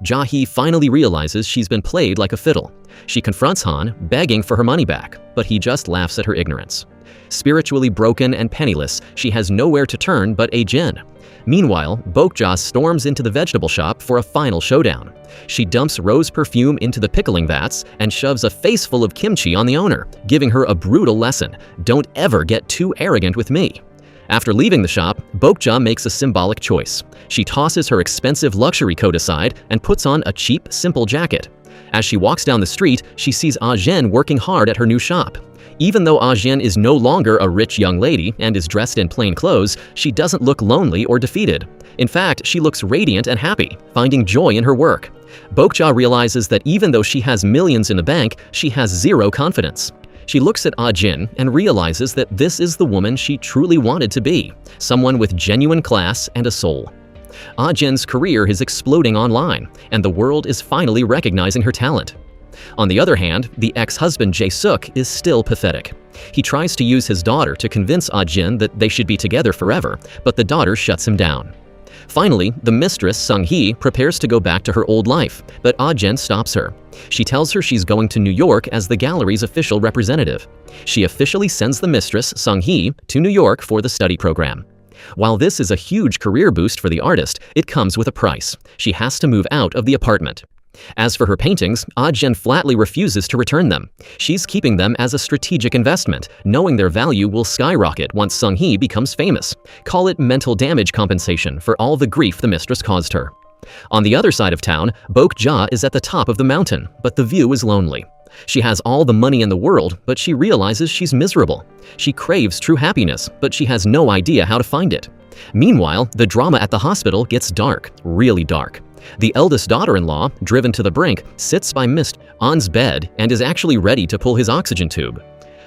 Jahi finally realizes she's been played like a fiddle. She confronts Han, begging for her money back, but he just laughs at her ignorance. Spiritually broken and penniless, she has nowhere to turn but Ajin. Meanwhile, Boja storms into the vegetable shop for a final showdown. She dumps rose perfume into the pickling vats and shoves a face full of kimchi on the owner, giving her a brutal lesson: "Don't ever get too arrogant with me." After leaving the shop, Boja makes a symbolic choice. She tosses her expensive luxury coat aside and puts on a cheap, simple jacket. As she walks down the street, she sees Ajin working hard at her new shop. Even though Ajin is no longer a rich young lady and is dressed in plain clothes, she doesn't look lonely or defeated. In fact, she looks radiant and happy, finding joy in her work. Boja realizes that even though she has millions in the bank, she has zero confidence. She looks at Ajin and realizes that this is the woman she truly wanted to be, someone with genuine class and a soul. Ajin's career is exploding online, and the world is finally recognizing her talent. On the other hand, the ex-husband Jae-suk is still pathetic. He tries to use his daughter to convince Ajin that they should be together forever, but the daughter shuts him down. Finally, the mistress, Sung-hee, prepares to go back to her old life, but Ajin stops her. She tells her she's going to New York as the gallery's official representative. She officially sends the mistress, Sung-hee, to New York for the study program. While this is a huge career boost for the artist, it comes with a price. She has to move out of the apartment. As for her paintings, Ajin flatly refuses to return them. She's keeping them as a strategic investment, knowing their value will skyrocket once Sung-hee becomes famous. Call it mental damage compensation for all the grief the mistress caused her. On the other side of town, Boja is at the top of the mountain, but the view is lonely. She has all the money in the world, but she realizes she's miserable. She craves true happiness, but she has no idea how to find it. Meanwhile, the drama at the hospital gets dark, really dark. The eldest daughter-in-law, driven to the brink, sits by Mr. An's bed and is actually ready to pull his oxygen tube.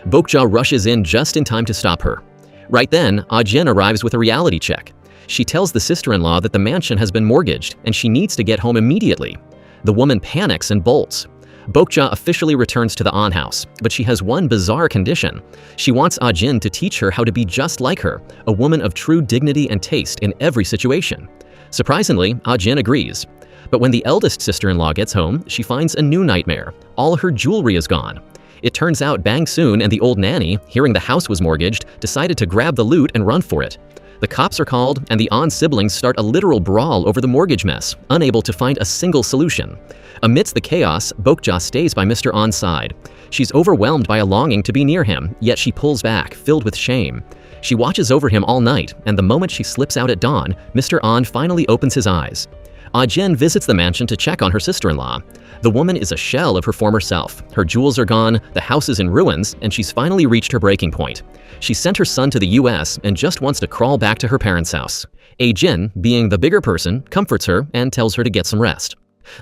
Boja rushes in just in time to stop her. Right then, Ajin arrives with a reality check. She tells the sister-in-law that the mansion has been mortgaged and she needs to get home immediately. The woman panics and bolts. Boja officially returns to the An house, but she has one bizarre condition. She wants Ajin to teach her how to be just like her, a woman of true dignity and taste in every situation. Surprisingly, Ajin agrees. But when the eldest sister-in-law gets home, she finds a new nightmare. All her jewelry is gone. It turns out Bang Soon and the old nanny, hearing the house was mortgaged, decided to grab the loot and run for it. The cops are called, and the An siblings start a literal brawl over the mortgage mess, unable to find a single solution. Amidst the chaos, Boja stays by Mr. An's side. She's overwhelmed by a longing to be near him, yet she pulls back, filled with shame. She watches over him all night, and the moment she slips out at dawn, Mr. An finally opens his eyes. Ajin visits the mansion to check on her sister-in-law. The woman is a shell of her former self. Her jewels are gone, the house is in ruins, and she's finally reached her breaking point. She sent her son to the US and just wants to crawl back to her parents' house. Ajin, being the bigger person, comforts her and tells her to get some rest.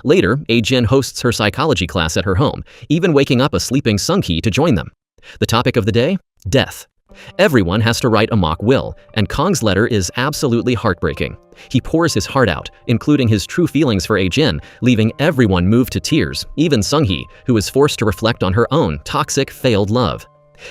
Later, Ajin hosts her psychology class at her home, even waking up a sleeping Sung-hee to join them. The topic of the day? Death. Everyone has to write a mock will, and Kong's letter is absolutely heartbreaking. He pours his heart out, including his true feelings for Ajin, leaving everyone moved to tears, even Sung-hee, who is forced to reflect on her own toxic, failed love.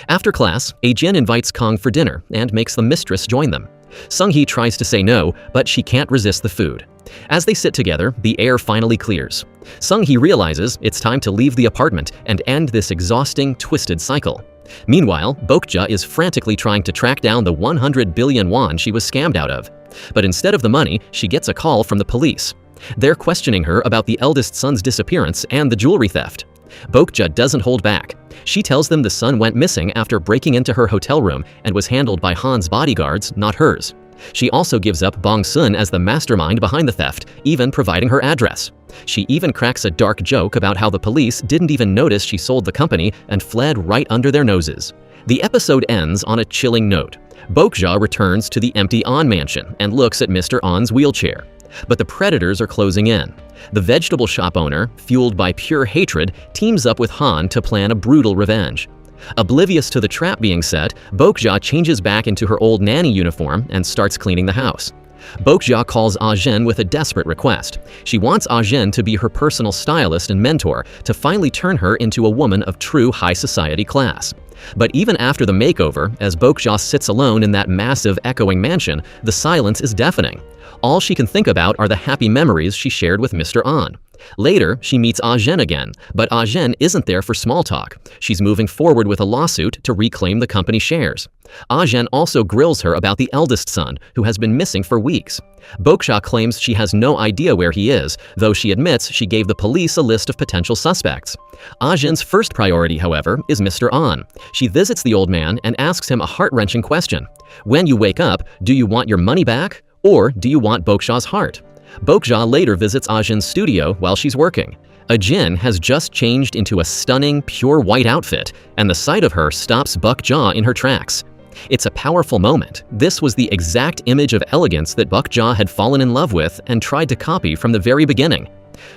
After class, Ajin invites Kong for dinner and makes the mistress join them. Sung-hee tries to say no, but she can't resist the food. As they sit together, the air finally clears. Sung-hee realizes it's time to leave the apartment and end this exhausting, twisted cycle. Meanwhile, Boja is frantically trying to track down the 100 billion won she was scammed out of. But instead of the money, she gets a call from the police. They're questioning her about the eldest son's disappearance and the jewelry theft. Boja doesn't hold back. She tells them the son went missing after breaking into her hotel room and was handled by Han's bodyguards, not hers. She also gives up Bong-sun as the mastermind behind the theft, even providing her address. She even cracks a dark joke about how the police didn't even notice she sold the company and fled right under their noses. The episode ends on a chilling note. Boja returns to the empty An mansion and looks at Mr. An's wheelchair. But the predators are closing in. The vegetable shop owner, fueled by pure hatred, teams up with Han to plan a brutal revenge. Oblivious to the trap being set, Boja changes back into her old nanny uniform and starts cleaning the house. Boja calls Ajin with a desperate request. She wants Ajin to be her personal stylist and mentor to finally turn her into a woman of true high society class. But even after the makeover, as Boja sits alone in that massive echoing mansion, the silence is deafening. All she can think about are the happy memories she shared with Mr. An. Later, she meets Ajin again, but Ajin isn't there for small talk. She's moving forward with a lawsuit to reclaim the company shares. Ajin also grills her about the eldest son, who has been missing for weeks. Boja claims she has no idea where he is, though she admits she gave the police a list of potential suspects. Ajin's first priority, however, is Mr. An. She visits the old man and asks him a heart-wrenching question. When you wake up, do you want your money back, or do you want Boja's heart? Boja later visits Ajin's studio while she's working. Ajin has just changed into a stunning, pure white outfit, and the sight of her stops Boja in her tracks. It's a powerful moment. This was the exact image of elegance that Boja had fallen in love with and tried to copy from the very beginning.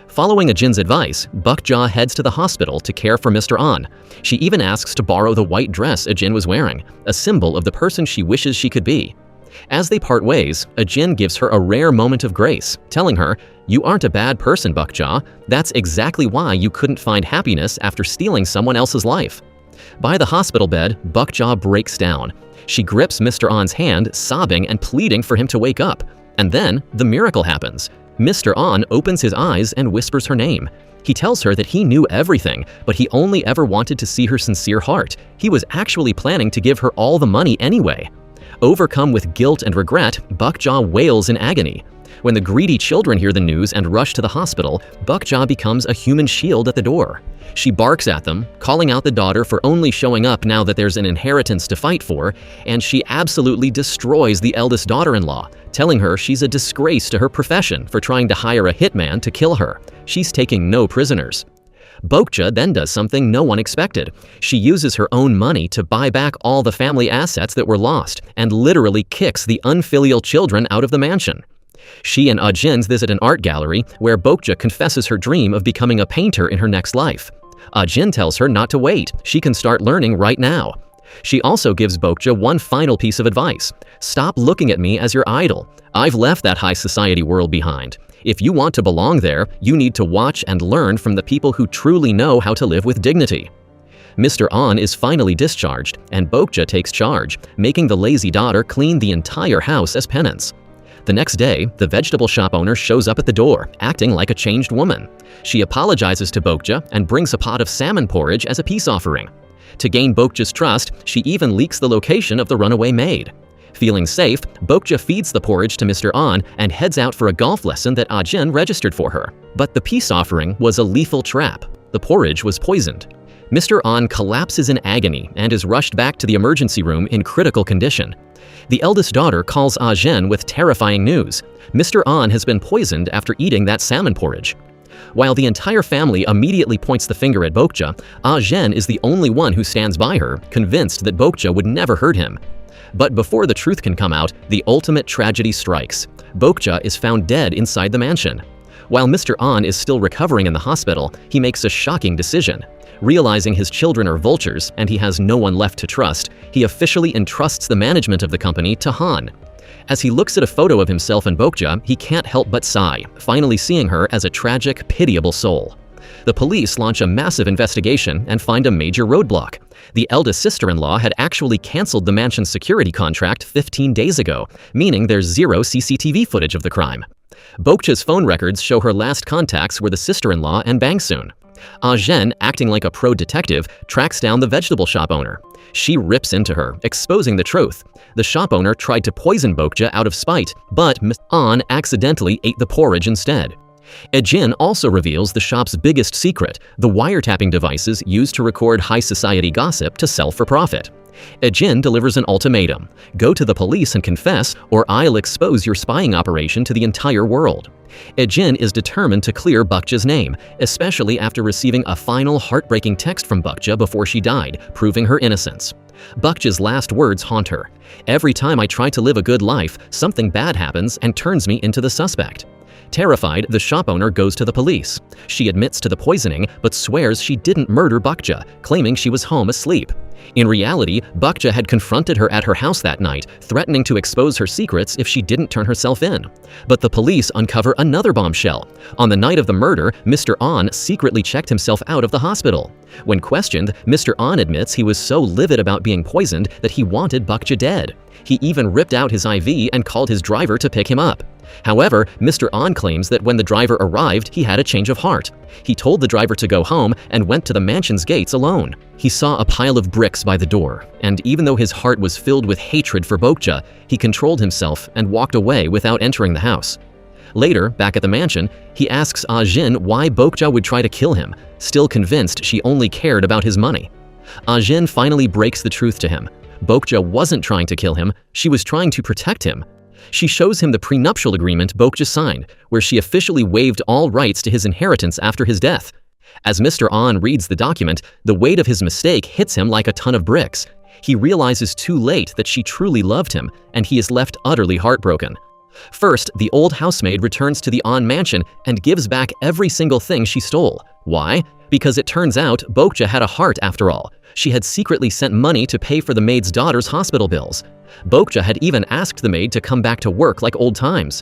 Following Ajin's advice, Boja heads to the hospital to care for Mr. An. She even asks to borrow the white dress Ajin was wearing, a symbol of the person she wishes she could be. As they part ways, Ajin gives her a rare moment of grace, telling her, "You aren't a bad person, Boja. That's exactly why you couldn't find happiness after stealing someone else's life." By the hospital bed, Boja breaks down. She grips Mr. An's hand, sobbing and pleading for him to wake up. And then, the miracle happens. Mr. An opens his eyes and whispers her name. He tells her that he knew everything, but he only ever wanted to see her sincere heart. He was actually planning to give her all the money anyway. Overcome with guilt and regret, Boja wails in agony. When the greedy children hear the news and rush to the hospital, Boja becomes a human shield at the door. She barks at them, calling out the daughter for only showing up now that there's an inheritance to fight for, and she absolutely destroys the eldest daughter-in-law, telling her she's a disgrace to her profession for trying to hire a hitman to kill her. She's taking no prisoners. Boja then does something no one expected. She uses her own money to buy back all the family assets that were lost and literally kicks the unfilial children out of the mansion. She and Ajin visit an art gallery where Boja confesses her dream of becoming a painter in her next life. Ajin tells her not to wait, she can start learning right now. She also gives Boja one final piece of advice. Stop looking at me as your idol. I've left that high society world behind. If you want to belong there, you need to watch and learn from the people who truly know how to live with dignity. Mr. An is finally discharged, and Boja takes charge, making the lazy daughter clean the entire house as penance. The next day, the vegetable shop owner shows up at the door, acting like a changed woman. She apologizes to Boja and brings a pot of salmon porridge as a peace offering. To gain Boja's trust, she even leaks the location of the runaway maid. Feeling safe, Boja feeds the porridge to Mr. An and heads out for a golf lesson that Ajin registered for her. But the peace offering was a lethal trap. The porridge was poisoned. Mr. An collapses in agony and is rushed back to the emergency room in critical condition. The eldest daughter calls Ajin with terrifying news. Mr. An has been poisoned after eating that salmon porridge. While the entire family immediately points the finger at Boja, Ajin is the only one who stands by her, convinced that Boja would never hurt him. But before the truth can come out, the ultimate tragedy strikes. Boja is found dead inside the mansion. While Mr. An is still recovering in the hospital, he makes a shocking decision. Realizing his children are vultures and he has no one left to trust, he officially entrusts the management of the company to Han. As he looks at a photo of himself and Boja, he can't help but sigh, finally seeing her as a tragic, pitiable soul. The police launch a massive investigation and find a major roadblock. The eldest sister-in-law had actually canceled the mansion's security contract 15 days ago, meaning there's zero CCTV footage of the crime. Boja's phone records show her last contacts were the sister-in-law and Bang-soon. Ajin, acting like a pro detective, tracks down the vegetable shop owner. She rips into her, exposing the truth. The shop owner tried to poison Boja out of spite, but An accidentally ate the porridge instead. Ajin also reveals the shop's biggest secret, the wiretapping devices used to record high society gossip to sell for profit. Ajin delivers an ultimatum: go to the police and confess, or I'll expose your spying operation to the entire world. Ajin is determined to clear Boja's name, especially after receiving a final heartbreaking text from Boja before she died, proving her innocence. Boja's last words haunt her. "Every time I try to live a good life, something bad happens and turns me into the suspect." Terrified, the shop owner goes to the police. She admits to the poisoning, but swears she didn't murder Boja, claiming she was home asleep. In reality, Boja had confronted her at her house that night, threatening to expose her secrets if she didn't turn herself in. But the police uncover another bombshell. On the night of the murder, Mr. An secretly checked himself out of the hospital. When questioned, Mr. An admits he was so livid about being poisoned that he wanted Boja dead. He even ripped out his IV and called his driver to pick him up. However, Mr. An claims that when the driver arrived, he had a change of heart. He told the driver to go home and went to the mansion's gates alone. He saw a pile of bricks by the door, and even though his heart was filled with hatred for Boja, he controlled himself and walked away without entering the house. Later, back at the mansion, he asks Ajin why Boja would try to kill him, still convinced she only cared about his money. Ajin finally breaks the truth to him. Boja wasn't trying to kill him, she was trying to protect him. She shows him the prenuptial agreement Boja signed, where she officially waived all rights to his inheritance after his death. As Mr. An reads the document, the weight of his mistake hits him like a ton of bricks. He realizes too late that she truly loved him, and he is left utterly heartbroken. First, the old housemaid returns to the An mansion and gives back every single thing she stole. Why? Because it turns out Boja had a heart after all. She had secretly sent money to pay for the maid's daughter's hospital bills. Boja had even asked the maid to come back to work like old times.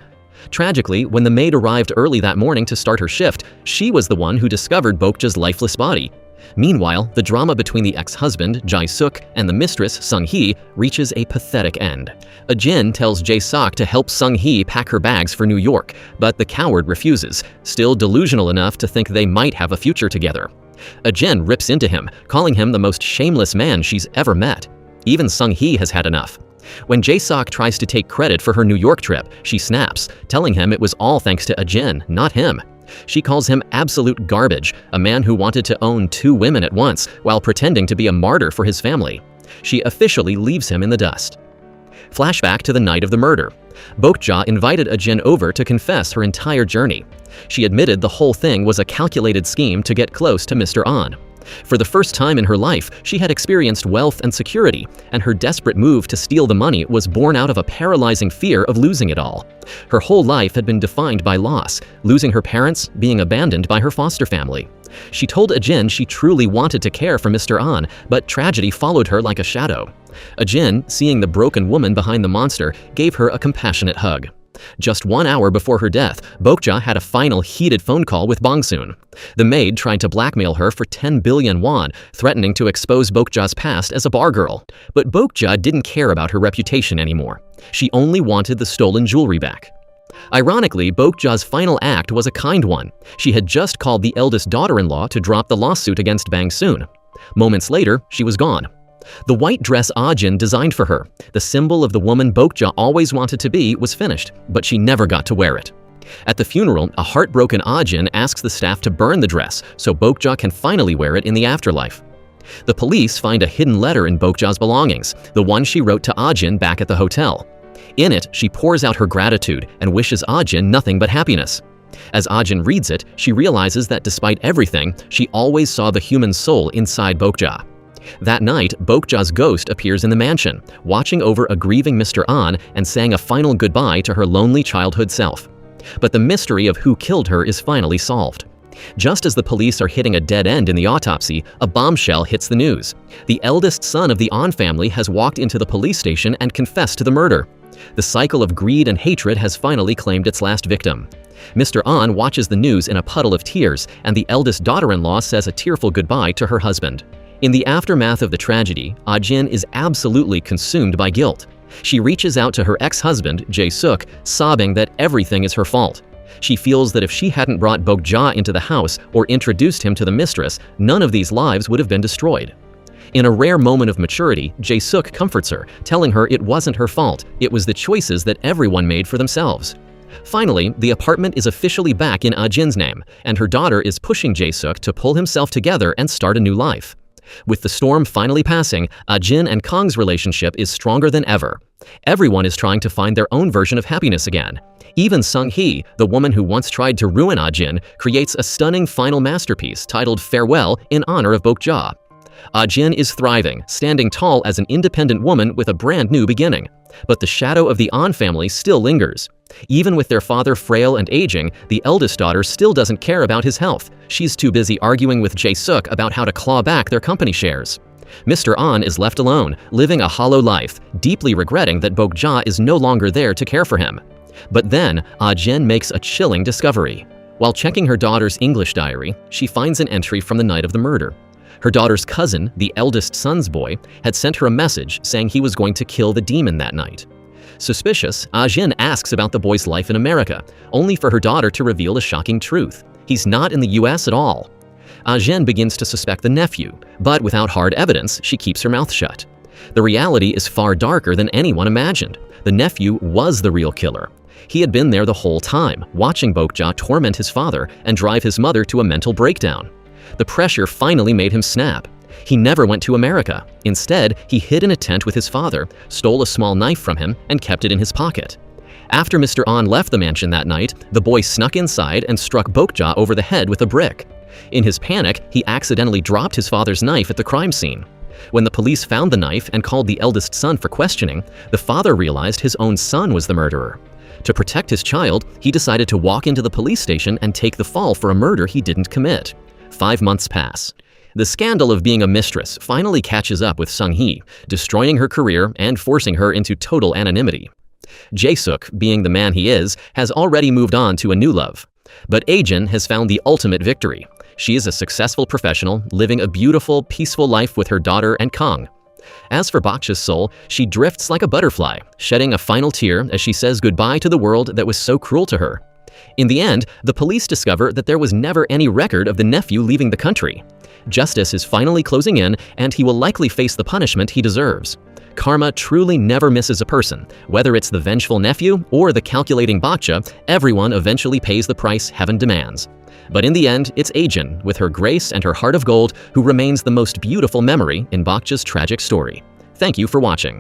Tragically, when the maid arrived early that morning to start her shift, she was the one who discovered Boja's lifeless body. Meanwhile, the drama between the ex-husband, Jae-suk, and the mistress, Sung-hee, reaches a pathetic end. Ajin tells Jae-suk to help Sung-hee pack her bags for New York, but the coward refuses, still delusional enough to think they might have a future together. Ajin rips into him, calling him the most shameless man she's ever met. Even Sung-hee has had enough. When Jae-suk tries to take credit for her New York trip, she snaps, telling him it was all thanks to Ajin, not him. She calls him absolute garbage, a man who wanted to own 2 women at once while pretending to be a martyr for his family. She officially leaves him in the dust. Flashback to the night of the murder. Boja invited Ajin over to confess her entire journey. She admitted the whole thing was a calculated scheme to get close to Mr. An. For the first time in her life, she had experienced wealth and security, and her desperate move to steal the money was born out of a paralyzing fear of losing it all. Her whole life had been defined by loss, losing her parents, being abandoned by her foster family. She told Ajin she truly wanted to care for Mr. An, but tragedy followed her like a shadow. Ajin, seeing the broken woman behind the monster, gave her a compassionate hug. Just 1 hour before her death, Boja had a final heated phone call with Bongsoon. The maid tried to blackmail her for 10 billion won, threatening to expose Boja's past as a bar girl. But Boja didn't care about her reputation anymore. She only wanted the stolen jewelry back. Ironically, Boja's final act was a kind one. She had just called the eldest daughter-in-law to drop the lawsuit against Bongsoon. Moments later, she was gone. The white dress Ajin designed for her, the symbol of the woman Boja always wanted to be, was finished, but she never got to wear it. At the funeral, a heartbroken Ajin asks the staff to burn the dress so Boja can finally wear it in the afterlife. The police find a hidden letter in Boja's belongings, the one she wrote to Ajin back at the hotel. In it, she pours out her gratitude and wishes Ajin nothing but happiness. As Ajin reads it, she realizes that despite everything, she always saw the human soul inside Boja. That night, Boja's ghost appears in the mansion, watching over a grieving Mr. An and saying a final goodbye to her lonely childhood self. But the mystery of who killed her is finally solved. Just as the police are hitting a dead end in the autopsy, a bombshell hits the news. The eldest son of the An family has walked into the police station and confessed to the murder. The cycle of greed and hatred has finally claimed its last victim. Mr. An watches the news in a puddle of tears, and the eldest daughter-in-law says a tearful goodbye to her husband. In the aftermath of the tragedy, Ajin is absolutely consumed by guilt. She reaches out to her ex-husband, Jae-suk, sobbing that everything is her fault. She feels that if she hadn't brought Boja into the house or introduced him to the mistress, none of these lives would have been destroyed. In a rare moment of maturity, Jae-suk comforts her, telling her it wasn't her fault, it was the choices that everyone made for themselves. Finally, the apartment is officially back in Ajin's name, and her daughter is pushing Jae-suk to pull himself together and start a new life. With the storm finally passing, Ajin and Kang's relationship is stronger than ever. Everyone is trying to find their own version of happiness again. Even Sung-hee, the woman who once tried to ruin Ajin, creates a stunning final masterpiece titled Farewell in honor of Boja. Ajin is thriving, standing tall as an independent woman with a brand new beginning. But the shadow of the An family still lingers. Even with their father frail and aging, the eldest daughter still doesn't care about his health. She's too busy arguing with Jae-suk about how to claw back their company shares. Mr. An is left alone, living a hollow life, deeply regretting that Boja is no longer there to care for him. But then, Ajin makes a chilling discovery. While checking her daughter's English diary, she finds an entry from the night of the murder. Her daughter's cousin, the eldest son's boy, had sent her a message saying he was going to kill the demon that night. Suspicious, Ajin asks about the boy's life in America, only for her daughter to reveal a shocking truth. He's not in the US at all. Ajin begins to suspect the nephew, but without hard evidence, she keeps her mouth shut. The reality is far darker than anyone imagined. The nephew was the real killer. He had been there the whole time, watching Boja torment his father and drive his mother to a mental breakdown. The pressure finally made him snap. He never went to America. Instead, he hid in a tent with his father, stole a small knife from him, and kept it in his pocket. After Mr. An left the mansion that night, the boy snuck inside and struck Boja over the head with a brick. In his panic, he accidentally dropped his father's knife at the crime scene. When the police found the knife and called the eldest son for questioning, the father realized his own son was the murderer. To protect his child, he decided to walk into the police station and take the fall for a murder he didn't commit. 5 months pass. The scandal of being a mistress finally catches up with Sung-hee, destroying her career and forcing her into total anonymity. Jae-suk, being the man he is, has already moved on to a new love. But Ajin has found the ultimate victory. She is a successful professional, living a beautiful, peaceful life with her daughter and Kang. As for Boja's soul, she drifts like a butterfly, shedding a final tear as she says goodbye to the world that was so cruel to her. In the end, the police discover that there was never any record of the nephew leaving the country. Justice is finally closing in, and he will likely face the punishment he deserves. Karma truly never misses a person. Whether it's the vengeful nephew or the calculating Boja, everyone eventually pays the price heaven demands. But in the end, it's Ajin, with her grace and her heart of gold, who remains the most beautiful memory in Boja's tragic story. Thank you for watching.